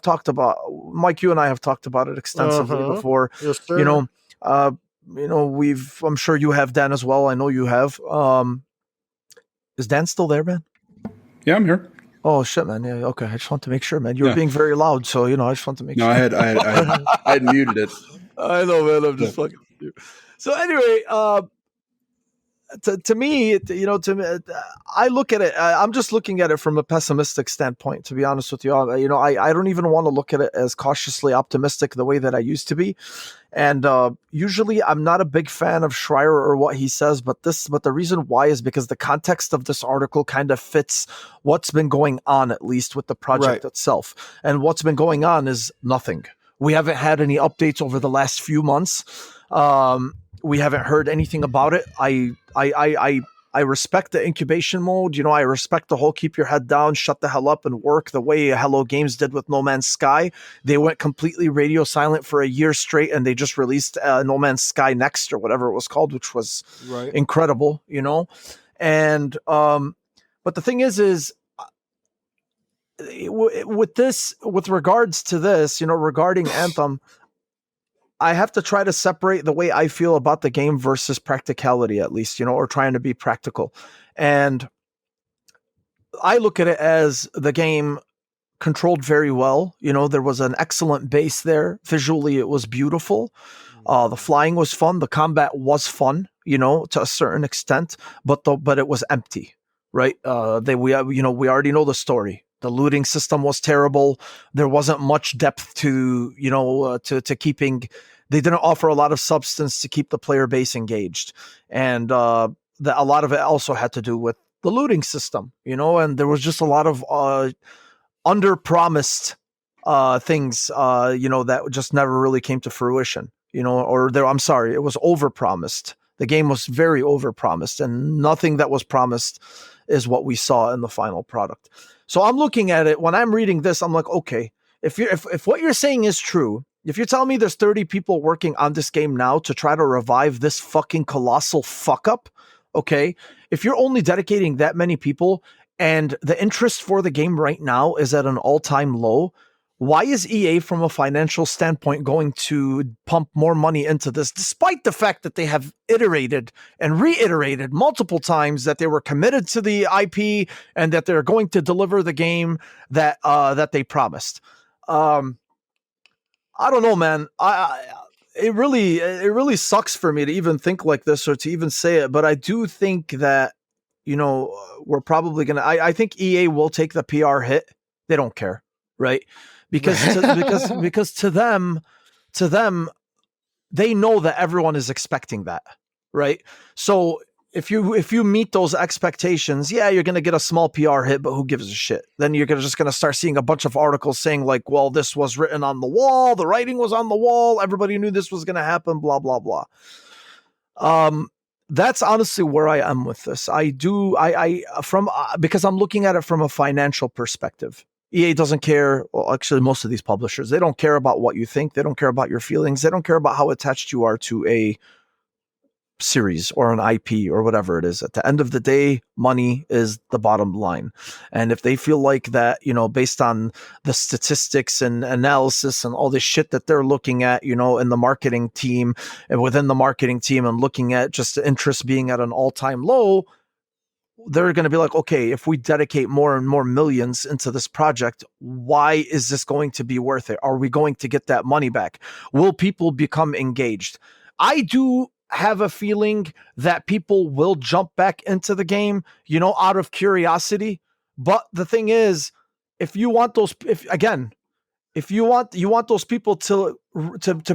talked about, Mike, you and I have talked about it extensively before. Yes, sir. I'm sure you have, Dan, as well. I know you have. Is Dan still there, man? Yeah, I'm here. Oh shit, man. Yeah, okay. I just want to make sure, man. You were being very loud, so I just want to make sure. No, I had muted it. I know, man. I'm just fucking with you. So anyway, to me, I look at it. I'm just looking at it from a pessimistic standpoint, to be honest with you. I don't even want to look at it as cautiously optimistic the way that I used to be. And usually, I'm not a big fan of Schreier or what he says, but the reason why is because the context of this article kind of fits what's been going on, at least with the project itself. And what's been going on is nothing. We haven't had any updates over the last few months. We haven't heard anything about it. I respect the incubation mode. I respect the whole keep your head down, shut the hell up and work the way Hello Games did with No Man's Sky. They went completely radio silent for a year straight and they just released No Man's Sky Next or whatever it was called, which was incredible, And, but the thing is with regards to this, regarding Anthem, I have to try to separate the way I feel about the game versus practicality, at least, or trying to be practical. And I look at it as the game controlled very well. There was an excellent base there. Visually, it was beautiful. The flying was fun. The combat was fun, to a certain extent, but it was empty, right? We already know the story. The looting system was terrible. There wasn't much depth to keeping. They didn't offer a lot of substance to keep the player base engaged, and a lot of it also had to do with the looting system, And there was just a lot of under-promised things, that just never really came to fruition, it was over-promised. The game was very over-promised, and nothing that was promised is what we saw in the final product. So I'm looking at it when I'm reading this. I'm like, okay, if what you're saying is true, If you're telling me there's 30 people working on this game now to try to revive this fucking colossal fuck up, okay? If you're only dedicating that many people and the interest for the game right now is at an all-time low, why is EA from a financial standpoint going to pump more money into this, despite the fact that they have iterated and reiterated multiple times that they were committed to the IP and that they're going to deliver the game that they promised? I don't know, man. It really sucks for me to even think like this or to even say it, but I do think that, we're probably gonna. I think EA will take the PR hit. They don't care, right? Because to them, they know that everyone is expecting that, right? So if you meet those expectations, yeah, you're gonna get a small PR hit, but who gives a shit? Then you're just gonna start seeing a bunch of articles saying like, well, this was written on the wall, the writing was on the wall, everybody knew this was gonna happen, blah blah blah. That's honestly where I am with this. Because I'm looking at it from a financial perspective. EA doesn't care. Well, actually, most of these publishers, they don't care about what you think. They don't care about your feelings. They don't care about how attached you are to a series or an IP or whatever it is. At the end of the day, money is the bottom line. And if they feel like that, based on the statistics and analysis and all this shit that they're looking at, in the marketing team and within the marketing team and looking at just the interest being at an all-time low, they're going to be like, okay, if we dedicate more and more millions into this project, why is this going to be worth it? Are we going to get that money back? Will people become engaged? I do have a feeling that people will jump back into the game, out of curiosity. But the thing is, if you want those people to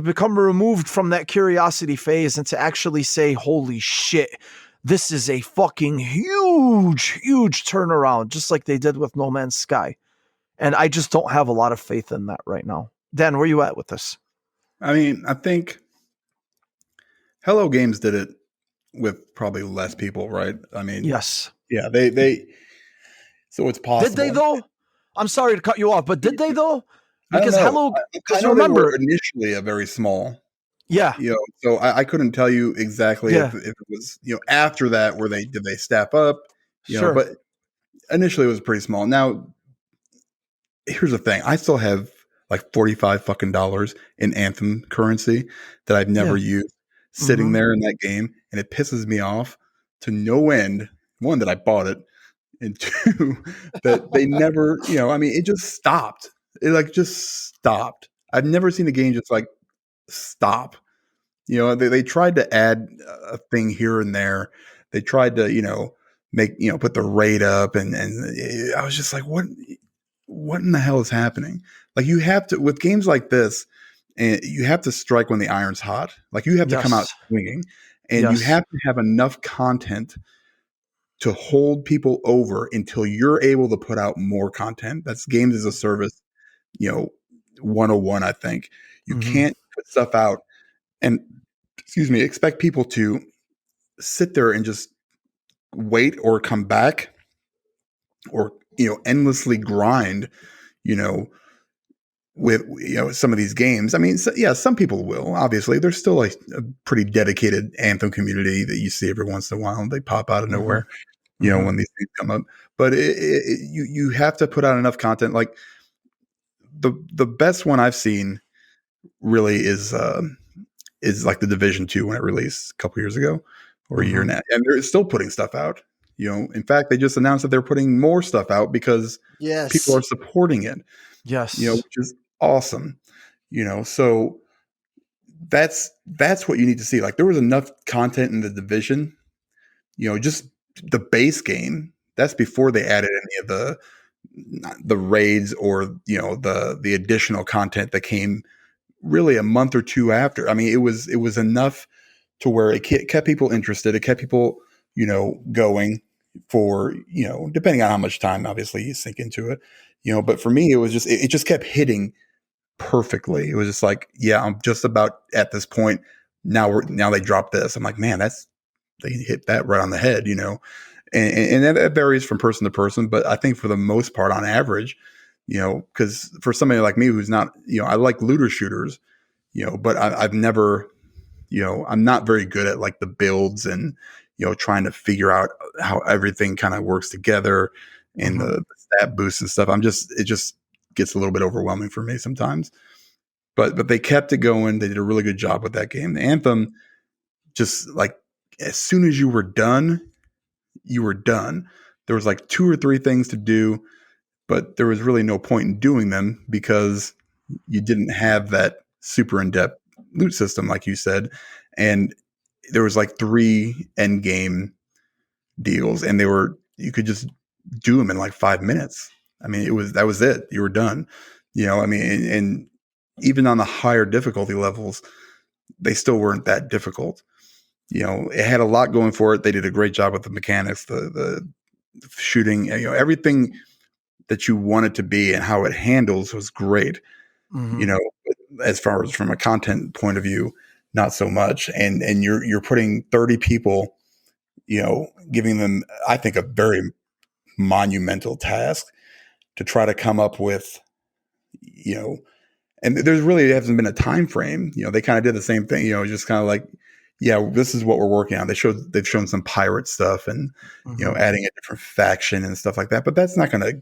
become removed from that curiosity phase and to actually say, holy shit, this is a fucking huge turnaround, just like they did with No Man's Sky. And I just don't have a lot of faith in that right now. Dan, where you at with this? I mean, I think Hello Games did it with probably less people, right? I mean, yes. Yeah, they so it's possible. Did they though? I'm sorry to cut you off, but did they though? Because I remember initially a very small. Yeah. So I couldn't tell you exactly if it was, after that, did they step up? Sure. But initially it was pretty small. Now, here's the thing. I still have like $45 fucking in Anthem currency that I've never used sitting there in that game. And it pisses me off to no end. One, that I bought it. And two, that they never, it just stopped. It just stopped. I've never seen a game just like stop. They tried to add a thing here and there. They tried to, make, put the rate up, and I was just like, what in the hell is happening? Like, you have to, with games like this, and you have to strike when the iron's hot. Like, you have to come out swinging, and you have to have enough content to hold people over until you're able to put out more content. That's games as a service, 101, I think. You can't put stuff out and, expect people to sit there and just wait or come back or, endlessly grind, with, some of these games. I mean, some people will. Obviously, there's still like a pretty dedicated Anthem community that you see every once in a while, and they pop out of nowhere, when these things come up. But you have to put out enough content. Like, the best one I've seen really is like the Division 2 when it released a couple years ago or a year now, and they're still putting stuff out. In fact, they just announced that they're putting more stuff out because people are supporting it. Yes, which is awesome. So that's what you need to see. Like, there was enough content in the Division. Just the base game. That's before they added any of the raids or the additional content that came really a month or two after. I mean, it was enough to where it kept people interested. It kept people, going for, depending on how much time, obviously, you sink into it, but for me, it was just, it just kept hitting perfectly. It was just like, yeah, I'm just about at this point. Now they dropped this. I'm like, man, they hit that right on the head, and that varies from person to person. But I think for the most part, on average, because for somebody like me who's not, I like looter shooters, but I've never, I'm not very good at like the builds and, trying to figure out how everything kind of works together and the stat boosts and stuff. It just gets a little bit overwhelming for me sometimes. But they kept it going. They did a really good job with that game. The Anthem, just like as soon as you were done, you were done. There was like 2 or 3 things to do, but there was really no point in doing them because you didn't have that super in-depth loot system, like you said. And there was like 3 end game deals, and you could just do them in like 5 minutes. I mean, that was it. You were done. I mean, and even on the higher difficulty levels, they still weren't that difficult. It had a lot going for it. They did a great job with the mechanics, the shooting, everything that you want it to be and how it handles was great. As far as from a content point of view, not so much. And you're putting 30 people, giving them, I think, a very monumental task to try to come up with, and there's really hasn't been a time frame. They kind of did the same thing, just kind of like, yeah, this is what we're working on. They've shown some pirate stuff and, adding a different faction and stuff like that. But that's not going to,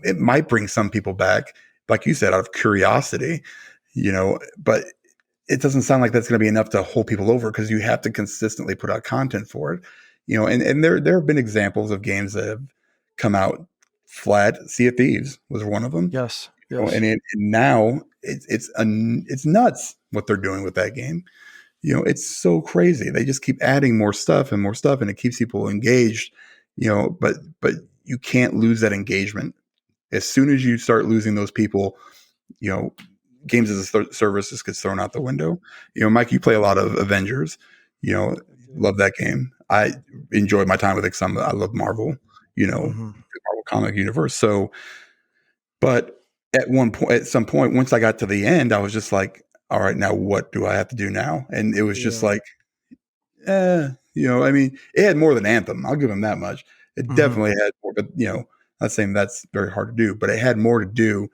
it might bring some people back, like you said, out of curiosity, but it doesn't sound like that's going to be enough to hold people over because you have to consistently put out content for it, and there have been examples of games that have come out flat. Sea of Thieves was one of them. Yes. And now it's nuts what they're doing with that game. It's so crazy. They just keep adding more stuff, and it keeps people engaged, but you can't lose that engagement. As soon as you start losing those people, games as a service just gets thrown out the window. Mike, you play a lot of Avengers, love that game. I enjoyed my time with it because I love Marvel, the Marvel comic universe. So, but at some point, once I got to the end, I was just like, all right, now what do I have to do now? And it was just like, I mean, it had more than Anthem. I'll give them that much. It definitely had more, but not saying that's very hard to do, but it had more to do,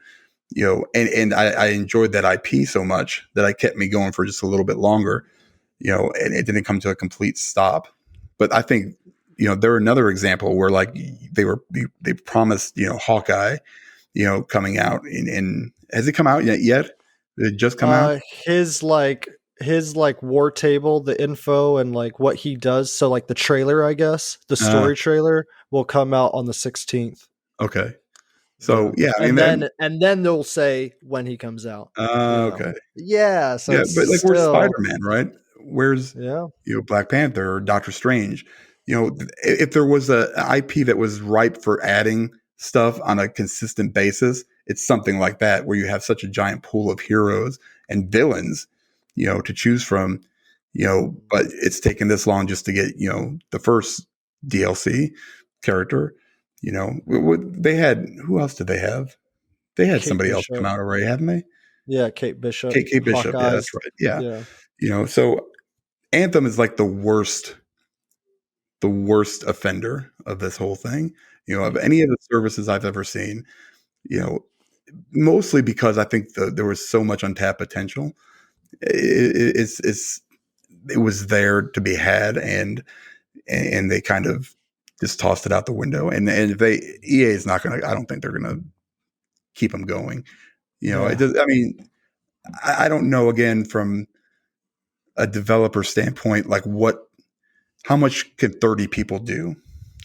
and I enjoyed that IP so much that I kept me going for just a little bit longer, and it didn't come to a complete stop. But I think, they're another example where like they promised, Hawkeye, coming out and has it come out yet? Did it just come out? His war table, the info and like what he does. So like the trailer, I guess the story trailer will come out on the 16th. Okay. So yeah, I mean, and then they'll say when he comes out. Okay. Yeah. So yeah, but like where's Spider-Man, right? Where's Black Panther or Doctor Strange? If there was a IP that was ripe for adding stuff on a consistent basis, it's something like that where you have such a giant pool of heroes and villains, to choose from, but it's taken this long just to get, the first DLC character. They had, who else did they have? They had somebody else come out already, haven't they? Yeah, Kate Bishop. Kate Bishop, yeah, that's right. Yeah. So Anthem is like the worst offender of this whole thing. Of any of the services I've ever seen. Mostly because I think there was so much untapped potential. It was there to be had, and they kind of just tossed it out the window. And if EA is not going to, I don't think they're going to keep them going. It does. I mean, I don't know. Again, from a developer standpoint, like how much can 30 people do?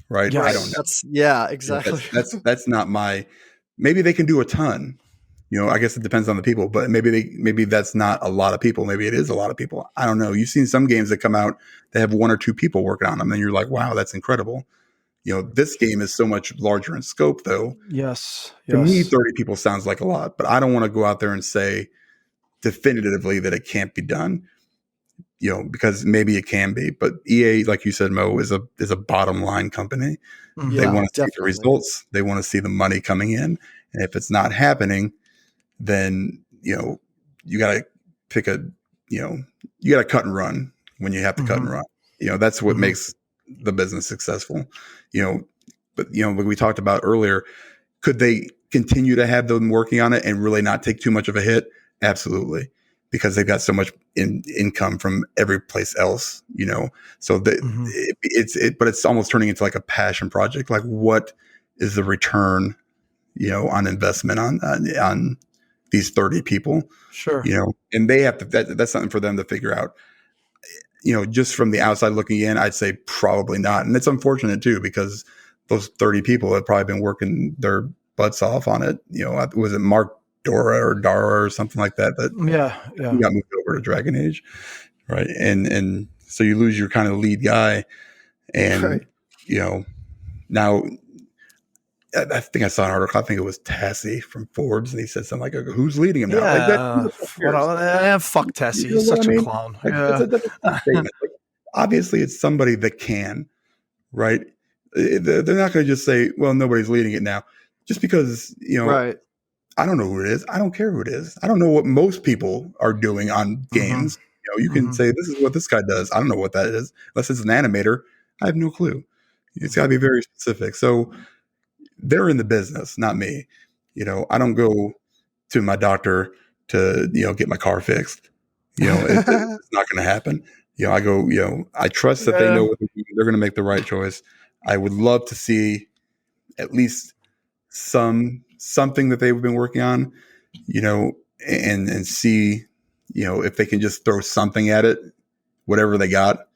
Right. Yes. I don't know. Exactly. That's not my, maybe they can do a ton, I guess it depends on the people, but maybe that's not a lot of people. Maybe it is a lot of people. I don't know. You've seen some games that come out that have 1 or 2 people working on them. And you're like, wow, that's incredible. This game is so much larger in scope though. Yes. To me, 30 people sounds like a lot, but I don't want to go out there and say definitively that it can't be done. Because maybe it can be, but EA, like you said, Mo, is a bottom line company. They want to see the results. They want to see the money coming in. And if it's not happening, then, you got to pick you got to cut and run when you have to cut and run. That's what makes the business successful, but, like we talked about earlier, could they continue to have them working on it and really not take too much of a hit? Absolutely. because they've got so much income from every place else, So Mhm. but it's almost turning into like a passion project. Like, what is the return, on investment on these 30 people, Sure. and they have to. That's something for them to figure out. Just from the outside looking in, I'd say probably not, and it's unfortunate too because those 30 people have probably been working their butts off on it. Was it Mark Dara or something like that Yeah. he Yeah. got moved over to Dragon Age, right? And so you lose your kind of lead guy, and Right. now I think I saw an article. I think it was Tassie from Forbes, and he said something like, "Who's leading him now?" Like that. Yeah. Fuck Tessie. You know He's what I such a mean? clown. Like Yeah. that's a statement. Like, obviously, it's somebody that can, right? They're not going to just say, "Well, nobody's leading it now," just because Right. I don't know who it is. I don't care who it is. I don't know what most people are doing on Mhm. games. You can Mhm. say this is what this guy does. I don't know what that is unless it's an animator. I have no clue. It's got to be very specific. So they're in the business, not me. I don't go to my doctor to get my car fixed. It's not going to happen. I go. I trust that they know Yeah. what they're doing. They're going to make the right choice. I would love to see at least something that they've been working on, and see, if they can just throw something at it, whatever they got,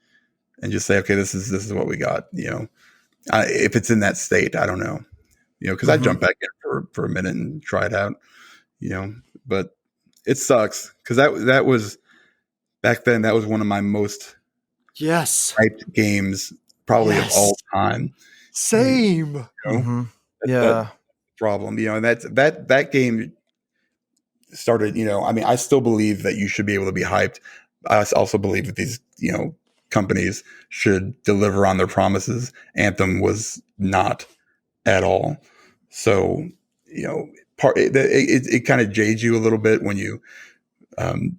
and just say, okay, this is what we got. If it's in that state, I don't know, because I Mhm. jump back in for a minute and try it out, but it sucks because that was back then. That was one of my most Yes. hyped games, probably of all time. Same. Mhm. That Yeah. problem, and that game started, I mean, I still believe that you should be able to be hyped. I also believe that these, companies should deliver on their promises. Anthem was not at all. So, it kind of jades you a little bit um,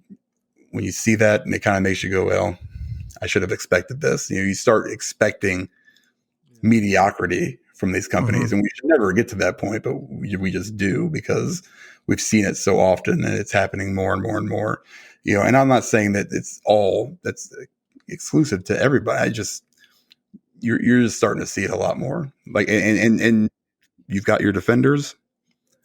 when you see that, and it kind of makes you go, well, I should have expected this. You start expecting mediocrity from these companies, Mhm. and we should never get to that point, but we just do because we've seen it so often, and it's happening more and more and more. And I'm not saying that that's exclusive to everybody. I just you're just starting to see it a lot more. Like, and you've got your defenders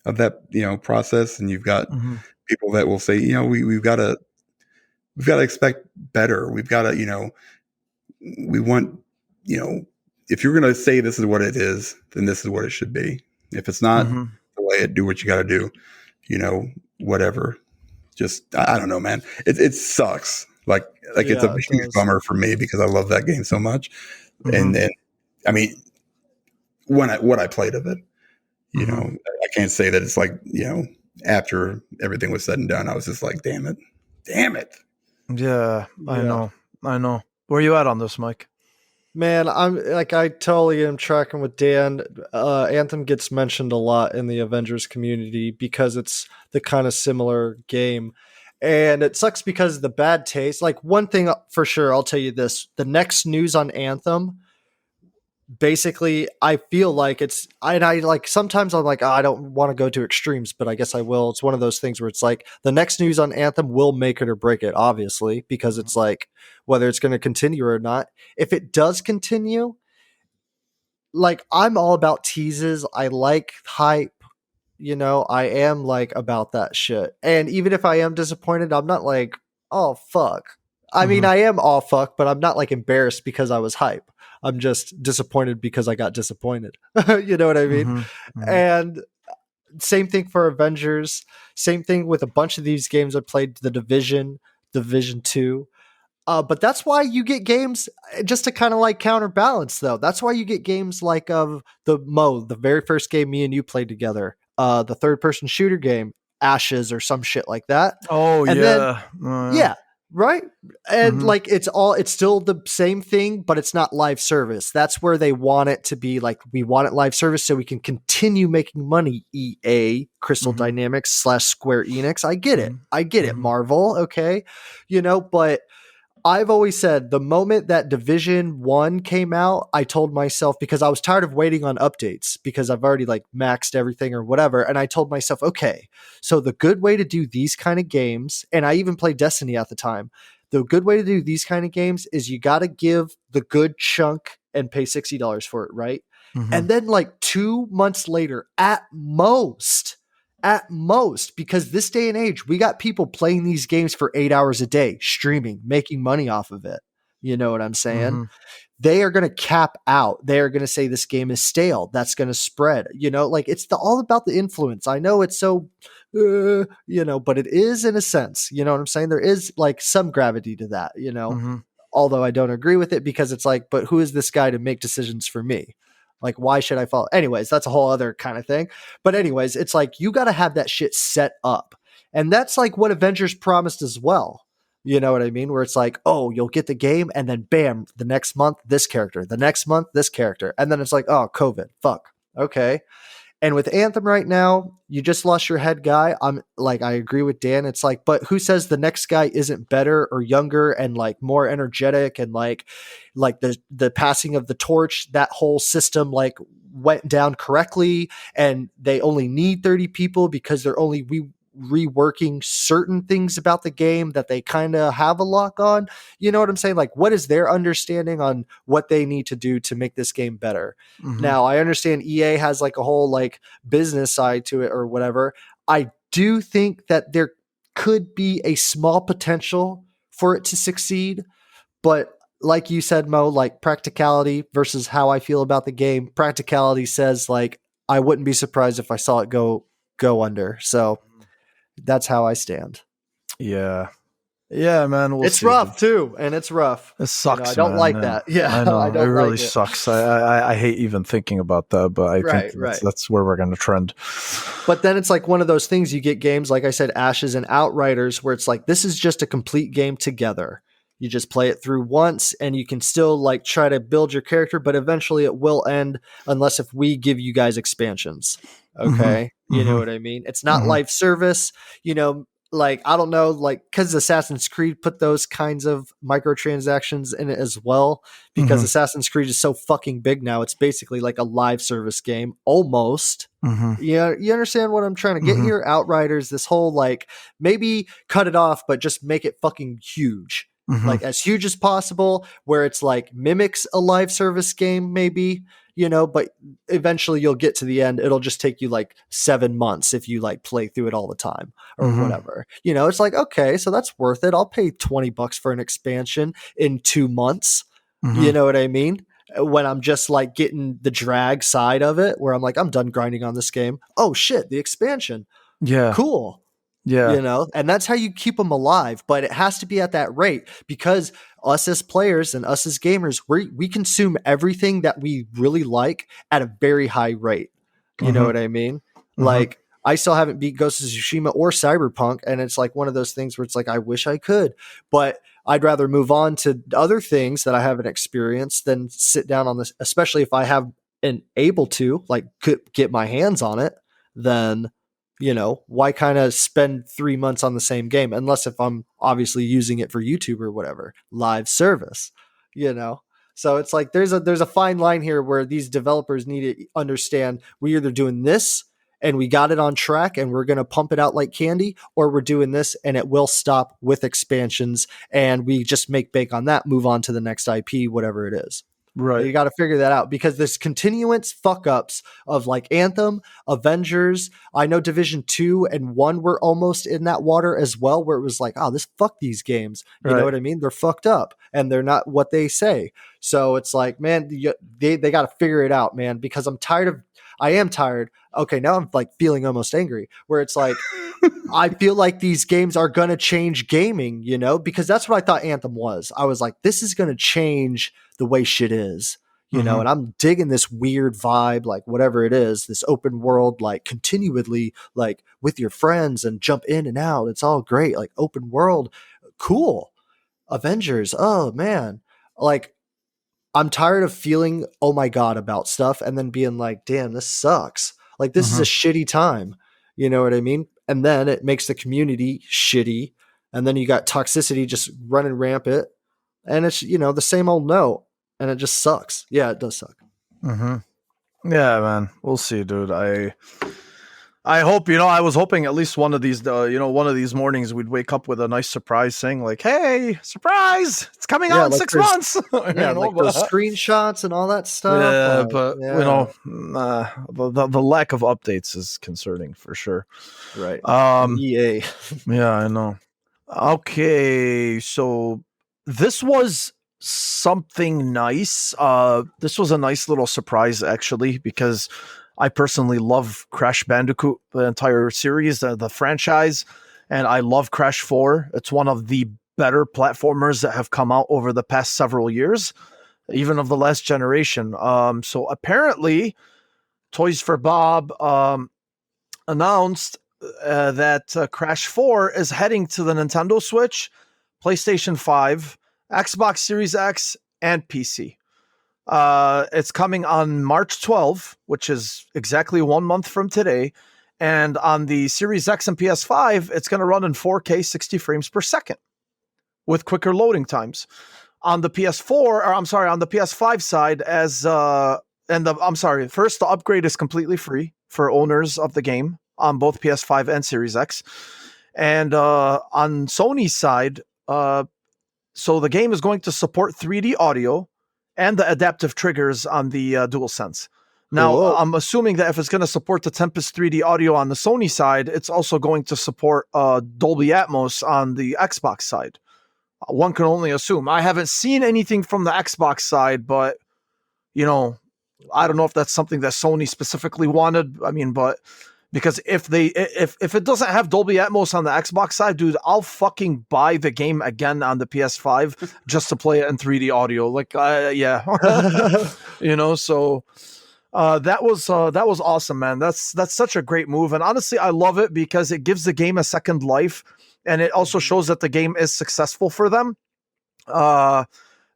of that process, and you've got Mhm. people that will say, we've got to expect better. We've got to we want, if you're going to say this is what it is, then this is what it should be. If it's not, Mhm. delay it, do what you got to do, whatever. Just, I don't know, man. It sucks. Like it's a Yeah, it huge does. bummer for me because I love that game so much. Mhm. And I mean, what I played of it, Mhm. I can't say that it's like, after everything was said and done, I was just like, damn it. Yeah. I Yeah. know. Where you at on this, Mike? Man, I totally am tracking with Dan. Anthem gets mentioned a lot in the Avengers community because it's the kind of similar game. And it sucks because of the bad taste. Like, one thing for sure, I'll tell you this: the next news on Anthem, basically, I feel like I like, sometimes I'm like, oh, I don't want to go to extremes, but I guess I will. It's one of those things where it's like the next news on Anthem will make it or break it, obviously, because it's like whether it's going to continue or not. If it does continue, like, I'm all about teases. I like hype. I am like about that shit. And even if I am disappointed, I'm not like, oh fuck. I mean, Mhm. I am all fuck, but I'm not like embarrassed because I was hype. I'm just disappointed because I got disappointed. You know what I mean? Mhm. Mhm. And same thing for Avengers. Same thing with a bunch of these games I played, The Division, Division 2. But that's why you get games, just to kind of like counterbalance, though. That's why you get games like the very first game me and you played together, the third person shooter game, Ashes or some shit like that. Oh And then, yeah. yeah, right. And Mhm. like, it's still the same thing, but it's not live service. That's where they want it to be. Like, we want it live service so we can continue making money. EA, Crystal Mhm. Dynamics / Square Enix. I get it. Mhm. I get it. Mhm. Marvel. Okay. But I've always said the moment that Division 1 came out, I told myself, because I was tired of waiting on updates because I've already like maxed everything or whatever. And I told myself, okay, so the good way to do these kind of games, and I even played Destiny at the time, the good way to do these kind of games is you got to give the good chunk and pay $60 for it, right? Mhm. And then like 2 months later, at most, because this day and age, we got people playing these games for 8 hours a day, streaming, making money off of it. You know what I'm saying? Mhm. They are going to cap out. They are going to say this game is stale. That's going to spread. You know, like it's all about the influence. I know it's so, but it is in a sense. You know what I'm saying? There is like some gravity to that. Mhm. Although I don't agree with it because it's like, but who is this guy to make decisions for me? Like, why should I follow? Anyways, that's a whole other kind of thing. But anyways, it's like you got to have that shit set up. And that's like what Avengers promised as well. You know what I mean? Where it's like, oh, you'll get the game and then bam, the next month, this character, the next month, this character. And then it's like, oh, COVID, fuck. Okay. And with Anthem right now, you just lost your head guy. I'm like, I agree with Dan. It's like, but who says the next guy isn't better or younger and like more energetic and like the passing of the torch, that whole system like went down correctly and they only need 30 people because they're only reworking certain things about the game that they kind of have a lock on. You know what I'm saying? Like, what is their understanding on what they need to do to make this game better? Mhm. Now, I understand EA has like a whole like business side to it or whatever. I do think that there could be a small potential for it to succeed, but like you said, Mo, like practicality versus how I feel about the game. Practicality says like I wouldn't be surprised if I saw it go under. So that's how I stand. Yeah. Yeah, man. We'll It's see. rough too, and it's rough. It sucks. I don't man. like that. Yeah, I know. I don't it really like it. sucks. I hate even thinking about that, but I Right, think right. that's where we're going to trend. But then it's like one of those things you get games, like I said, Ashes and Outriders, where it's like, this is just a complete game together. You just play it through once and you can still like try to build your character, but eventually it will end unless if we give you guys expansions. Okay. You know Mhm. what I mean? It's not Mhm. live service, like, I don't know, like, because Assassin's Creed put those kinds of microtransactions in it as well, because Mhm. Assassin's Creed is so fucking big now. It's basically like a live service game almost. Mhm. Yeah, you understand what I'm trying to get Mhm. here? Outriders, this whole like maybe cut it off, but just make it fucking huge. Mhm. Like as huge as possible, where it's like mimics a live service game, maybe, but eventually you'll get to the end. It'll just take you like 7 months if you like play through it all the time or Mhm. whatever. It's like, okay, so that's worth it. I'll pay $20 for an expansion in 2 months. Mhm. You know what I mean? When I'm just like getting the drag side of it, where I'm like, I'm done grinding on this game. Oh shit, the expansion. Yeah. Cool. Yeah. And that's how you keep them alive, but it has to be at that rate because us as players and us as gamers, we consume everything that we really like at a very high rate. You know Mhm. what I mean? Mhm. Like I still haven't beat Ghost of Tsushima or Cyberpunk, and it's like one of those things where it's like I wish I could, but I'd rather move on to other things that I haven't experienced than sit down on this, especially if I have an able to like get my hands on it. Then why kind of spend 3 months on the same game unless if I'm obviously using it for YouTube or whatever live service, so it's like there's a fine line here where these developers need to understand we're either doing this and we got it on track and we're going to pump it out like candy, or we're doing this and it will stop with expansions and we just make bank on that, move on to the next IP, whatever it is. You Right. got to figure that out because this continuance fuck ups of like Anthem, Avengers. I know Division 2 and 1 were almost in that water as well, where it was like, oh, this fuck these games. You know Right. what I mean? They're fucked up and they're not what they say. So it's like, man, they got to figure it out, man, because I am tired. Okay, now I'm like feeling almost angry where it's like, I feel like these games are going to change gaming, because that's what I thought Anthem was. I was like, this is going to change the way shit is, Mhm. and I'm digging this weird vibe, like whatever it is, this open world, like continually, like with your friends and jump in and out. It's all great. Like open world. Cool. Avengers. Oh man. Like I'm tired of feeling, oh my God, about stuff and then being like, damn, this sucks. Like this is a shitty time. You know what I mean? And then it makes the community shitty. And then you got toxicity just running rampant. and it's the same old note, and it just sucks. Yeah, it does suck. Mm-hmm. Yeah, man. We'll see, dude. I hope, I was hoping at least one of these, one of these mornings we'd wake up with a nice surprise saying like, hey, surprise, it's coming out in like 6 months. Yeah, those screenshots and all that stuff. Yeah, but the lack of updates is concerning for sure. Right. EA. Yeah, I know. Okay, so this was something nice. This was a nice little surprise actually, because I personally love Crash Bandicoot, the entire series, the franchise, and I love Crash 4. It's one of the better platformers that have come out over the past several years, even of the last generation. So apparently, Toys for Bob announced that Crash 4 is heading to the Nintendo Switch, PlayStation 5, Xbox Series X, and PC. It's coming on March 12th, which is exactly 1 month from today. And on the Series X and PS5, it's going to run in 4K 60 frames per second with quicker loading times. On the on the PS5 side, first, the upgrade is completely free for owners of the game on both PS5 and Series X. And on Sony's side, so the game is going to support 3D audio and the adaptive triggers on the DualSense. Now, I'm assuming that if it's going to support the Tempest 3D audio on the Sony side, it's also going to support Dolby Atmos on the Xbox side. One can only assume. I haven't seen anything from the Xbox side, but, I don't know if that's something that Sony specifically wanted. I mean, but because if it doesn't have Dolby Atmos on the Xbox side, dude, I'll fucking buy the game again on the PS5 just to play it in 3D audio. Like, yeah, So that was awesome, man. That's such a great move, and honestly, I love it because it gives the game a second life, and it also shows that the game is successful for them.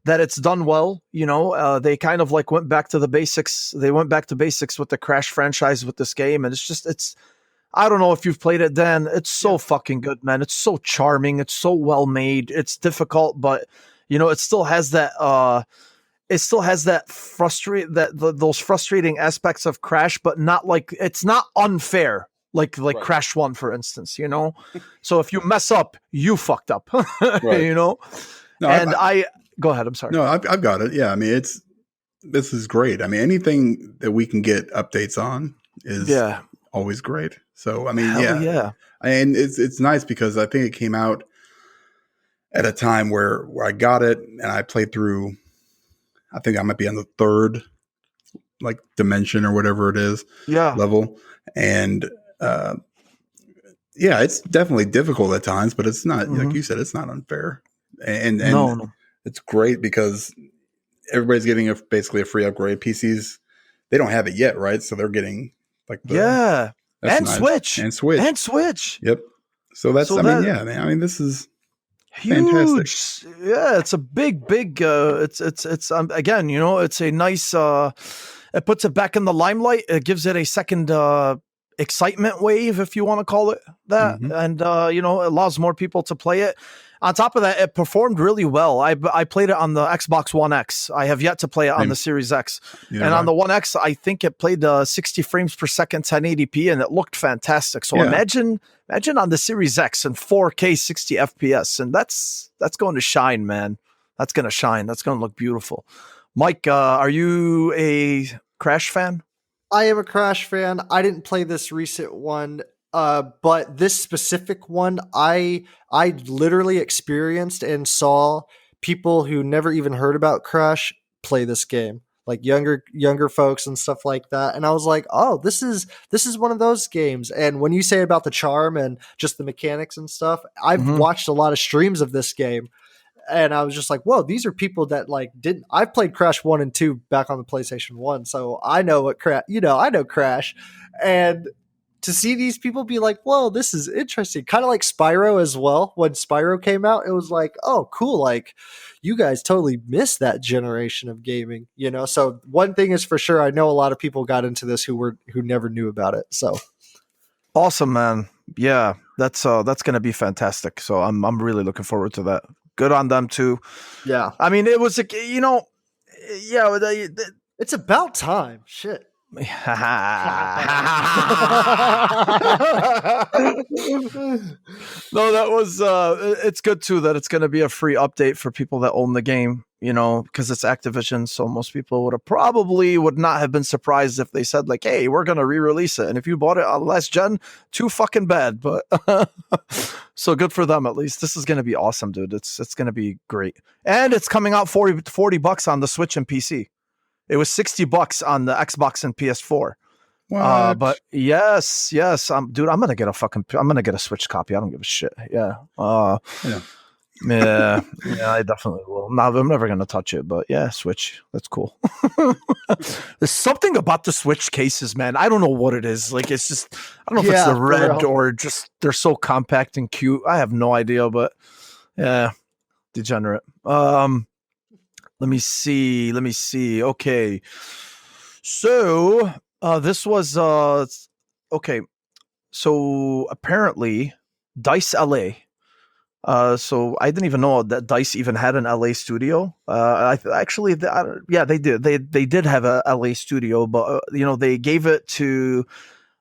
That it's done well, they kind of like went back to the basics. They went back to basics with the Crash franchise with this game. And I don't know if you've played it, Dan. It's so fucking good, man. It's so charming. It's so well made. It's difficult, but it still has that, those frustrating aspects of Crash, but not like, it's not unfair. Like right. Crash 1, for instance, So if you mess up, you fucked up, right. No, go ahead. I'm sorry. No, I've got it. Yeah. I mean, this is great. I mean, anything that we can get updates on is always great. So, I mean, yeah. And it's nice because I think it came out at a time where I got it and I played through, I think I might be on the third like dimension or whatever it is level. And, it's definitely difficult at times, but it's not, like you said, it's not unfair. And no. It's great because everybody's getting basically a free upgrade. PCs, they don't have it yet, right? So they're getting like and nice. Switch. Yep. So this is huge. Fantastic. Yeah, it's a big. It's again, it's a nice. It puts it back in the limelight. It gives it a second excitement wave, if you want to call it that, and it allows more people to play it. On top of that, it performed really well. I played it on the Xbox One X. I have yet to play it on the Series X. And on the One X, I think it played 60 frames per second, 1080p, and it looked fantastic. So imagine on the Series X in 4K 60 FPS, and that's going to shine, man. That's going to shine. That's going to look beautiful. Mike, are you a Crash fan? I am a Crash fan. I didn't play this recent one. But this specific one, I literally experienced and saw people who never even heard about Crash play this game, like younger folks and stuff like that. And I was like, oh, this is one of those games. And when you say about the charm and just the mechanics and stuff, I've watched a lot of streams of this game. And I was just like, whoa, these are people that I've played Crash 1 and 2 back on the PlayStation 1. So I know what I know Crash. And to see these people be like, whoa, this is interesting. Kind of like Spyro as well. When Spyro came out, it was like, oh, cool. Like, you guys totally missed that generation of gaming, So one thing is for sure, I know a lot of people got into this who never knew about it. So awesome, man. Yeah, that's going to be fantastic. So I'm really looking forward to that. good on them too. Yeah. I mean, it was yeah. It's about time. Shit. No, that was it's good too that it's going to be a free update for people that own the game, because it's Activision, so most people would not have been surprised if they said like, hey, we're going to re-release it, and if you bought it on last gen, too fucking bad, but so good for them. At least this is going to be awesome, dude. It's going to be great, and it's coming out $40 on the Switch and PC. It was $60 on the Xbox and PS4. But yes, dude, I'm gonna get a Switch copy. I don't give a shit. Yeah. Yeah, I definitely will. No, I'm never gonna touch it, but yeah, Switch. That's cool. There's something about the Switch cases, man. I don't know what it is. Like, it's just, I don't know if it's the red or just they're so compact and cute. I have no idea, but yeah, degenerate. Let me see. Okay. So, this was, okay. So apparently DICE LA. So I didn't even know that DICE even had an LA studio. They did. They did have a LA studio, but they gave it to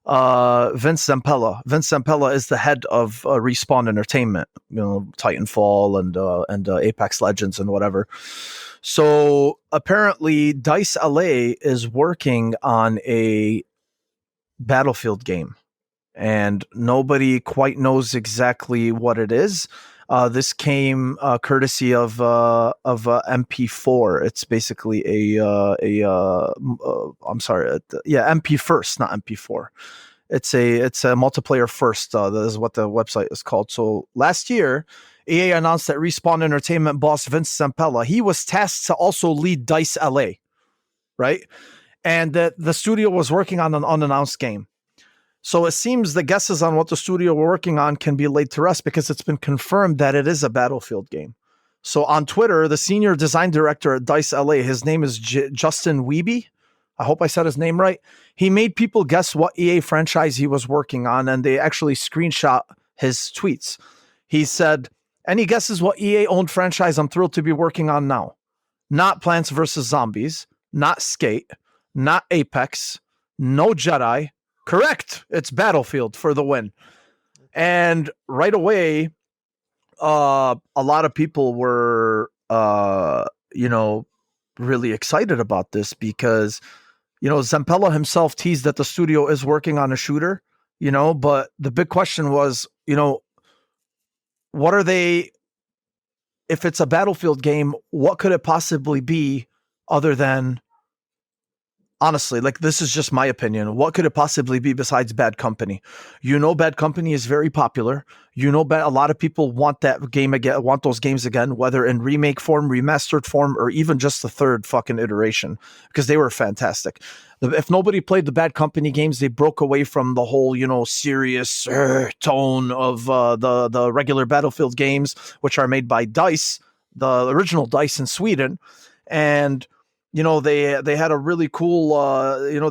Vince Zampella. Vince Zampella is the head of Respawn Entertainment, Titanfall and Apex Legends and whatever. So apparently DICE LA is working on a Battlefield game, and nobody quite knows exactly what it is. This came courtesy of MP4. It's basically MP First, not MP4. It's a multiplayer first. That is what the website is called. So last year, EA announced that Respawn Entertainment boss Vince Zampella, he was tasked to also lead DICE LA, right? And that the studio was working on an unannounced game. So it seems the guesses on what the studio were working on can be laid to rest because it's been confirmed that it is a Battlefield game. So on Twitter, the senior design director at DICE LA, his name is Justin Wiebe. I hope I said his name right. He made people guess what EA franchise he was working on, and they actually screenshot his tweets. He said, any guesses what EA-owned franchise I'm thrilled to be working on now? Not Plants vs. Zombies, not Skate, not Apex, no Jedi. Correct. It's Battlefield for the win. And right away, a lot of people were, really excited about this because, Zampella himself teased that the studio is working on a shooter, but the big question was, what are they, if it's a Battlefield game, what could it possibly be other than, honestly, like, this is just my opinion. What could it possibly be besides Bad Company? Bad Company is very popular. A lot of people want that game again, want those games again, whether in remake form, remastered form, or even just the third fucking iteration, because they were fantastic. If nobody played the Bad Company games, they broke away from the whole, serious tone of the regular Battlefield games, which are made by DICE, the original DICE in Sweden, and they had a really cool,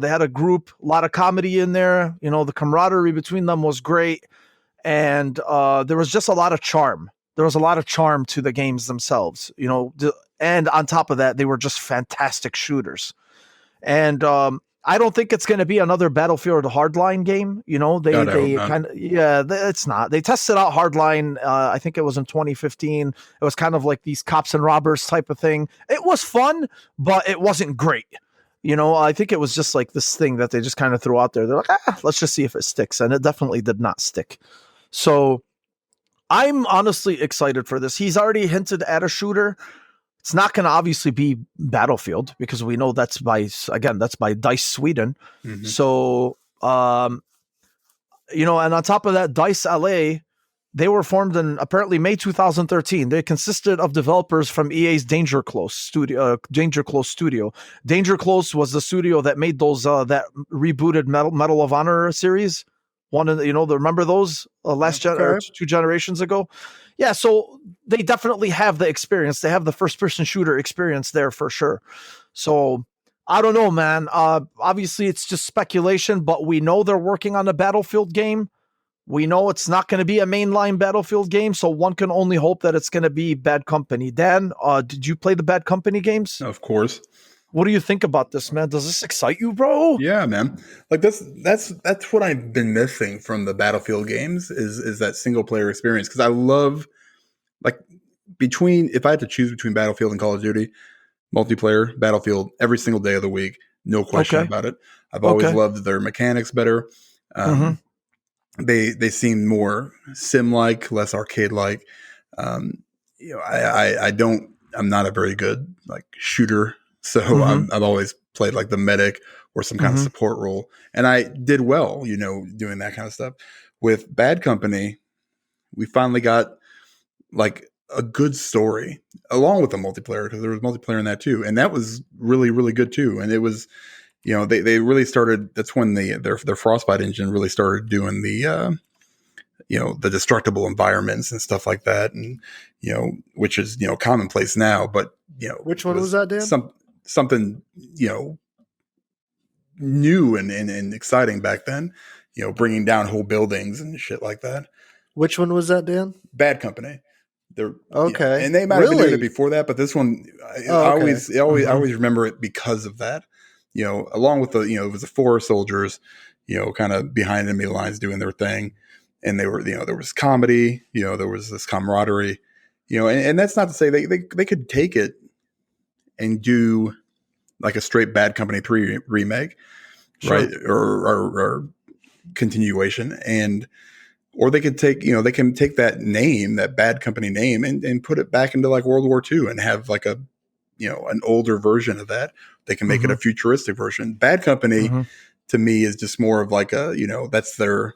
they had a group, a lot of comedy in there. The camaraderie between them was great. And there was just a lot of charm. There was a lot of charm to the games themselves, and on top of that, they were just fantastic shooters. And I don't think it's going to be another Battlefield Hardline game. It's not. They tested out Hardline. I think it was in 2015. It was kind of like these cops and robbers type of thing. It was fun, but it wasn't great. I think it was just like this thing that they just kind of threw out there. They're like, let's just see if it sticks. And it definitely did not stick. So I'm honestly excited for this. He's already hinted at a shooter. It's not going to obviously be Battlefield because we know that's by DICE Sweden. Mm-hmm. So, and on top of that, DICE LA, they were formed in apparently May 2013. They consisted of developers from EA's Danger Close studio. Danger Close was the studio that made those that rebooted Medal of Honor series. Remember those or 2 generations ago? Yeah, so they definitely have the experience. They have the first-person shooter experience there for sure. So I don't know, man. Obviously, it's just speculation, but we know they're working on a Battlefield game. we know it's not going to be a mainline Battlefield game, so one can only hope that it's going to be Bad Company. Dan, did you play the Bad Company games? Of course. What do you think about this, man? Does this excite you, bro? Yeah, man. Like that's what I've been missing from the Battlefield games is that single player experience. Because I love, like, if I had to choose between Battlefield and Call of Duty, multiplayer, Battlefield every single day of the week, no question about it. I've always loved their mechanics better. They seem more sim-like, less arcade-like. I'm not a very good like shooter, so I've always played like the medic or some kind of support role, and I did well, doing that kind of stuff. With Bad Company, we finally got like a good story along with the multiplayer, because there was multiplayer in that too, and that was really, really good too. And it was, they really started. That's when their Frostbite engine really started doing the the destructible environments and stuff like that, and which is commonplace now. But which one was that, Dan? Something new and exciting back then. Bringing down whole buildings and shit like that. Which one was that, Dan? Bad Company. They're okay, and they might have been doing it before that, but this one, I always remember it because of that. Along with the it was the four soldiers, kind of behind enemy lines doing their thing, and they were there was comedy, there was this camaraderie, and that's not to say they could take it and do like a straight Bad Company 3 remake, right, or continuation, or they could take, they can take that name, that Bad Company name, and put it back into like World War II and have like a, an older version of that. They can make it a futuristic version. Bad Company to me is just more of like a, that's their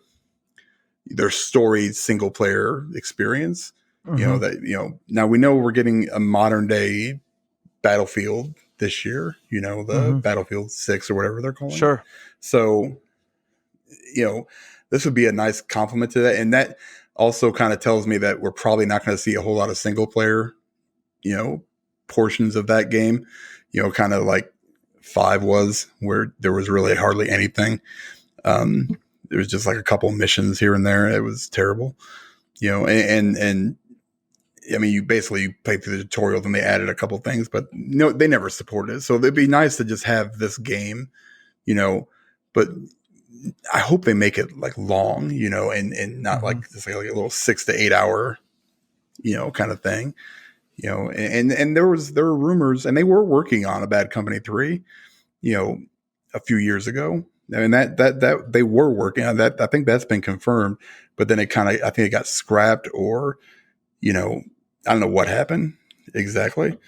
storied single player experience. Now we know we're getting a modern day Battlefield this year, the Battlefield 6 or whatever they're calling it. So, this would be a nice compliment to that. And that also kind of tells me that we're probably not going to see a whole lot of single player, portions of that game, kind of like 5 was, where there was really hardly anything. There was just like a couple missions here and there. It was terrible, and I mean, you basically played through the tutorial, then they added a couple things, but no, they never supported it. So it'd be nice to just have this game, but I hope they make it like long, and not like just like a little 6 to 8 hour, kind of thing, and there were rumors, and they were working on a Bad Company 3, a few years ago. I mean, that they were working on that. I think that's been confirmed, but then I think it got scrapped, or, I don't know what happened exactly,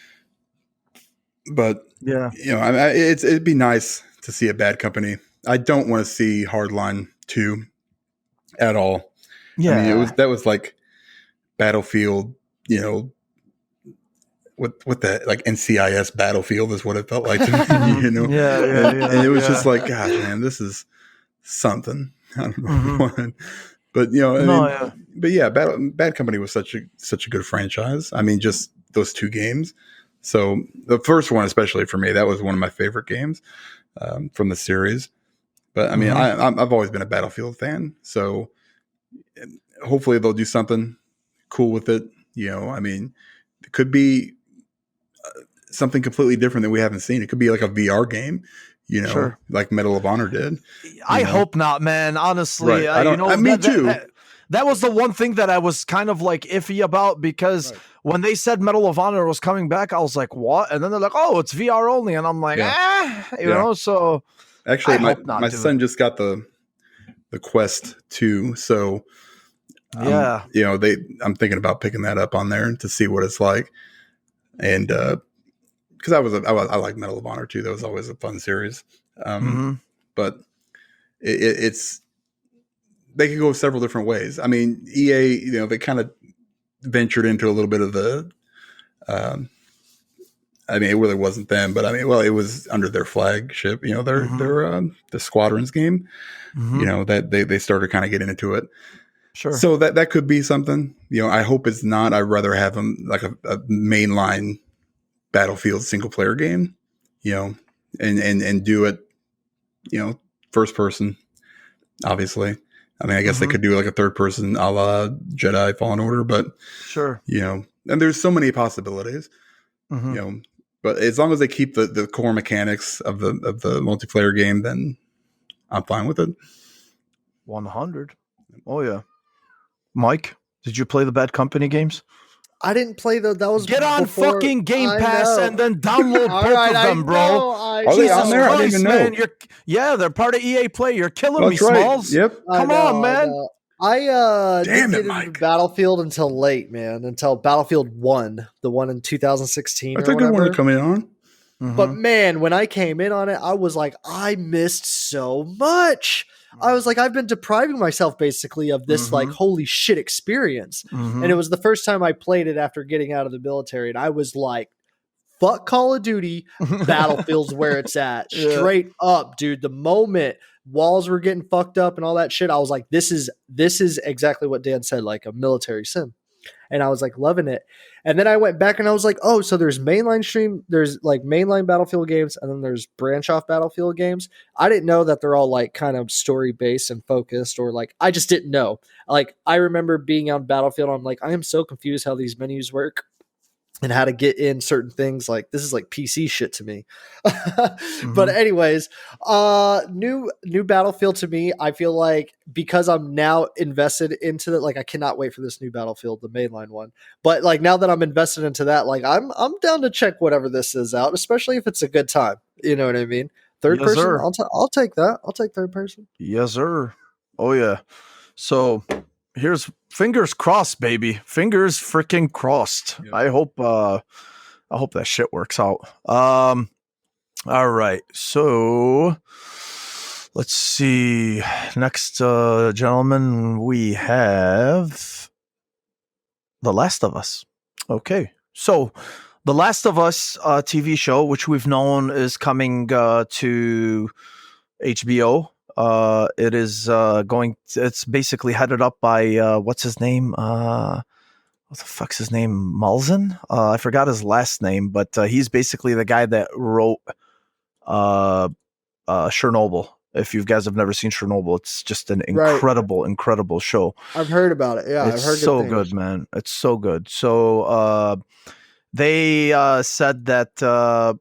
but it'd be nice to see a Bad Company. I don't want to see Hardline 2 at all. Yeah, I mean, that was like Battlefield, with that, like NCIS Battlefield is what it felt like to me, and it was just like, gosh, man, this is something. I don't know what, but but yeah, Bad Company was such a good franchise. I mean, just those 2 games. So the first one, especially for me, that was one of my favorite games from the series. But I mean, I've always been a Battlefield fan, so hopefully they'll do something cool with it. I mean, it could be something completely different that we haven't seen. It could be like a VR game, like Medal of Honor did. I hope not, man. Honestly, right. Me too. That was the one thing that I was kind of like iffy about, because when they said Medal of Honor was coming back, I was like, what? And then they're like, oh, it's VR only. And I'm like, so actually my son just got the Quest 2. So I'm thinking about picking that up on there to see what it's like. And, cause I like Medal of Honor too. That was always a fun series. But it's, they could go several different ways. I mean, EA, they kind of ventured into a little bit of the, I mean, it really wasn't them, but I mean, well, it was under their flagship, their the Squadrons game, that they started kind of getting into it. Sure. So that could be something, I hope it's not. I'd rather have them like a mainline Battlefield single player game, and do it, first person, obviously. I mean, I guess they could do like a third person a la Jedi Fallen Order, but Sure. and there's so many possibilities, Mhm. but as long as they keep the core mechanics of the multiplayer game, then I'm fine with it. 100. Oh yeah. Mike, did you play the Bad Company games? I didn't play that was Get on before- fucking Game I Pass know. and then download All both right, of them, bro. Are they Jesus on there? I didn't Christ, even know. man. They're part of EA Play. You're killing Oh, me, that's right. Smalls. Yep. Come on, man. I Damn didn't it, get into Mike. Battlefield until late, man. Until Battlefield 1, the one in 2016 That's or a good one whatever. to come in on. But man, when I came in on it, I was like, I missed so much. I was like, I've been depriving myself basically of this like holy shit experience. And it was the first time I played it after getting out of the military. And I was like, fuck Call of Duty, Battlefield's where it's at. Yeah. Straight up, dude. The moment walls were getting fucked up and all that shit, I was like, this is exactly what Dan said, like a military sim. And I was like loving it. And then I went back and I was like, oh, so there's there's like mainline Battlefield games, and then there's branch off Battlefield games. I didn't know that they're all like kind of story based and focused, or like I just didn't know. Like I remember being on Battlefield, I'm like, I am so confused how these menus work and how to get in certain things. Like this is like PC shit to me. But anyways, new Battlefield to me, I feel like because I'm now invested into it, like I cannot wait for this new Battlefield, the mainline one. But like now that I'm invested into that, like I'm down to check whatever this is out, especially if it's a good time. You know what I mean? Third Yes, person, sir. I'll take that. I'll take third person. Yes, sir. Oh yeah. So here's fingers crossed, baby. Fingers freaking crossed. Yep. I hope that shit works out. All right. So let's see. Next gentleman, we have The Last of Us. Okay. So The Last of Us TV show, which we've known is coming to HBO. It is it's basically headed up by what's his name? What the fuck's his name? Malzahn? I forgot his last name, but he's basically the guy that wrote Chernobyl. If you guys have never seen Chernobyl, it's just an incredible show. I've heard about it. Yeah, It's I've heard so good, good, man. It's so good. So they said that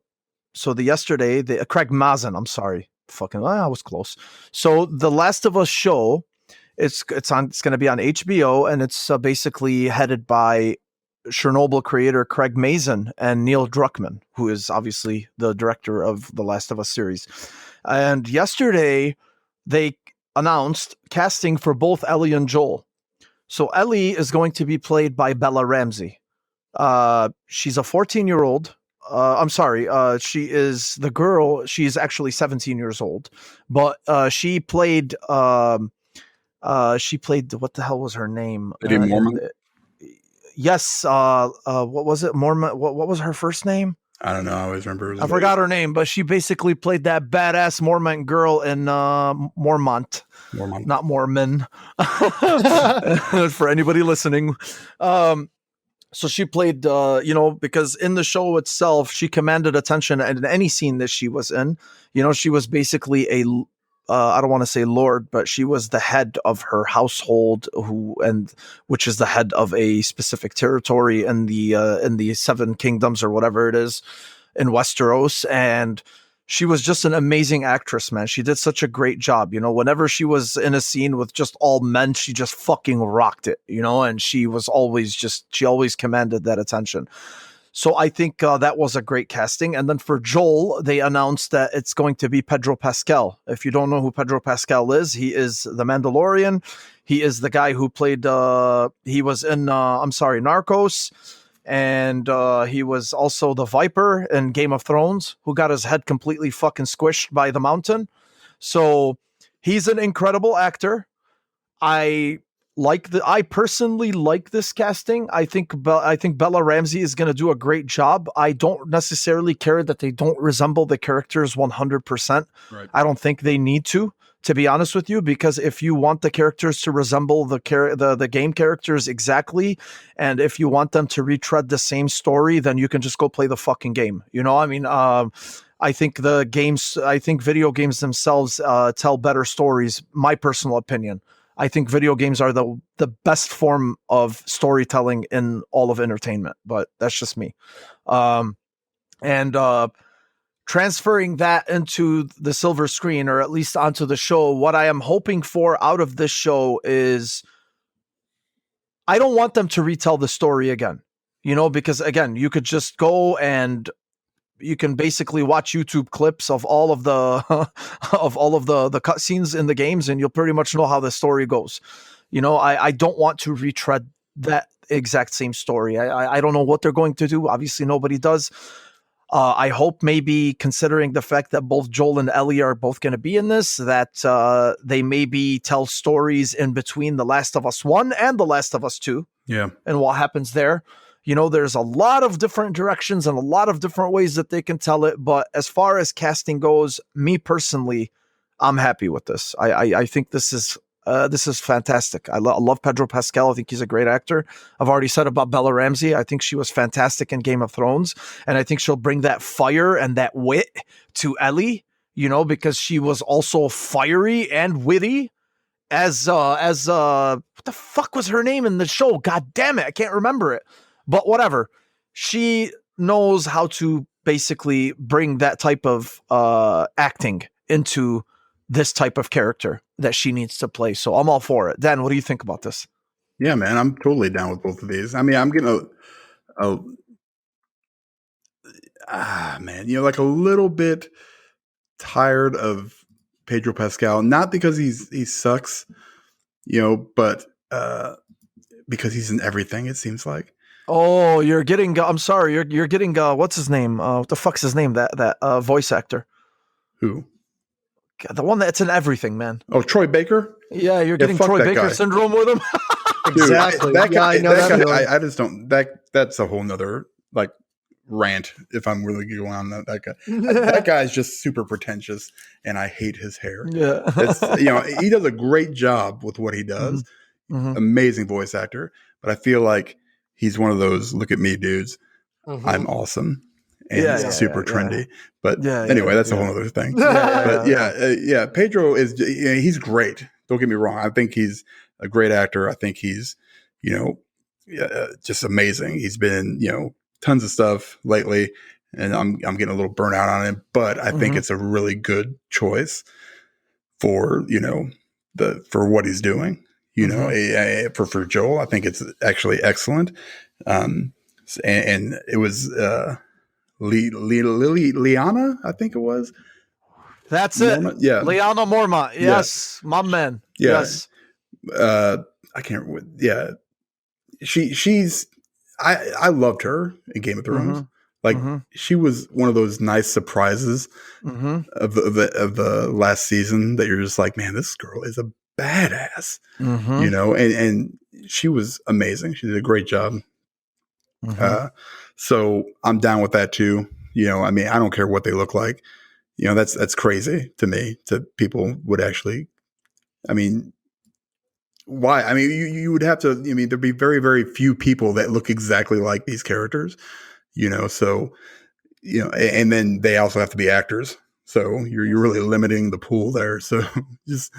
yesterday, Craig Mazin, I'm sorry. I was close. So The Last of Us show, it's going to be on HBO, and it's basically headed by Chernobyl creator Craig Mazin and Neil Druckmann, who is obviously the director of The Last of Us series. And yesterday they announced casting for both Ellie and Joel. So Ellie is going to be played by Bella Ramsey. She's a 14-year-old. I'm sorry. She is the girl. She's actually 17 years old, but she played. She played. What the hell was her name? Lady Mormont? Yes. What was it? Mormont. What was her first name? I don't know. I always remember. I forgot her name, but she basically played that badass Mormont girl in Mormont. Mormont. Not Mormon. For anybody listening. So she played, because in the show itself, she commanded attention in any scene that she was in. She was basically I don't want to say lord, but she was the head of her household, which is the head of a specific territory in the Seven Kingdoms or whatever it is in Westeros. And she was just an amazing actress, man. She did such a great job. Whenever she was in a scene with just all men, she just fucking rocked it, and she always commanded that attention. So I think that was a great casting. And then for Joel, they announced that it's going to be Pedro Pascal. If you don't know who Pedro Pascal is, he is the Mandalorian. He is the guy who played, he was in, Narcos. And he was also the Viper in Game of Thrones, who got his head completely fucking squished by the mountain. So he's an incredible actor. I personally like this casting. I think Bella Ramsey is going to do a great job. I don't necessarily care that they don't resemble the characters 100%. Right. I don't think they need to be honest with you, because if you want the characters to resemble the game characters exactly, and if you want them to retread the same story, then you can just go play the fucking game. I think video games themselves tell better stories, my personal opinion. I think video games are the best form of storytelling in all of entertainment, but that's just me. And transferring that into the silver screen, or at least onto the show, what I am hoping for out of this show is I don't want them to retell the story again, because again, you could just go and you can basically watch YouTube clips of all of the the cutscenes in the games, and you'll pretty much know how the story goes. I don't want to retread that exact same story. I don't know what they're going to do. Obviously, nobody does. I hope, maybe considering the fact that both Joel and Ellie are both going to be in this, that they maybe tell stories in between The Last of Us 1 and The Last of Us 2. Yeah. And what happens there. There's a lot of different directions and a lot of different ways that they can tell it. But as far as casting goes, me personally, I'm happy with this. I think this is fantastic. I love Pedro Pascal. I think he's a great actor. I've already said about Bella Ramsey. I think she was fantastic in Game of Thrones. And I think she'll bring that fire and that wit to Ellie, because she was also fiery and witty as what the fuck was her name in the show? God damn it. I can't remember it. But whatever, she knows how to basically bring that type of acting into this type of character that she needs to play. So I'm all for it. Dan, what do you think about this? Yeah, man, I'm totally down with both of these. I mean, I'm getting like a little bit tired of Pedro Pascal, not because he sucks, but because he's in everything, it seems like. Oh, you're getting. I'm sorry. You're getting. What's his name? What the fuck's his name? That voice actor. Who? God, the one that's in everything, man. Oh, Troy Baker. Yeah, you're getting Troy Baker syndrome with him. Exactly. Dude, that guy. I know that guy I just don't. That's a whole nother rant. If I'm really going on that guy. That guy's just super pretentious, and I hate his hair. Yeah. He does a great job with what he does. Mm-hmm. Amazing voice actor, but I feel like he's one of those look at me dudes. Mm-hmm. I'm awesome and super trendy. But anyway, that's a whole other thing. But Pedro is, he's great. Don't get me wrong. I think he's a great actor. I think he's, just amazing. He's been, tons of stuff lately, and I'm getting a little burnout on him, but I think it's a really good choice for, for what he's doing. For Joel, I think it's actually excellent. And it was Liana, I think it was. That's it. Yeah, Liana Mormont. Yes, my man. Yeah. Yes. I can't. Yeah, she's. I loved her in Game of Thrones. She was one of those nice surprises of the last season that you're just like, man, this girl is a badass, and she was amazing. She did a great job. So I'm down with that too. I mean, I don't care what they look like. That's crazy to me. That people would actually. I mean, why? I mean, you would have to. I mean, there'd be very, very few people that look exactly like these characters. So and then they also have to be actors. So you're really limiting the pool there. So just,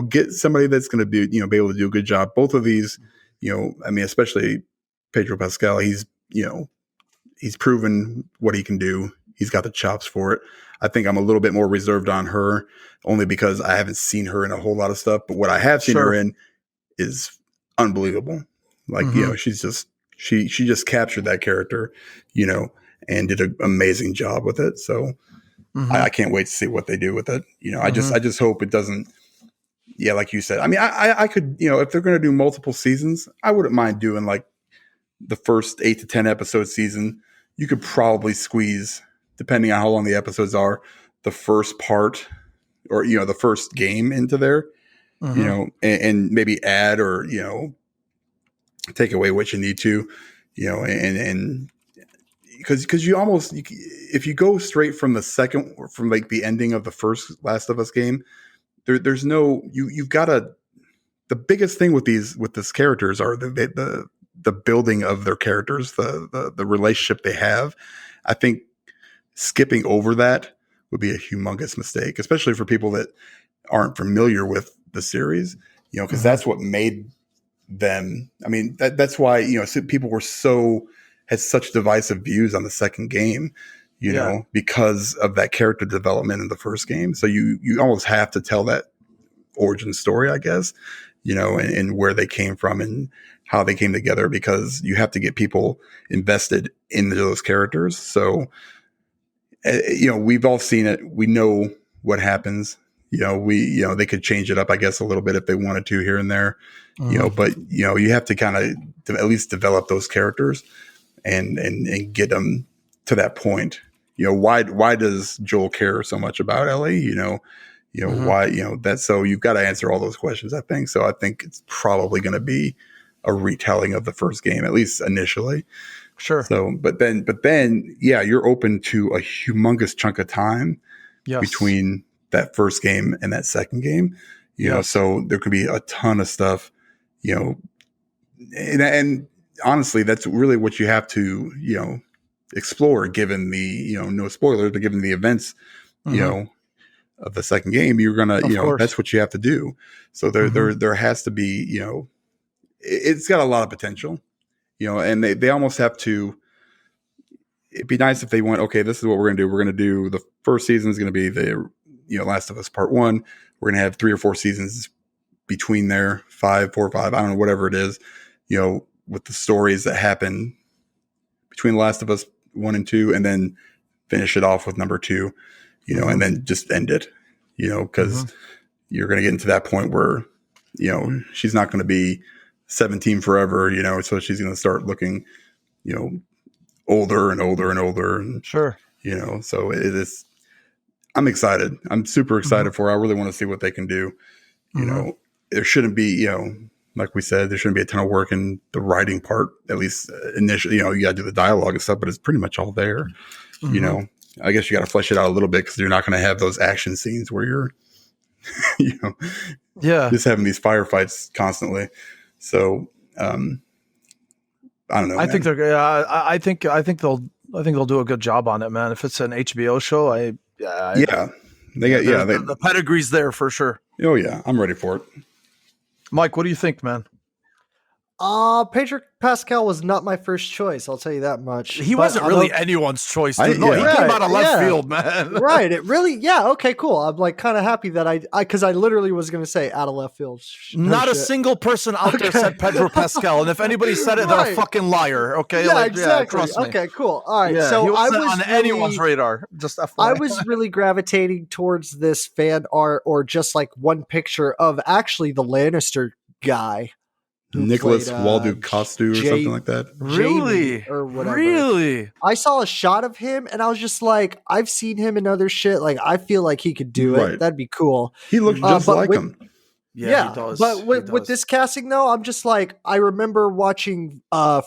get somebody that's going to be, be able to do a good job. Both of these, I mean, especially Pedro Pascal, he's proven what he can do. He's got the chops for it. I think I'm a little bit more reserved on her only because I haven't seen her in a whole lot of stuff, but what I have seen her in is unbelievable. She's just, she just captured that character, and did an amazing job with it. So I can't wait to see what they do with it. I just hope it doesn't. Yeah, like you said. I mean, I could, if they're going to do multiple seasons, I wouldn't mind doing like the first 8 to 10 episode season. You could probably squeeze, depending on how long the episodes are, the first part or the first game into there. And maybe add or take away what you need to, and because you almost, if you go straight from the ending of the first Last of Us game, there's no, you've got the biggest thing with this characters are the building of their characters, the relationship they have. I think skipping over that would be a humongous mistake, especially for people that aren't familiar with the series. because Mhm. that's what made them. I mean, that's why people had such divisive views on the second game, Yeah. because of that character development in the first game. So you almost have to tell that origin story, I guess, and where they came from and how they came together, because you have to get people invested in those characters. So, we've all seen it. We know what happens. They could change it up, I guess, a little bit if they wanted to here and there, Mhm. but you have to kind of at least develop those characters and get them to that point. Why does Joel care so much about Ellie? Mhm. Why, that's, so you've got to answer all those questions, I think. So I think it's probably going to be a retelling of the first game, at least initially. Sure. So, but then, yeah, you're open to a humongous chunk of time Yes. between that first game and that second game, Yes. so there could be a ton of stuff, and honestly, that's really what you have to, explore, given the, no spoilers, but given the events, Mhm. of the second game, you're gonna, Of course. that's what you have to do. So there has to be, it's got a lot of potential, and they almost have to. It'd be nice if they went, okay, this is what we're gonna do. We're gonna do, the first season is gonna be the, Last of Us Part 1. We're gonna have 3 or 4 seasons between there, 5, 4 or 5, I don't know, whatever it is, with the stories that happen between Last of Us 1 and 2, and then finish it off with number 2, Mhm. and then just end it, because you're going to get into that point where, she's not going to be 17 forever, so she's going to start looking, older and older and older. And, Sure. so it is, I'm excited. I'm super excited for it. I really want to see what they can do. Mhm. There shouldn't be, like we said, there shouldn't be a ton of work in the writing part, at least initially. You got to do the dialogue and stuff, but it's pretty much all there. Mhm. I guess you got to flesh it out a little bit, because you're not going to have those action scenes where you're, Yeah. just having these firefights constantly. So, I don't know. I man. think they're. I think they'll do a good job on it, man. If it's an HBO show, yeah, they got, the pedigree's there for sure. oh yeah, I'm ready for it. Mike, what do you think, man? Pedro Pascal was not my first choice. I'll tell you that much. He But wasn't I'm really o- anyone's choice. I- Dude. No, yeah. he came Right, out of left yeah. field, man. right. It really, yeah. Okay, cool. I'm like kind of happy that because I literally was going to say out of left field. No Not a shit. single person out there Okay. said Pedro Pascal, and if anybody said it, they're a Right. fucking liar. Okay, Yeah, Like, exactly. trust me. Okay, cool. All right. Yeah, so he I wasn't was on really, anyone's radar. Just FYI. I was really gravitating towards this fan art, or just like one picture of actually the Lannister guy, who Nicholas played, Waldo Costu or Jay- something like that. really Jamie or whatever. Really. I saw a shot of him and I was just like, I've seen him in other shit. Like, I feel like he could do Right. it. That'd be cool. He looked just but like with- him. Yeah, he does. But He with does. this casting though, I'm just like, I remember watching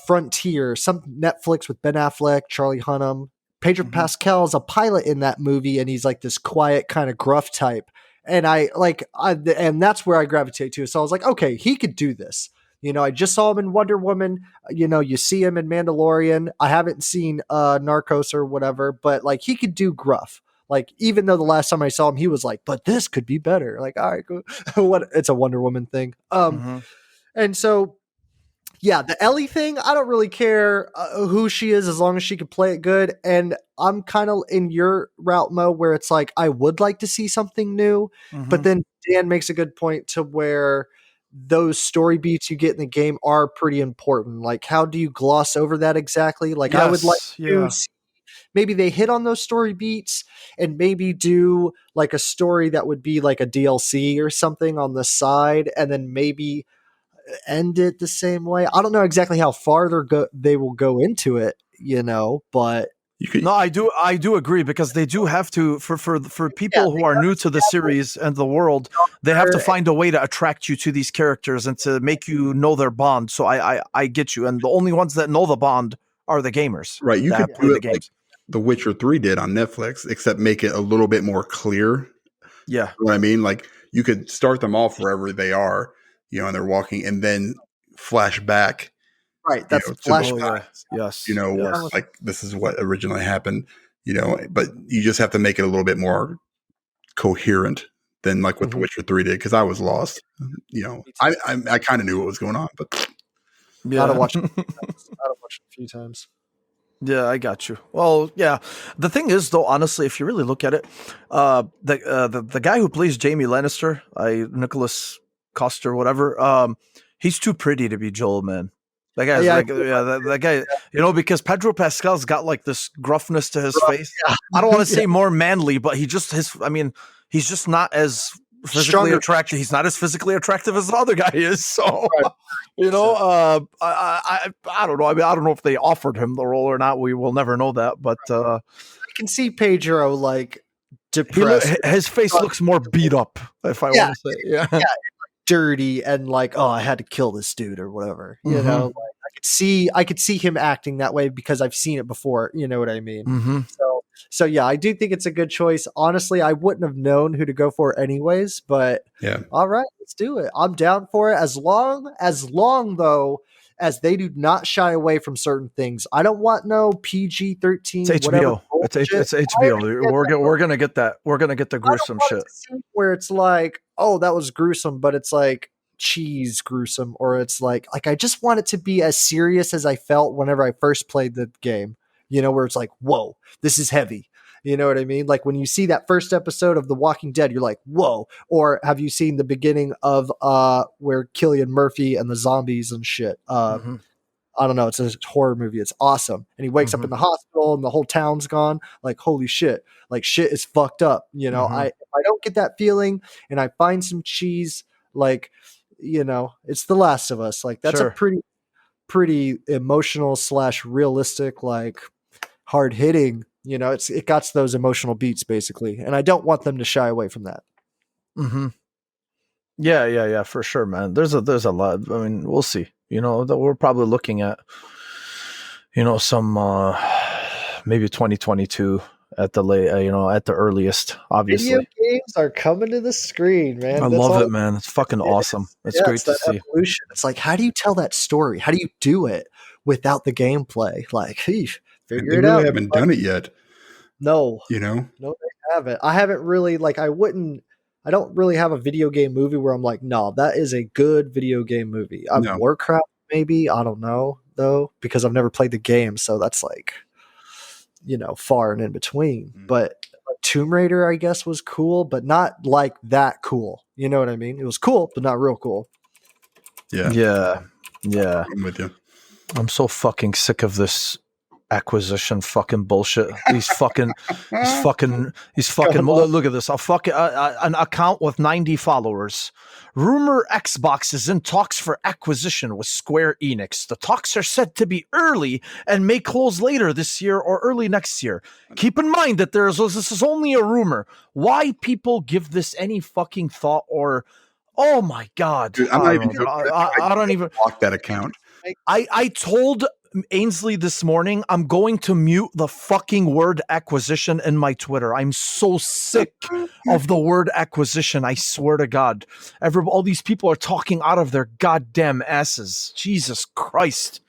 Frontier, some Netflix with Ben Affleck, Charlie Hunnam. Pedro Mhm. Pascal is a pilot in that movie, and he's like this quiet, kind of gruff type. And and that's where I gravitate to. So I was like, okay, he could do this. I just saw him in Wonder Woman. You see him in Mandalorian. I haven't seen Narcos or whatever, but like he could do gruff. Like, even though the last time I saw him, he was like, but this could be better. Like, all right, cool. It's a Wonder Woman thing. Mhm. And so, yeah, the Ellie thing, I don't really care who she is as long as she can play it good. And I'm kind of in your route, Mo, where it's like, I would like to see something new. But Mhm. then Dan makes a good point to where those story beats you get in the game are pretty important. Like, how do you gloss over that exactly? Like, I would like Yes, to yeah. see maybe they hit on those story beats and maybe do like a story that would be like a DLC or something on the side, and then maybe end it the same way. I don't know exactly how far they will go into it, but You could, No, I do agree, because they do have to, for people who are new to the series and the world, they have to find a way to attract you to these characters and to make you know their bond. So I get you, and the only ones that know the bond are the gamers. right. You that could play do the it like games. The Witcher 3 did on Netflix, except make it a little bit more clear. Yeah. You know what I mean? Like, you could start them off wherever they are, and they're walking, and then flash back, right, that's to the flashback. Yes. where, Yes. like, this is what originally happened, but you just have to make it a little bit more coherent than like what The Mhm. Witcher 3 did because I was lost. You know, Me too. I kind of knew what was going on, but Yeah. I'd watch it a few times. Yeah, I got you. Well, yeah. The thing is, though, honestly, if you really look at it, the guy who plays Jaime Lannister, Nicholas Coster, whatever, he's too pretty to be Joel, man. That guy's Yeah, I like, that guy, because Pedro Pascal's got like this gruffness to his face. yeah. I don't want to say more manly, but he's just not as physically Stronger. attractive. He's not as physically attractive as the other guy is. So, Right. I don't know. I mean, I don't know if they offered him the role or not. We will never know that. But I can see Pedro like he depressed, his face looks more beat up. If I Yeah. want to say, yeah. dirty, and like, oh, I had to kill this dude or whatever. You Mhm. know, like, I could see him acting that way because I've seen it before. You know what I mean? Mm-hmm. So yeah, I do think it's a good choice. Honestly, I wouldn't have known who to go for anyways, but yeah, all right, let's do it. I'm down for it as long though as they do not shy away from certain things. I don't want no PG-13. It's HBO. It's HBO. We're gonna get that. We're gonna get the gruesome shit. Where it's like, oh, that was gruesome, but it's like cheese gruesome, or it's like I just want it to be as serious as I felt whenever I first played the game. You know, where it's like, whoa, this is heavy. You know what I mean? Like when you see that first episode of The Walking Dead, you're like, whoa. Or have you seen the beginning of where Cillian Murphy and the zombies and shit? Mhm. I don't know. It's a horror movie. It's awesome. And he wakes up Mhm. in the hospital and the whole town's gone. Like, holy shit. Like shit is fucked up. You know, Mhm. if I don't get that feeling and I find some cheese, like, you know, it's The Last of Us. Like that's Sure. a pretty emotional / realistic, like hard hitting, you know, it got those emotional beats basically. And I don't want them to shy away from that. Mm-hmm. Yeah, for sure, man. There's a lot. I mean, we'll see. You know, that we're probably looking at, some maybe 2022 at the late, at the earliest. Obviously, Video games are coming to the screen, man. I That's love all it, man. It's fucking awesome. It's yeah, great it's to that see. evolution. It's like, how do you tell that story? How do you do it without the gameplay? Like, and figure they it really out. haven't done it yet. No, You know, no, they haven't. I haven't really like. I don't really have a video game movie where I'm like, no, that is a good video game movie. No. Warcraft, maybe. I don't know though, because I've never played the game, so that's like, far and in between. Mm. But Tomb Raider, I guess, was cool, but not like that cool. You know what I mean? It was cool, but not real cool. yeah, Yeah. I'm with you. I'm so fucking sick of this acquisition fucking bullshit. These fucking look at this. An account with 90 followers. Rumor Xbox is in talks for acquisition with Square Enix. The talks are said to be early and may close later this year or early next year. Keep in mind that this is only a rumor. Why people give this any fucking thought or oh my god. Dude, I'm not even joking. I don't even block that account. I told Ainsley this morning I'm going to mute the fucking word acquisition in my Twitter. I'm so sick of the word acquisition. I swear to God. All these people are talking out of their goddamn asses. Jesus Christ.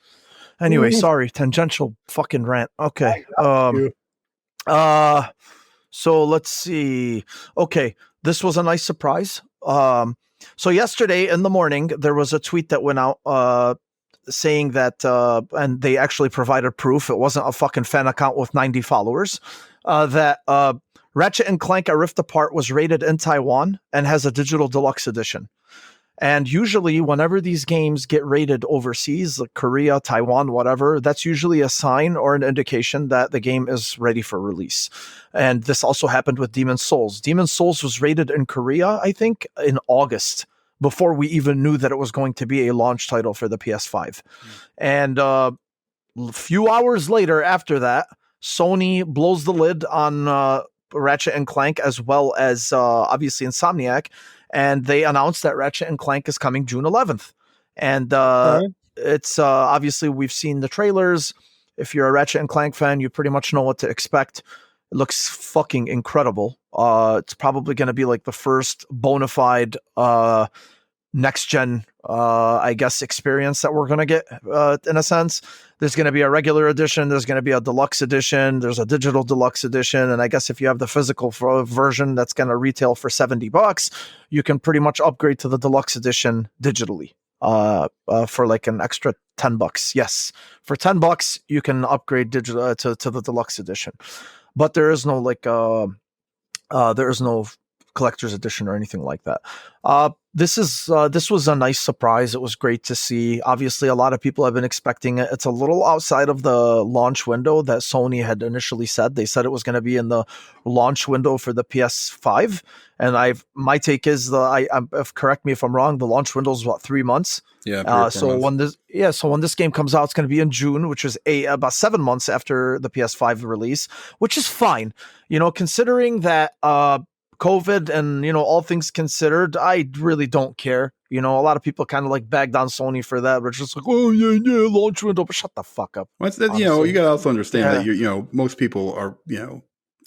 Anyway, sorry, tangential fucking rant. Okay. So let's see. Okay, this was a nice surprise. So yesterday in the morning there was a tweet that went out saying that, and they actually provided proof, it wasn't a fucking fan account with 90 followers, that Ratchet and Clank A Rift Apart was rated in Taiwan and has a digital deluxe edition. And usually whenever these games get rated overseas, like Korea, Taiwan, whatever, that's usually a sign or an indication that the game is ready for release. And this also happened with Demon's Souls. Demon's Souls was rated in Korea, I think, in August, before we even knew that it was going to be a launch title for the PS5. And a few hours later after that, Sony blows the lid on Ratchet and Clank, as well as obviously Insomniac, and they announced that Ratchet and Clank is coming June 11th. And it's obviously, we've seen the trailers. If you're a Ratchet and Clank fan, you pretty much know what to expect. It looks fucking incredible. It's probably going to be like the first bona fide next gen I guess, experience that we're going to get in a sense. There's going to be a regular edition. There's going to be a deluxe edition. There's a digital deluxe edition. And I guess if you have the physical version that's going to retail for $70, you can pretty much upgrade to the deluxe edition digitally for like an extra $10. Yes. For $10, you can upgrade digital to the deluxe edition. But there is no there is no collector's edition or anything like that. This was a nice surprise. It was great to see. Obviously, a lot of people have been expecting it. It's a little outside of the launch window that Sony had initially said. They said it was going to be in the launch window for the PS5. And my take is correct me if I'm wrong. The launch window is 3 months. Yeah. So when this game comes out, it's going to be in June, which is about 7 months after the PS5 release, which is fine. Considering that COVID and, all things considered, I really don't care. A lot of people kind of like bagged on Sony for that, but it's just like, oh yeah, launch window, but shut the fuck up. Well, you got to also understand that most people are,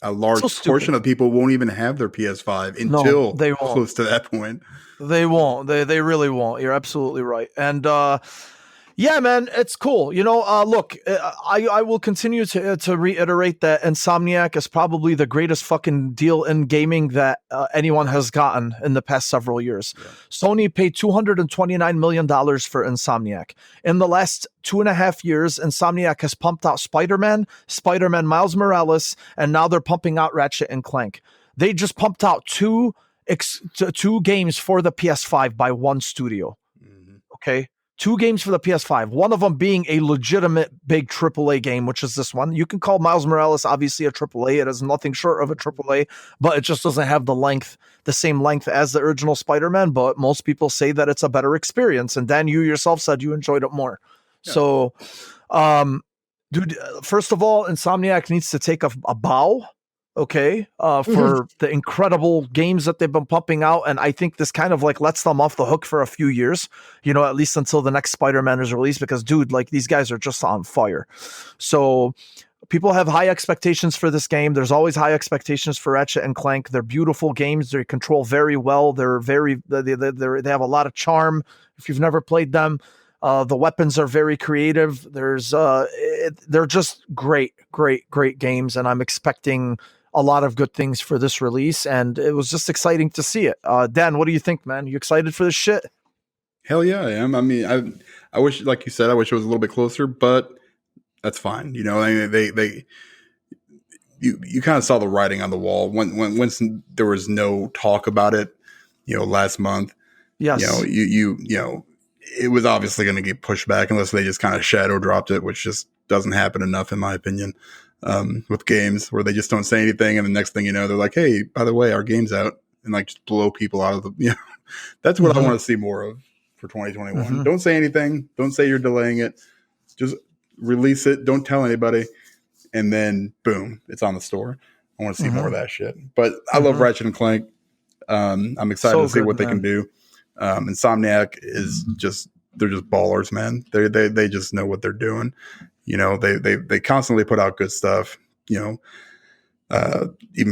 a large portion of people won't even have their PS5 until they close to that point. They won't. They really won't. You're absolutely right. And yeah, man, it's cool. Look, I will continue to reiterate that Insomniac is probably the greatest fucking deal in gaming that anyone has gotten in the past several years. Yeah. Sony paid $229 million for Insomniac. In the last 2.5 years, Insomniac has pumped out Spider-Man Miles Morales, and now they're pumping out Ratchet and Clank. They just pumped out two games for the PS5 by one studio. Mm-hmm. Okay? 2 games for the PS5, one of them being a legitimate big AAA game, which is this one. You can call Miles Morales obviously a AAA. It is nothing short of a AAA, but it just doesn't have the same length as the original Spider-Man, but most people say that it's a better experience. And Dan, you yourself said you enjoyed it more. Yeah. So, dude, first of all, Insomniac needs to take a bow. Okay, for the incredible games that they've been pumping out. And I think this kind of like lets them off the hook for a few years, at least until the next Spider-Man is released, because dude, like these guys are just on fire. So people have high expectations for this game. There's always high expectations for Ratchet and Clank. They're beautiful games. They control very well. They have a lot of charm. If you've never played them, the weapons are very creative. They're just great games. And I'm expecting a lot of good things for this release, and it was just exciting to see it. Dan, what do you think, man? You excited for this shit? Hell yeah, I am. I mean, I wish, like you said, I wish it was a little bit closer, but that's fine. You kind of saw the writing on the wall once there was no talk about it, last month. Yes. It was obviously going to get pushed back unless they just kind of shadow dropped it, which just doesn't happen enough, in my opinion. With games where they just don't say anything, and the next thing you know, they're like, "Hey, by the way, our game's out," and like just blow people out of the. That's what I want to see more of for 2021. Mm-hmm. Don't say anything. Don't say you're delaying it. Just release it. Don't tell anybody, and then boom, it's on the store. I want to see more of that shit. But I love Ratchet and Clank. I'm excited to see what they can do. Insomniac is they're just ballers, man. They just know what they're doing. They constantly put out good stuff, even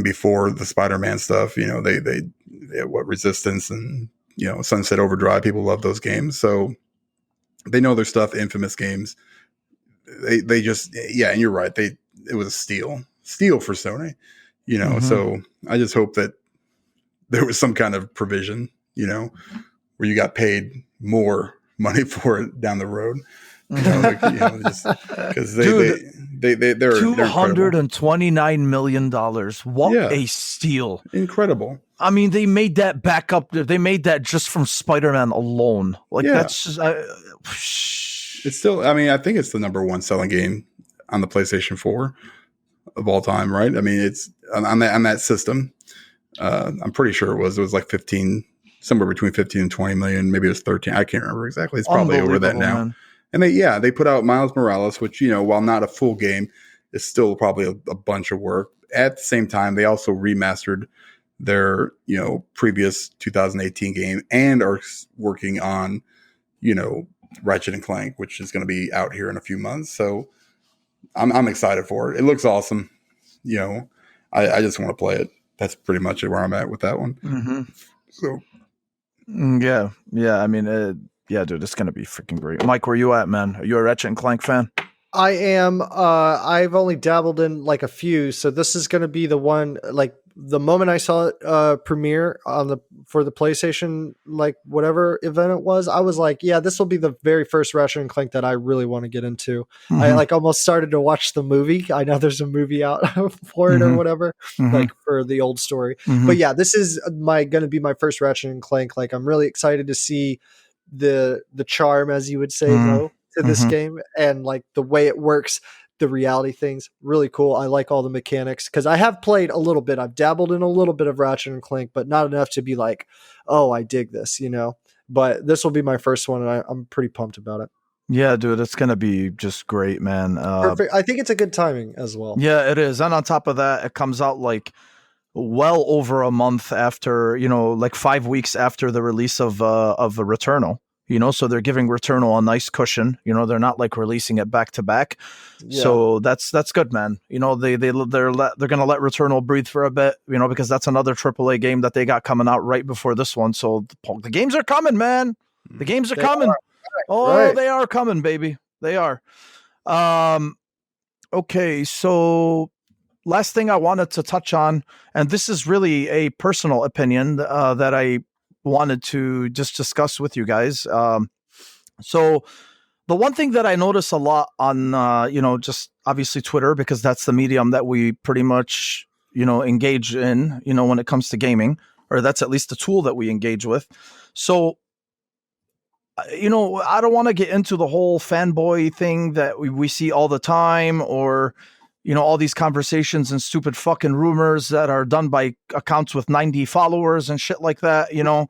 before the Spider-Man stuff, they Resistance and, Sunset Overdrive, people love those games. So they know their stuff, infamous games. They just, and you're right. It was a steal for Sony, so I just hope that there was some kind of provision, where you got paid more money for it down the road. Because they're $229 million. What a steal! Incredible. I mean, they made that backup. They made that just from Spider-Man alone. That's just. It's still. I mean, I think it's the number one selling game on the PlayStation 4 of all time, right? I mean, it's on that system. I'm pretty sure it was like 15, somewhere between 15 and 20 million. Maybe it was 13. I can't remember exactly. It's probably over that now. Man. And they put out Miles Morales, which, while not a full game, is still probably a bunch of work. At the same time, they also remastered their, previous 2018 game and are working on, Ratchet and Clank, which is going to be out here in a few months. So I'm excited for it. It looks awesome. I just want to play it. That's pretty much where I'm at with that one. Mm-hmm. So. Yeah. I mean, Yeah, dude, it's gonna be freaking great. Mike, where you at, man? Are you a Ratchet and Clank fan? I am. I've only dabbled in like a few, so this is going to be the one. Like the moment I saw it premiere for the PlayStation, like whatever event it was, I was like, yeah, this will be the very first Ratchet and Clank that I really want to get into. I like almost started to watch the movie. I know there's a movie out for it or whatever, like for the old story. But yeah, this is going to be my first Ratchet and Clank. Like I'm really excited to see the charm, as you would say, though, to this game, and like the way it works, the reality things, really cool. I like all the mechanics because I have played a little bit. I've dabbled in a little bit of Ratchet and Clank, but not enough to be like, oh, I dig this, you know. But this will be my first one, and I'm pretty pumped about it. Yeah, dude, it's gonna be just great, man. Perfect. I think it's a good timing as well. Yeah, it is. And on top of that, it comes out like well over a month after, you know, like 5 weeks after the release of Returnal. You know, so they're giving Returnal a nice cushion. You know, they're not like releasing it back to back. Yeah. So that's good, man. You know, they're gonna let Returnal breathe for a bit. You know, because that's another AAA game that they got coming out right before this one. So the games are coming, man. The games are coming. Oh, they are coming, baby. They are. Okay, so last thing I wanted to touch on, and this is really a personal opinion that I wanted to just discuss with you guys. So the one thing that I notice a lot on, you know, just obviously Twitter, because that's the medium that we pretty much, you know, engage in, you know, when it comes to gaming, or that's at least the tool that we engage with. So, you know, I don't want to get into the whole fanboy thing that we see all the time, or, you know, all these conversations and stupid fucking rumors that are done by accounts with 90 followers and shit like that, you know.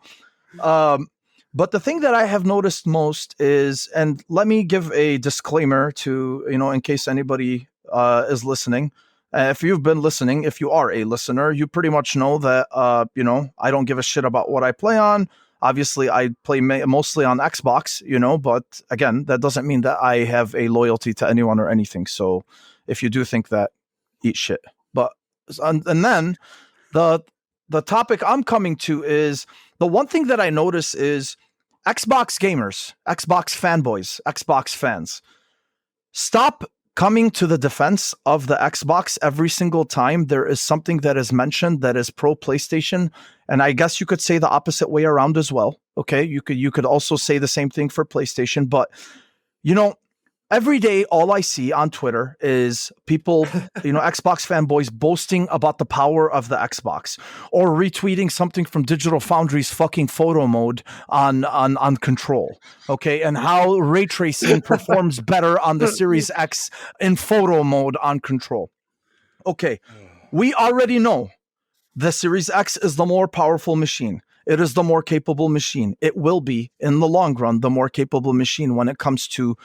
But the thing that I have noticed most is, and let me give a disclaimer to, you know, in case anybody is listening. If you've been listening, if you are a listener, you pretty much know that, you know, I don't give a shit about what I play on. Obviously, I play mostly on Xbox, you know, but again, that doesn't mean that I have a loyalty to anyone or anything. So if you do think that, eat shit. But and then the topic I'm coming to is, the one thing that I notice is Xbox gamers, Xbox fanboys, Xbox fans, stop coming to the defense of the Xbox every single time there is something that is mentioned that is pro PlayStation. And I guess you could say the opposite way around as well. Okay, you could also say the same thing for PlayStation, but you know, every day, all I see on Twitter is people, you know, Xbox fanboys boasting about the power of the Xbox, or retweeting something from Digital Foundry's fucking photo mode on Control, okay, and how ray tracing performs better on the Series X in photo mode on Control. Okay, we already know the Series X is the more powerful machine. It is the more capable machine. It will be, in the long run, the more capable machine when it comes to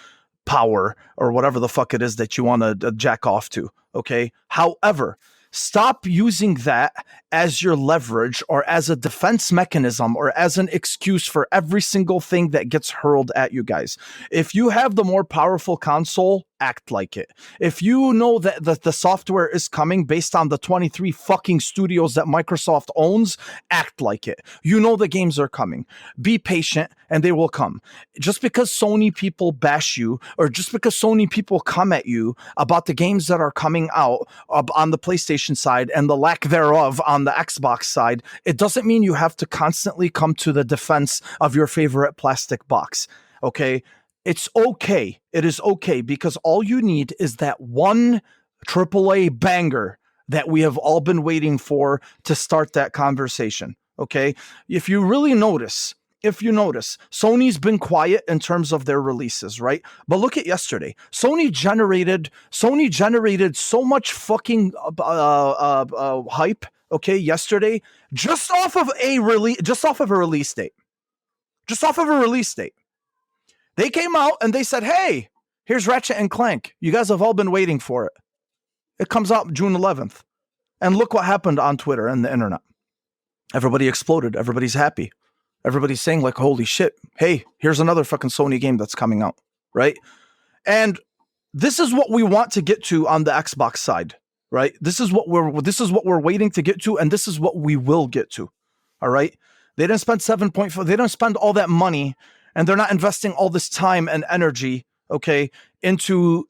power, or whatever the fuck it is that you want to jack off to. Okay. However, stop using that as your leverage, or as a defense mechanism, or as an excuse for every single thing that gets hurled at you guys. If you have the more powerful console, act like it. If you know that the software is coming based on the 23 fucking studios that Microsoft owns, act like it. You know the games are coming. Be patient and they will come. Just because Sony people bash you, or just because Sony people come at you about the games that are coming out on the PlayStation side and the lack thereof on the Xbox side, it doesn't mean you have to constantly come to the defense of your favorite plastic box. Okay? It's okay. It is okay, because all you need is that one AAA banger that we have all been waiting for to start that conversation. Okay? If you notice, Sony's been quiet in terms of their releases, right? But look at yesterday. Sony generated so much fucking hype, okay, yesterday, just off of a release date. They came out and they said, hey, here's Ratchet and Clank. You guys have all been waiting for it. It comes out June 11th. And look what happened on Twitter and the internet. Everybody exploded. Everybody's happy. Everybody's saying like, holy shit. Hey, here's another fucking Sony game that's coming out, right? And this is what we want to get to on the Xbox side, right? This is what we're waiting to get to, and this is what we will get to. All right? They didn't spend 7.4. They didn't spend all that money and they're not investing all this time and energy, okay, into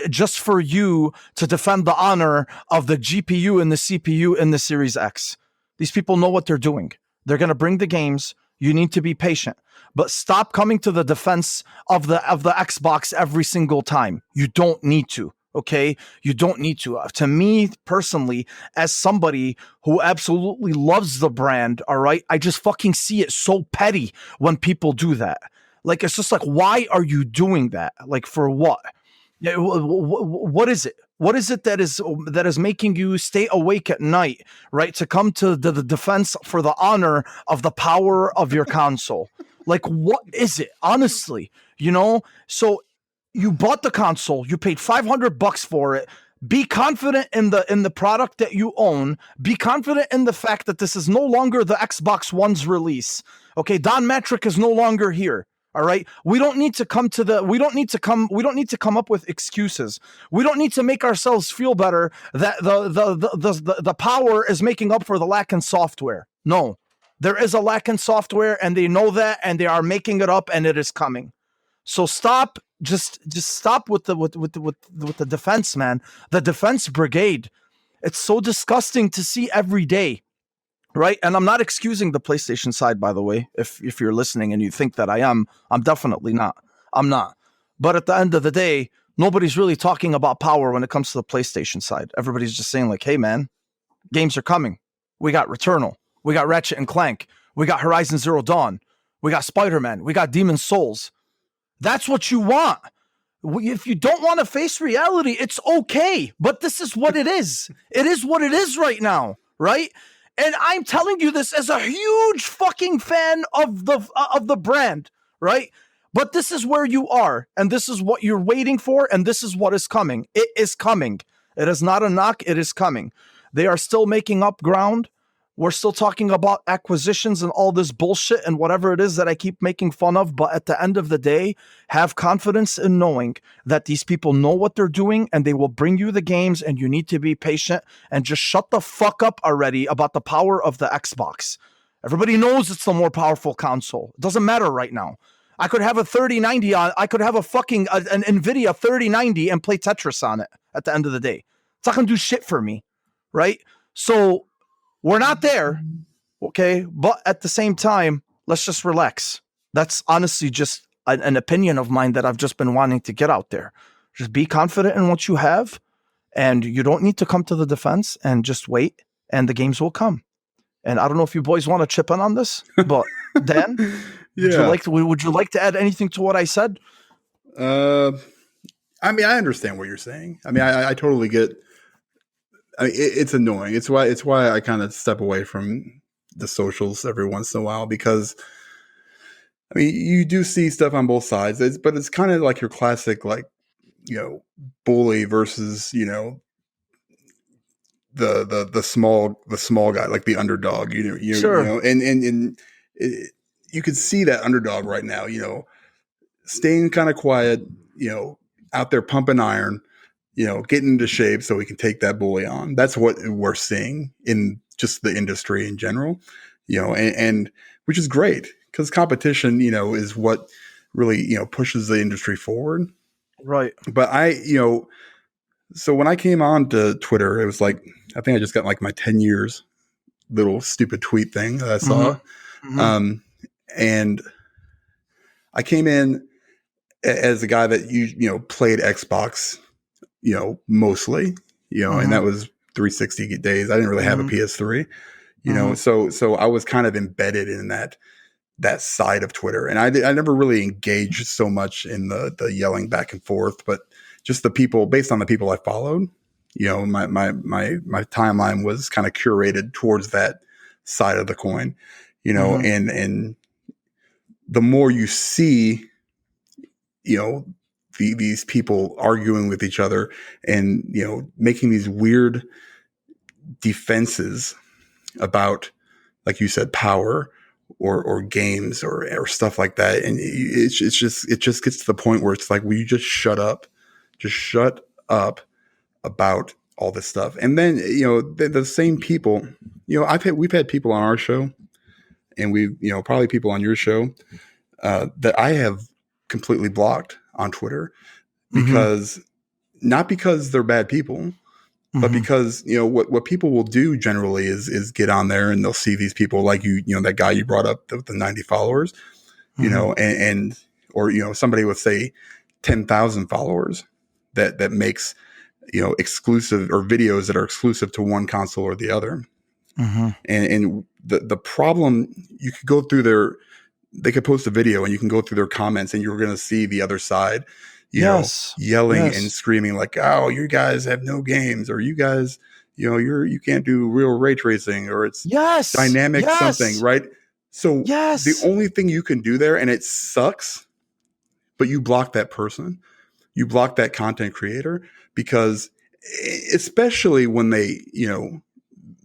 just for you to defend the honor of the GPU and the CPU in the Series X. These people know what they're doing. They're going to bring the games. You need to be patient, but stop coming to the defense of the Xbox every single time. You don't need to. Okay, you don't need to. To me personally, as somebody who absolutely loves the brand, all right, I just fucking see it so petty when people do that. Like, it's just like, why are you doing that? Like, for what? What is it? What is it that is making you stay awake at night, right? To come to the defense for the honor of the power of your console. Like, what is it? Honestly, so you bought the console, you paid $500 for it. Be confident in the product that you own. Be confident in the fact that this is no longer the Xbox One's release. Okay, Don Matrick is no longer here. All right. We don't need to come up with excuses. We don't need to make ourselves feel better that the power is making up for the lack in software. No, there is a lack in software, and they know that, and they are making it up, and it is coming. So stop. Just stop with the defense, man. The defense brigade. It's so disgusting to see every day. Right. And I'm not excusing the PlayStation side, by the way. If you're listening and you think that I am, I'm definitely not. I'm not. But at the end of the day, nobody's really talking about power when it comes to the PlayStation side. Everybody's just saying like, hey, man, games are coming. We got Returnal. We got Ratchet and Clank. We got Horizon Zero Dawn. We got Spider-Man. We got Demon's Souls. That's what you want. If you don't want to face reality, it's okay. But this is what it is. It is what it is right now. Right. And I'm telling you this as a huge fucking fan of the brand, right? But this is where you are, and this is what you're waiting for, and this is what is coming. It is coming. It is not a knock. It is coming. They are still making up ground. We're still talking about acquisitions and all this bullshit and whatever it is that I keep making fun of. But at the end of the day, have confidence in knowing that these people know what they're doing, and they will bring you the games, and you need to be patient and just shut the fuck up already about the power of the Xbox. Everybody knows it's the more powerful console. It doesn't matter right now. I could have a 3090 on. I could have an NVIDIA 3090 and play Tetris on it at the end of the day. It's not going to do shit for me, right? So we're not there, okay? But at the same time, let's just relax. That's honestly just an opinion of mine that I've just been wanting to get out there. Just be confident in what you have, and you don't need to come to the defense, and just wait, and the games will come. And I don't know if you boys want to chip in on this, but Dan, Yeah. would you like to add anything to what I said? I mean, I understand what you're saying. I mean, I totally get. I mean, it's annoying. It's why I kind of step away from the socials every once in a while, because I mean, you do see stuff on both sides, but it's kind of like your classic, like, bully versus, the small guy, like the underdog, Sure. and you could see that underdog right now, staying kind of quiet, out there pumping iron, getting into shape so we can take that bully on. That's what we're seeing in just the industry in general, and which is great, because competition, is what really, pushes the industry forward. Right. But so when I came on to Twitter, it was like, I think I just got like my 10 years little stupid tweet thing that I saw. Mm-hmm. And I came in as a guy that played Xbox, mostly, and that was 360 days. I didn't really have a PS3, so I was kind of embedded in that side of Twitter, and I never really engaged so much in the yelling back and forth, but just the people, based on the people I followed, my timeline was kind of curated towards that side of the coin, and the more you see, these people arguing with each other and, making these weird defenses about, like you said, power or games or stuff like that. And it just gets to the point where it's like, will you just shut up about all this stuff? And then, the same people, we've had people on our show, and we've, probably people on your show, that I have completely blocked on Twitter Mhm. because not because they're bad people, but Mhm. because what people will do generally is get on there and they'll see these people like that guy you brought up, the 90 followers, Mhm. and or somebody with say 10,000 followers that makes exclusive or videos that are exclusive to one console or the other. Mhm. And the problem, you could go through they could post a video and you can go through their comments and you're going to see the other side, Yes. yelling and Yes. screaming like, "Oh, you guys have no games," or "You guys, you can't do real ray tracing," or "It's Yes. dynamic something," Yes. right? So the Yes. only thing you can do there, and it sucks, but you block that person, you block that content creator, because especially when they,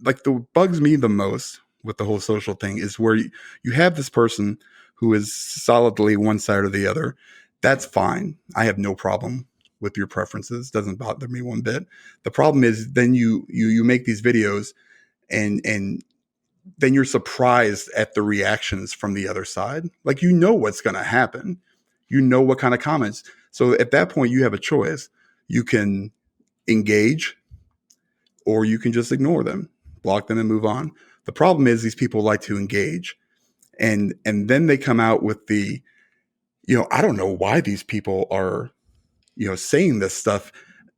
like, the bugs me the most with the whole social thing is where you have this person who is solidly one side or the other. That's fine. I have no problem with your preferences. Doesn't bother me one bit. The problem is then you make these videos and then you're surprised at the reactions from the other side. Like, what's going to happen. You know what kind of comments. So at that point you have a choice. You can engage or you can just ignore them, block them and move on. The problem is these people like to engage, and then they come out with the, I don't know why these people are, saying this stuff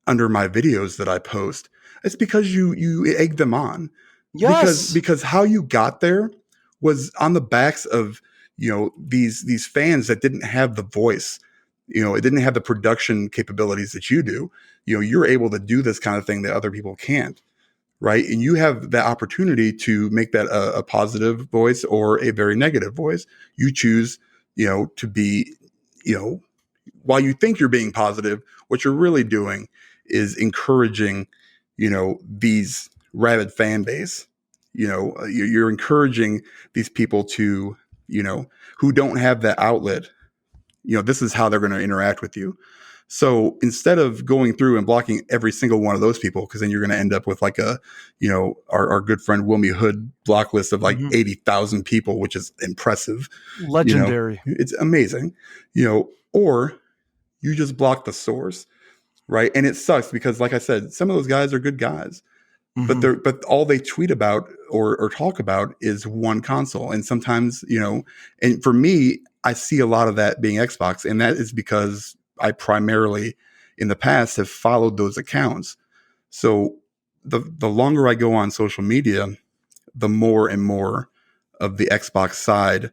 under my videos that I post. It's because you egg them on, Yes. because how you got there was on the backs of these fans that didn't have the voice. It didn't have the production capabilities that you do. You're able to do this kind of thing that other people can't, right? And you have the opportunity to make that a positive voice or a very negative voice. You choose, to be, while you think you're being positive, what you're really doing is encouraging, these rabid fan base. You're encouraging these people to, who don't have that outlet. This is how they're going to interact with you. So instead of going through and blocking every single one of those people, because then you're going to end up with like our good friend Wilmy Hood block list of like Mhm. 80,000 people, which is impressive. Legendary. It's amazing, or you just block the source, right? And it sucks because, like I said, some of those guys are good guys, Mhm. but all they tweet about or talk about is one console. And sometimes, and for me, I see a lot of that being Xbox, and that is because I primarily in the past have followed those accounts. So the longer I go on social media, the more and more of the Xbox side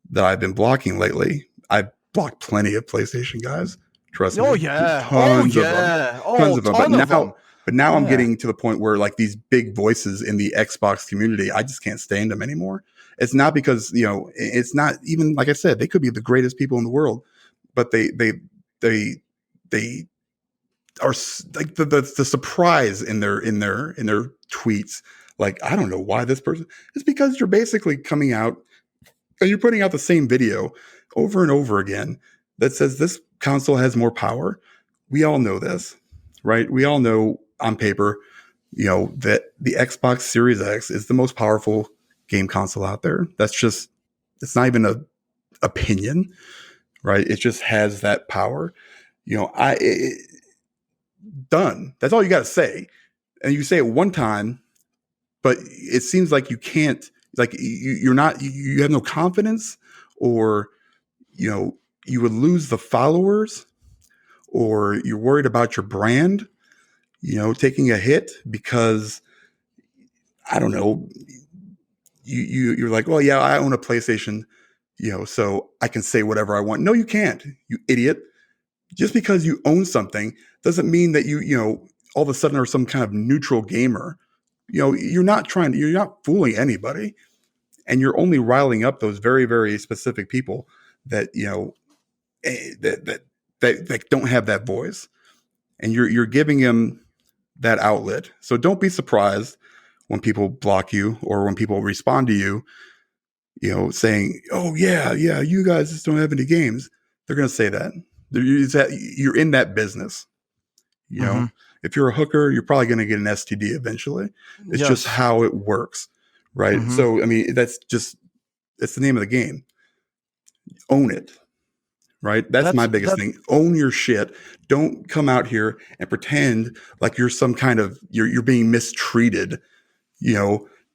that I've been blocking lately. I've blocked plenty of PlayStation guys. Trust Oh me, yeah. Oh tons of them, yeah. tons Oh, of them. ton of them. But now I'm Yeah. getting to the point where like these big voices in the Xbox community, I just can't stand them anymore. It's not because it's not even, like I said, they could be the greatest people in the world, but they are like the surprise in their tweets. Like, I don't know why this person. It's because you're basically coming out and you're putting out the same video over and over again that says this console has more power. We all know this, right? We all know on paper, that the Xbox Series X is the most powerful game console out there. It's not even a opinion, right? It just has that power. Done. That's all you got to say. And you say it one time, but it seems like you can't, like you're not, you have no confidence, or, you would lose the followers, or you're worried about your brand, taking a hit because, I don't know, you're like, well, yeah, I own a PlayStation, so I can say whatever I want. No, you can't, you idiot. Just because you own something doesn't mean that all of a sudden are some kind of neutral gamer. You're not fooling anybody, and you're only riling up those very, very specific people that, that don't have that voice, and you're giving them that outlet. So don't be surprised when people block you or when people respond to you, saying, "Oh yeah, yeah, you guys just don't have any games." They're going to say that. You're in that business. You know, Mhm. if you're a hooker, you're probably going to get an STD eventually. It's just Yes. how it works, right? Mhm. So, I mean, it's the name of the game. own it. Right? That's my biggest thing. Own your shit. Don't come out here and pretend like you're some kind of you're being mistreated,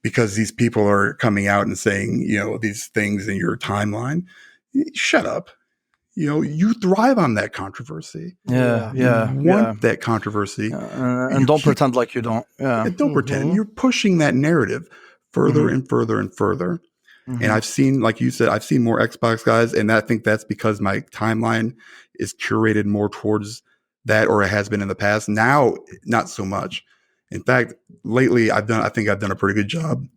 because these people are coming out and saying, these things in your timeline. Shut up. You thrive on that controversy. Yeah. You want that controversy. And don't pretend like you don't. Yeah. And don't pretend. You're pushing that narrative further and further and further. And I've seen, like you said, I've seen more Xbox guys, and I think that's because my timeline is curated more towards that, or it has been in the past. Now, not so much. In fact, lately I think I've done a pretty good job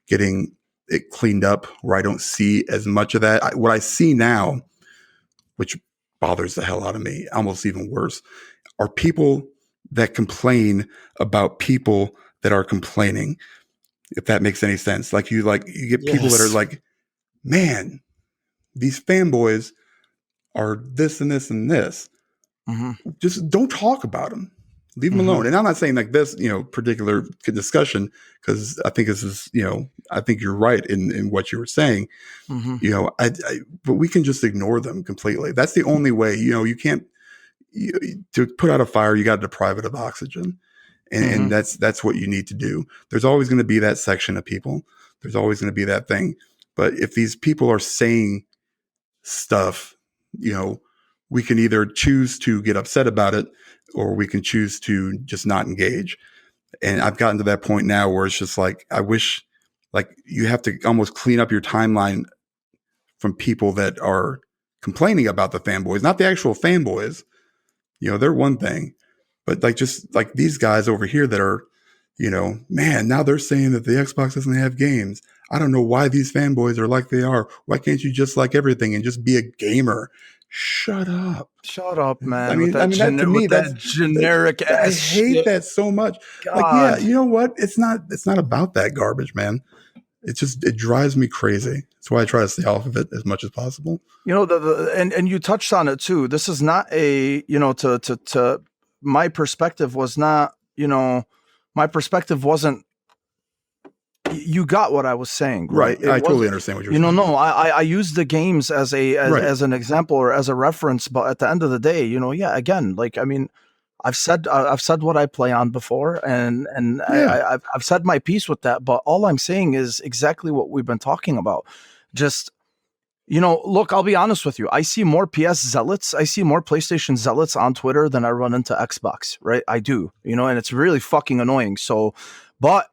getting it cleaned up where I don't see as much of that. What I see now, which bothers the hell out of me, almost even worse, are people that complain about people that are complaining. If that makes any sense. Like you get people that are like, man, these fanboys are this and this and this. Just don't talk about them. Leave them alone. And I'm not saying like this, particular discussion, because I think this is, I think you're right in what you were saying. But we can just ignore them completely. That's the only way. You can't to put out a fire. You got to deprive it of oxygen. And that's what you need to do. There's always going to be that section of people. There's always going to be that thing. But if these people are saying stuff, we can either choose to get upset about it, or we can choose to just not engage. And I've gotten to that point now where it's just like, I wish, like, you have to almost clean up your timeline from people that are complaining about the fanboys, not the actual fanboys. They're one thing. But just like these guys over here that are, man, now they're saying that the Xbox doesn't have games. I don't know why these fanboys are like they are. Why can't you just like everything and just be a gamer? Shut up. Shut up, man. I mean, that to me, that's generic ass I hate shit. that so much. God. Like, yeah, you know what? It's not about that garbage, man. It drives me crazy. That's why I try to stay off of it as much as possible. And you touched on it too. This is not a, my perspective was not, my perspective wasn't, you got what I was saying, right? I totally understand what you're saying. No, I use the games as an example or as a reference, but at the end of the day, again, like, I mean, I've said what I play on before, and I've said my piece with that, but all I'm saying is exactly what we've been talking about. Just, look, I'll be honest with you. I see more PS zealots. I see more PlayStation zealots on Twitter than I run into Xbox, right? I do, and it's really fucking annoying. So, but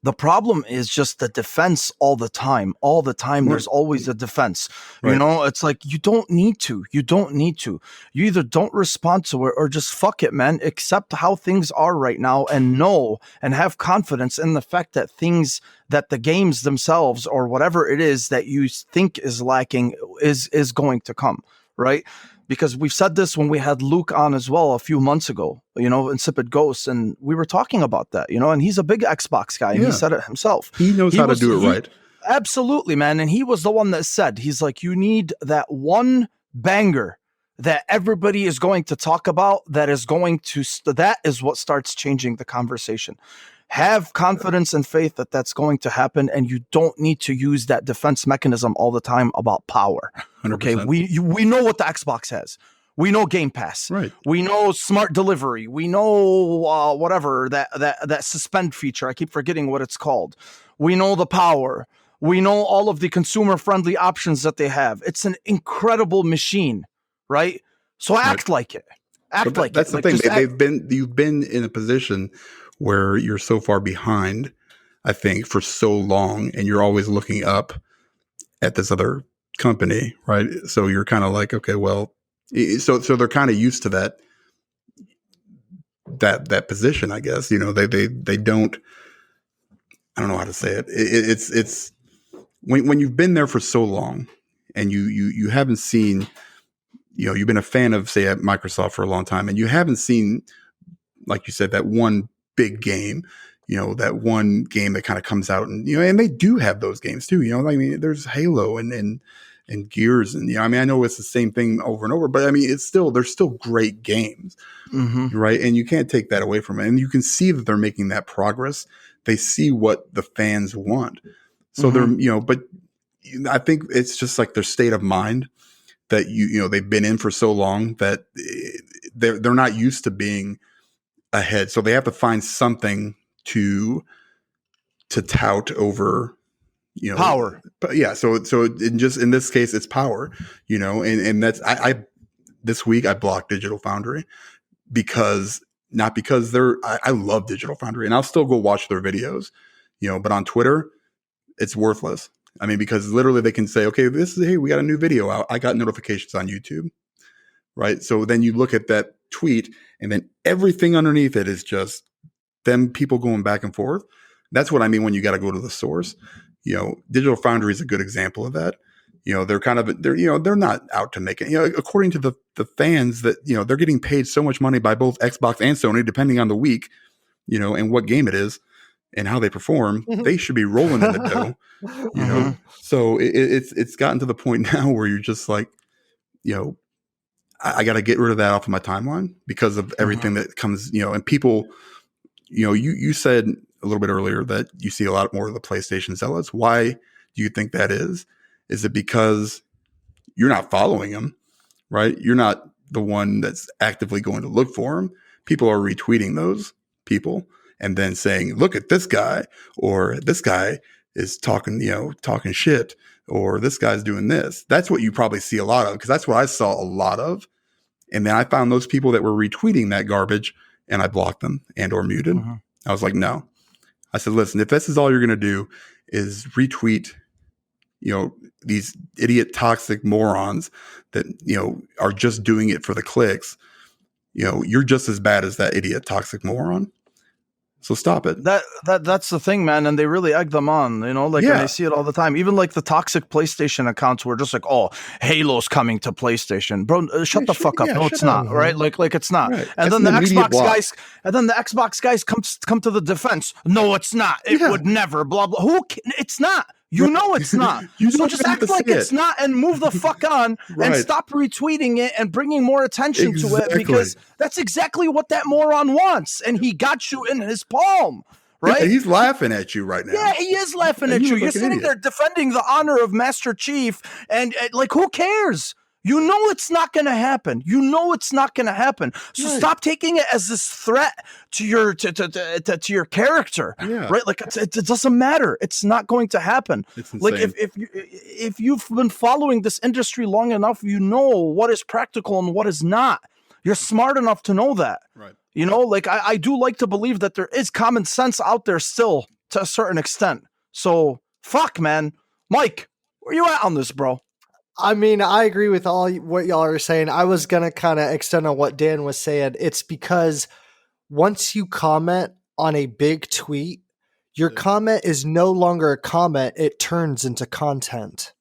the problem is just the defense all the time. There's always a defense, it's like, you don't need to, you either don't respond to it or just fuck it, man. Accept how things are right now and know and have confidence in the fact that things that the games themselves or whatever it is that you think is lacking is going to come, right? Because we've said this when we had Luke on as well a few months ago, Insipid Ghosts, and we were talking about that, and he's a big Xbox guy, and he said it himself. He knows how to do it right. Absolutely, man. And he was the one that said, he's like, you need that one banger that everybody is going to talk about, that is what starts changing the conversation. Have confidence and faith that that's going to happen, and you don't need to use that defense mechanism all the time about power. 100%. Okay, we know what the Xbox has. We know Game Pass. Right. We know smart delivery. We know whatever that suspend feature. I keep forgetting what it's called. We know the power. We know all of the consumer-friendly options that they have. It's an incredible machine, right? So act like it. Act like that's it. That's the thing. You've been in a position where you're so far behind, I think, for so long, and you're always looking up at this other company, right? So you're kind of like, okay, well, so they're kind of used to that position, I guess. They don't. I don't know how to say it. It's when you've been there for so long, and you haven't seen, you've been a fan of, say, at Microsoft for a long time, and you haven't seen, like you said, that one big game, that one game that kind of comes out, and and they do have those games too. I mean, there's Halo and Gears, and I mean, I know it's the same thing over and over, but I mean, they're still great games, right? And you can't take that away from it. And you can see that they're making that progress. They see what the fans want, so they're but I think it's just like their state of mind that they've been in for so long that they're not used to being ahead, so they have to find something to tout over, Power. But yeah, so in this case, it's power, and that's I this week I blocked Digital Foundry because not because I love Digital Foundry and I'll still go watch their videos, but on Twitter it's worthless. I mean, because literally they can say, okay, hey, we got a new video out. I got notifications on YouTube, right? So then you look at that tweet and then everything underneath it is just them people going back and forth. That's what I mean when you got to go to the source. Digital Foundry is a good example of that. They're not out to make it. According to the fans that they're getting paid so much money by both Xbox and Sony, depending on the week, and what game it is and how they perform. They should be rolling in the dough. So it's gotten to the point now where you're just like, I got to get rid of that off of my timeline because of everything that comes, and people, you said a little bit earlier that you see a lot more of the PlayStation zealots. Why do you think that is? Is it because you're not following them, right? You're not the one that's actively going to look for them. People are retweeting those people and then saying, look at this guy, or this guy is talking shit, or this guy's doing this. That's what you probably see a lot of, because that's what I saw a lot of. And then I found those people that were retweeting that garbage and I blocked them and or muted. I was like, no. I said, listen, if this is all you're going to do is retweet, these idiot toxic morons that, are just doing it for the clicks, you're just as bad as that idiot toxic moron. So stop it. That's the thing, man. And they really egg them on, and I see it all the time. Even like the toxic PlayStation accounts were just like, oh, Halo's coming to PlayStation. Bro, shut the fuck up. No, it's not. Right. Like it's not. Right. And then the Xbox guys come to the defense. No, it's not. It would never, blah, blah. It's not. It's not. So just act like it's not and move the fuck on and stop retweeting it and bringing more attention to it, because that's exactly what that moron wants. And he got you in his palm, right? Yeah, he's laughing at you right now. Yeah, he is laughing at you. You're sitting there defending the honor of Master Chief, and who cares? It's not going to happen. It's not going to happen. So stop taking it as this threat to your to your character, right? Like it doesn't matter. It's not going to happen. It's insane. Like if you've been following this industry long enough, what is practical and what is not. You're smart enough to know that. Right. I do like to believe that there is common sense out there still to a certain extent. So fuck, man. Mike, where you at on this, bro? I mean, I agree with all what y'all are saying. I was going to kind of extend on what Dan was saying. It's because once you comment on a big tweet, your comment is no longer a comment. It turns into content.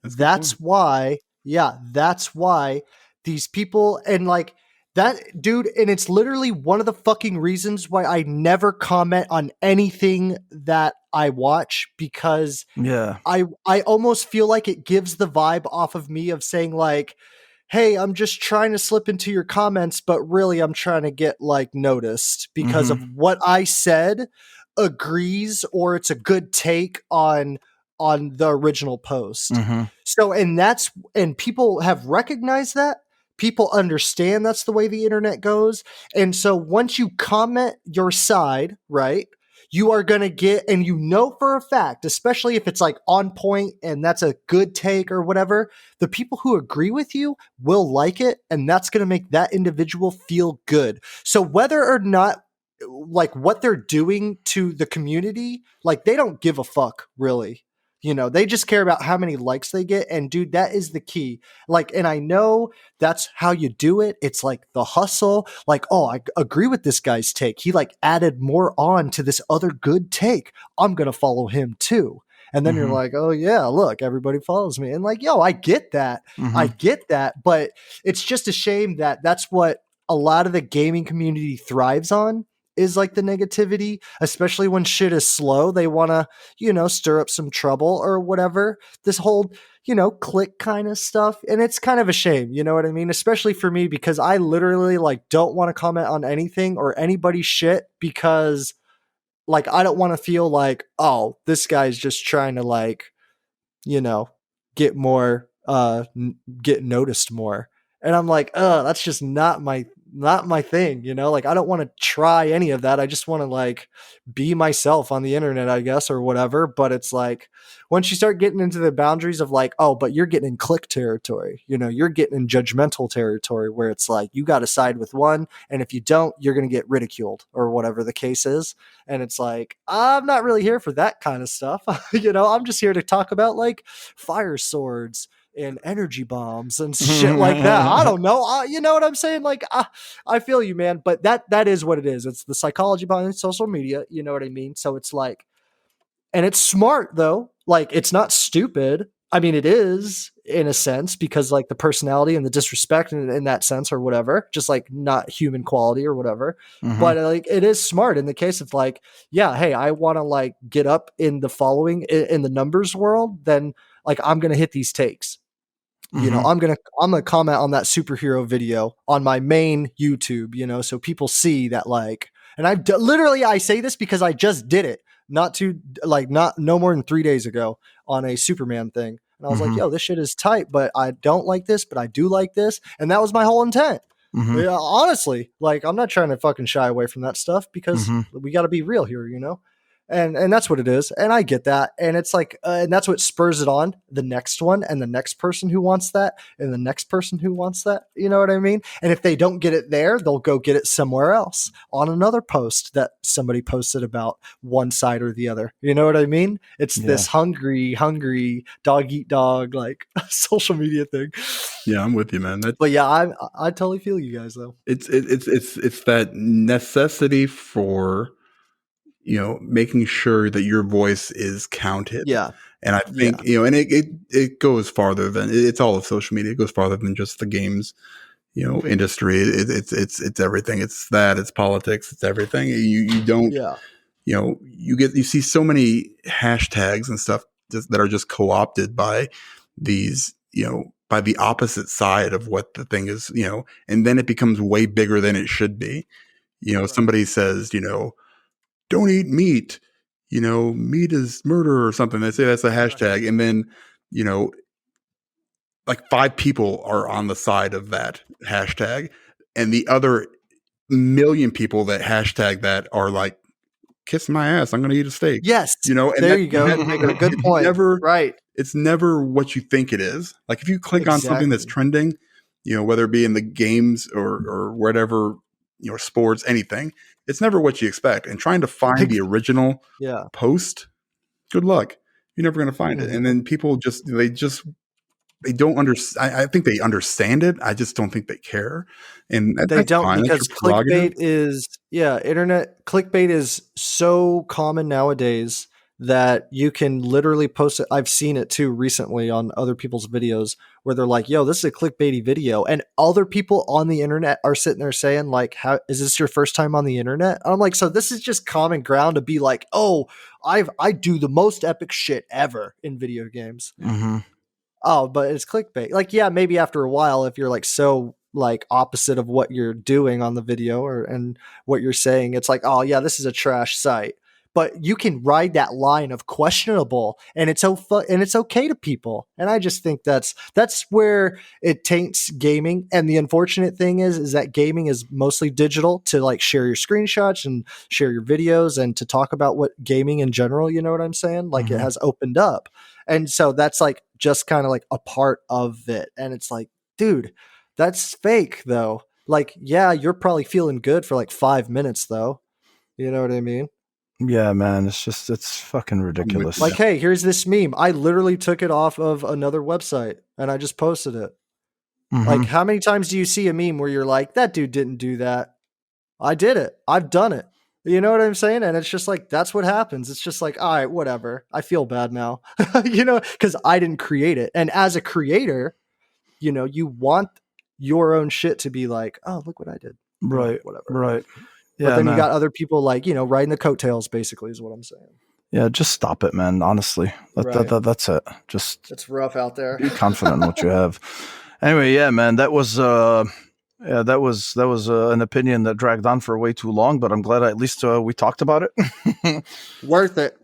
That's why these people, and like that dude, and it's literally one of the fucking reasons why I never comment on anything that I watch, because I almost feel like it gives the vibe off of me of saying like, hey, I'm just trying to slip into your comments, but really I'm trying to get like noticed because of what I said agrees, or it's a good take on the original post. So, and people have recognized that. People understand that's the way the internet goes. And so once you comment your side, right, you are going to get, and for a fact, especially if it's like on point and that's a good take or whatever, the people who agree with you will like it, and that's going to make that individual feel good. So whether or not like what they're doing to the community, like they don't give a fuck really. They just care about how many likes they get. And dude, that is the key. Like, and I know that's how you do it. It's like the hustle. Like, oh, I agree with this guy's take. He like added more on to this other good take. I'm going to follow him too. And then you're like, oh yeah, look, everybody follows me. And like, yo, I get that. I get that. But it's just a shame that that's what a lot of the gaming community thrives on. Is like the negativity, especially when shit is slow. They want to, stir up some trouble or whatever. This whole, click kind of stuff. And it's kind of a shame, you know what I mean? Especially for me, because I literally like don't want to comment on anything or anybody's shit, because like I don't want to feel like, oh, this guy's just trying to like get more, get noticed more. And I'm like, that's just not my thing, like I don't want to try any of that. I just want to like be myself on the internet, I guess, or whatever. But it's like once you start getting into the boundaries of like, oh, but you're getting in click territory, you're getting in judgmental territory where it's like you got to side with one, and if you don't, you're going to get ridiculed or whatever the case is. And it's like, I'm not really here for that kind of stuff. I'm just here to talk about like fire swords and energy bombs and shit like that. I don't know. You know what I'm saying? Like, I feel you, man. But that is what it is. It's the psychology behind social media. You know what I mean? So it's like, and it's smart though. Like, it's not stupid. I mean, it is in a sense because like the personality and the disrespect in that sense or whatever, just like not human quality or whatever. But like it is smart in the case of like, yeah, hey, I want to like get up in the following in the numbers world, then like I'm gonna hit these takes. I'm gonna comment on that superhero video on my main YouTube, so people see that like, and literally I say this because I just did it not no more than 3 days ago on a Superman thing. And I was like, yo, this shit is tight, but I don't like this, but I do like this. And that was my whole intent. Yeah, honestly, like I'm not trying to fucking shy away from that stuff because we got to be real here, and that's what it is. And I get that. And it's like, and that's what spurs it on the next one and the next person who wants that and the next person who wants that. You know what I mean? And if they don't get it there, they'll go get it somewhere else on another post that somebody posted about one side or the other. You know what I mean? It's this hungry dog eat dog, like social media thing. Yeah, I'm with you, man. But yeah, I totally feel you guys though. It's that necessity for making sure that your voice is counted. Yeah. And I think, and it goes farther than it's all of social media. It goes farther than just the games, industry. It's everything. It's politics. It's everything. You don't, you see so many hashtags and stuff that are just co-opted by these, by the opposite side of what the thing is, and then it becomes way bigger than it should be. Somebody says, don't eat meat, meat is murder or something. They say that's a hashtag. And then, like 5 people are on the side of that hashtag. And the other million people that hashtag that are like, kiss my ass, I'm going to eat a steak. Yes. And there you go. Make a good point. Right. It's never what you think it is. Like if you click on something that's trending, whether it be in the games or whatever, sports, anything, it's never what you expect. And trying to find the original post, good luck. You're never going to find it. And then people they don't understand. I think they understand it. I just don't think they care. And they don't fine. Because clickbait is so common nowadays that you can literally post it. I've seen it too recently on other people's videos where they're like, yo, this is a clickbaity video. And other people on the internet are sitting there saying like, how is this your first time on the internet? And I'm like, so this is just common ground to be like, oh, I do the most epic shit ever in video games. Oh, but it's clickbait. Like, yeah, maybe after a while, if you're like so like opposite of what you're doing on the video and what you're saying, it's like, oh yeah, this is a trash site. But you can ride that line of questionable, and it's okay to people. And I just think that's where it taints gaming. And the unfortunate thing is that gaming is mostly digital to like share your screenshots and share your videos and to talk about what gaming in general. You know what I'm saying? Like it has opened up, and so that's like just kind of like a part of it. And it's like, dude, that's fake though. Like, yeah, you're probably feeling good for like 5 minutes though. You know what I mean? Yeah, man, it's fucking ridiculous. Like, hey, here's this meme. I literally took it off of another website and I just posted it. Like, how many times do you see a meme where you're like, that dude didn't do that? I did it. I've done it. You know what I'm saying? And it's just like, that's what happens. It's just like, all right, whatever. I feel bad now, because I didn't create it. And as a creator, you want your own shit to be like, oh, look what I did. Right. Whatever. Right. Yeah, but then you got other people like, riding the coattails, basically, is what I'm saying. Yeah, just stop it, man. Honestly, that's it. Just it's rough out there. Be confident in what you have. Anyway, yeah, man, that was an opinion that dragged on for way too long, but I'm glad at least we talked about it. Worth it.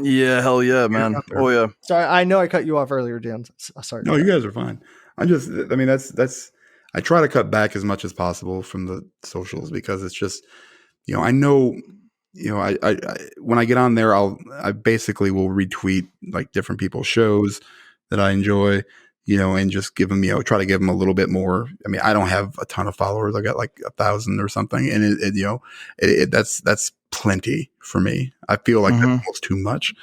Yeah, hell yeah, man. Oh yeah. Sorry, I know I cut you off earlier, Dan. Sorry. No, you guys are fine. I mean, that's. I try to cut back as much as possible from the socials because it's just, I know, I when I get on there, I basically will retweet like different people's shows that I enjoy, and just give them, try to give them a little bit more. I mean, I don't have a ton of followers. I got like 1,000 or something, and that's plenty for me. I feel like that's almost too much.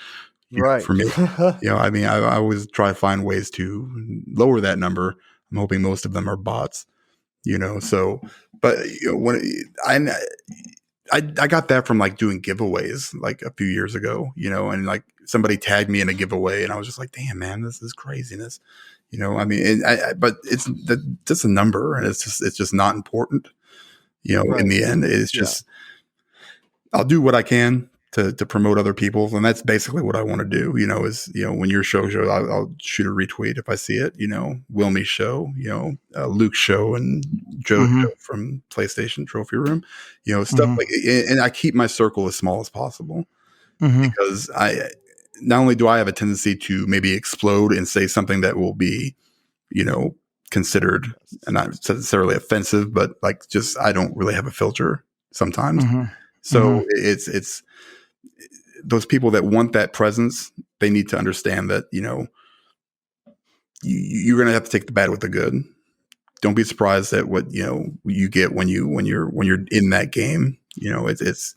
Right. For me, I mean, I always try to find ways to lower that number. I'm hoping most of them are bots, so, but when I got that from like doing giveaways like a few years ago, and like somebody tagged me in a giveaway and I was just like, damn, man, this is craziness. I mean, but it's just a number and it's just not important, Right. in the end. It's just, I'll do what I can to promote other people's. And that's basically what I want to do, is, when your show shows, I'll shoot a retweet if I see it, Wilmie's show, Luke's show and Joe's show from PlayStation Trophy Room, stuff like, and I keep my circle as small as possible because not only do I have a tendency to maybe explode and say something that will be, considered and not necessarily offensive, but like just, I don't really have a filter sometimes. So it's those people that want that presence, they need to understand that, you're going to have to take the bad with the good. Don't be surprised at what, you get when you're in that game, it's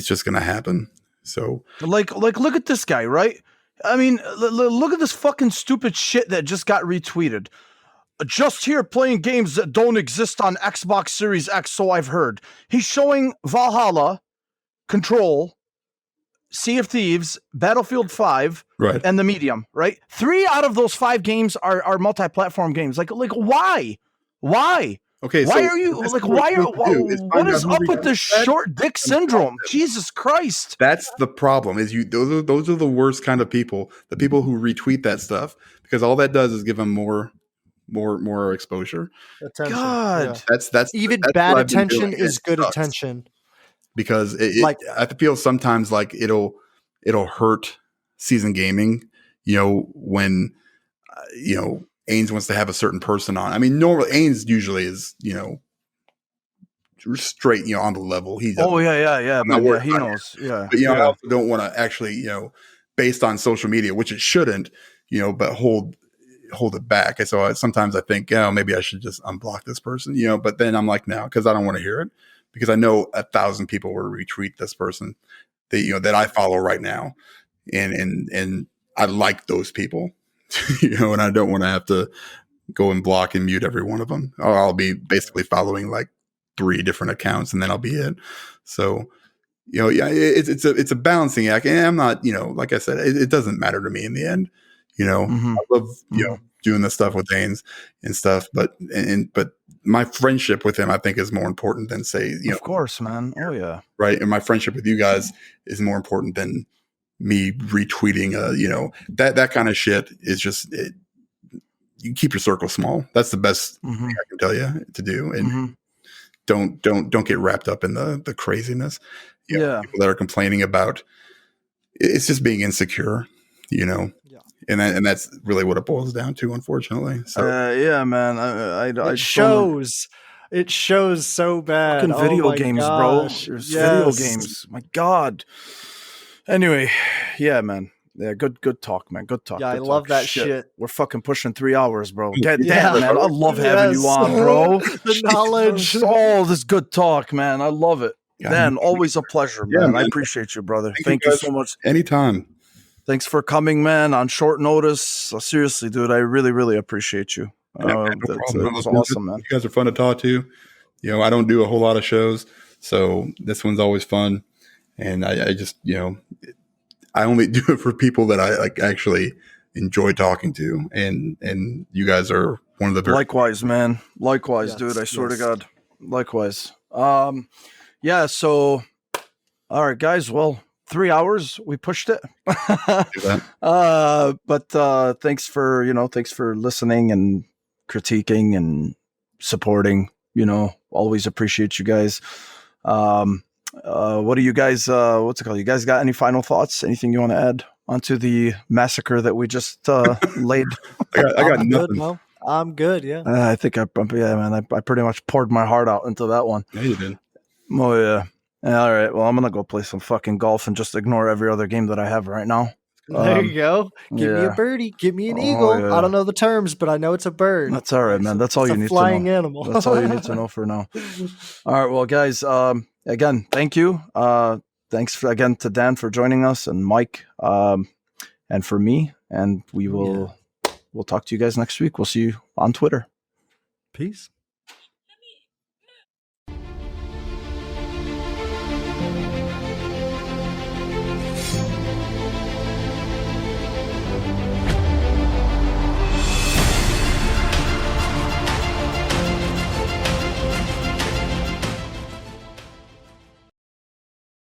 just going to happen. So like, look at this guy, right? I mean, look at this fucking stupid shit that just got retweeted. Just here playing games that don't exist on Xbox Series X, so I've heard. He's showing Valhalla, Control, Sea of Thieves, Battlefield 5, right. and The Medium, right? 3 out of those 5 games are multi-platform games. Like why? Why? Okay, why so are you like? what is up with this short dick syndrome? Jesus Christ! That's the problem. Those are the worst kind of people. The people who retweet that stuff because all that does is give them more exposure. Attention. God, that's even that's bad what I've been attention doing. is It good sucks. attention. Because Like- I feel sometimes like it'll hurt seasoned gaming. When Ains wants to have a certain person on. I mean, normally Ains usually is straight on the level. He's yeah, not man. Yeah, worried he about knows. Yeah, but I also don't want to actually based on social media, which it shouldn't, but hold it back. And so sometimes I think, maybe I should just unblock this person, but then I'm like, no, because I don't want to hear it because I know 1,000 people will retweet this person that, that I follow right now. And I like those people, and I don't want to have to go and block and mute every one of them. Or I'll be basically following like 3 different accounts and then I'll be it. So, it's a balancing act. And I'm not, like I said, it doesn't matter to me in the end. I love, doing the stuff with Ains and stuff, but my friendship with him, I think, is more important than say, of course, man. Oh yeah, right. And my friendship with you guys is more important than me retweeting. That kind of shit is just you keep your circle small. That's the best thing I can tell you to do, and don't get wrapped up in the craziness. People that are complaining about it's just being insecure. And that's really what it boils down to, unfortunately. So yeah, man. I shows. It shows so bad. Fucking video games, gosh. bro. There's video games. My God. Anyway, yeah, man. Yeah, good talk, man. Good talk. Yeah, good I love talk. that shit. We're fucking pushing 3 hours, bro. Damn, Yeah. man. I love having you on, bro. The knowledge. Oh, this good talk, man. I love it. Yeah. Dan, always a pleasure, Yeah, man. man. I appreciate you, brother. Thank Thank you you so much. anytime. Thanks for coming, man, on short notice. Seriously, dude, I really, really appreciate you. Yeah, man, no problem. That was awesome, man. You guys are fun to talk to. I don't do a whole lot of shows, so this one's always fun. And I just, I only do it for people that I like actually enjoy talking to. And you guys are one of the very Likewise, man. Likewise, Yes, dude. I swear to yes. God. Likewise. Yeah. So, all right, guys. Well, 3 hours. We pushed it. that. But thanks for listening and critiquing and supporting. Always appreciate you guys. What do you guys? What's it called? You guys got any final thoughts? Anything you want to add? onto the massacre that we just laid. I got I'm good, nothing. Mo. I'm good. Yeah. I think I pretty much poured my heart out into that one. Yeah, you did. Oh yeah. All right. Well, I'm gonna go play some fucking golf and just ignore every other game that I have right now. There you go. Give me a yeah. birdie. Give me an Oh, eagle. yeah. I don't know the terms, but I know it's a bird. That's all right, man. That's all It's you a need to flying know. animal. That's all you need to know for now. All right, well, guys. Again, thank you. Thanks again to Dan for joining us, and Mike, and for me. And we'll talk to you guys next week. We'll see you on Twitter. Peace.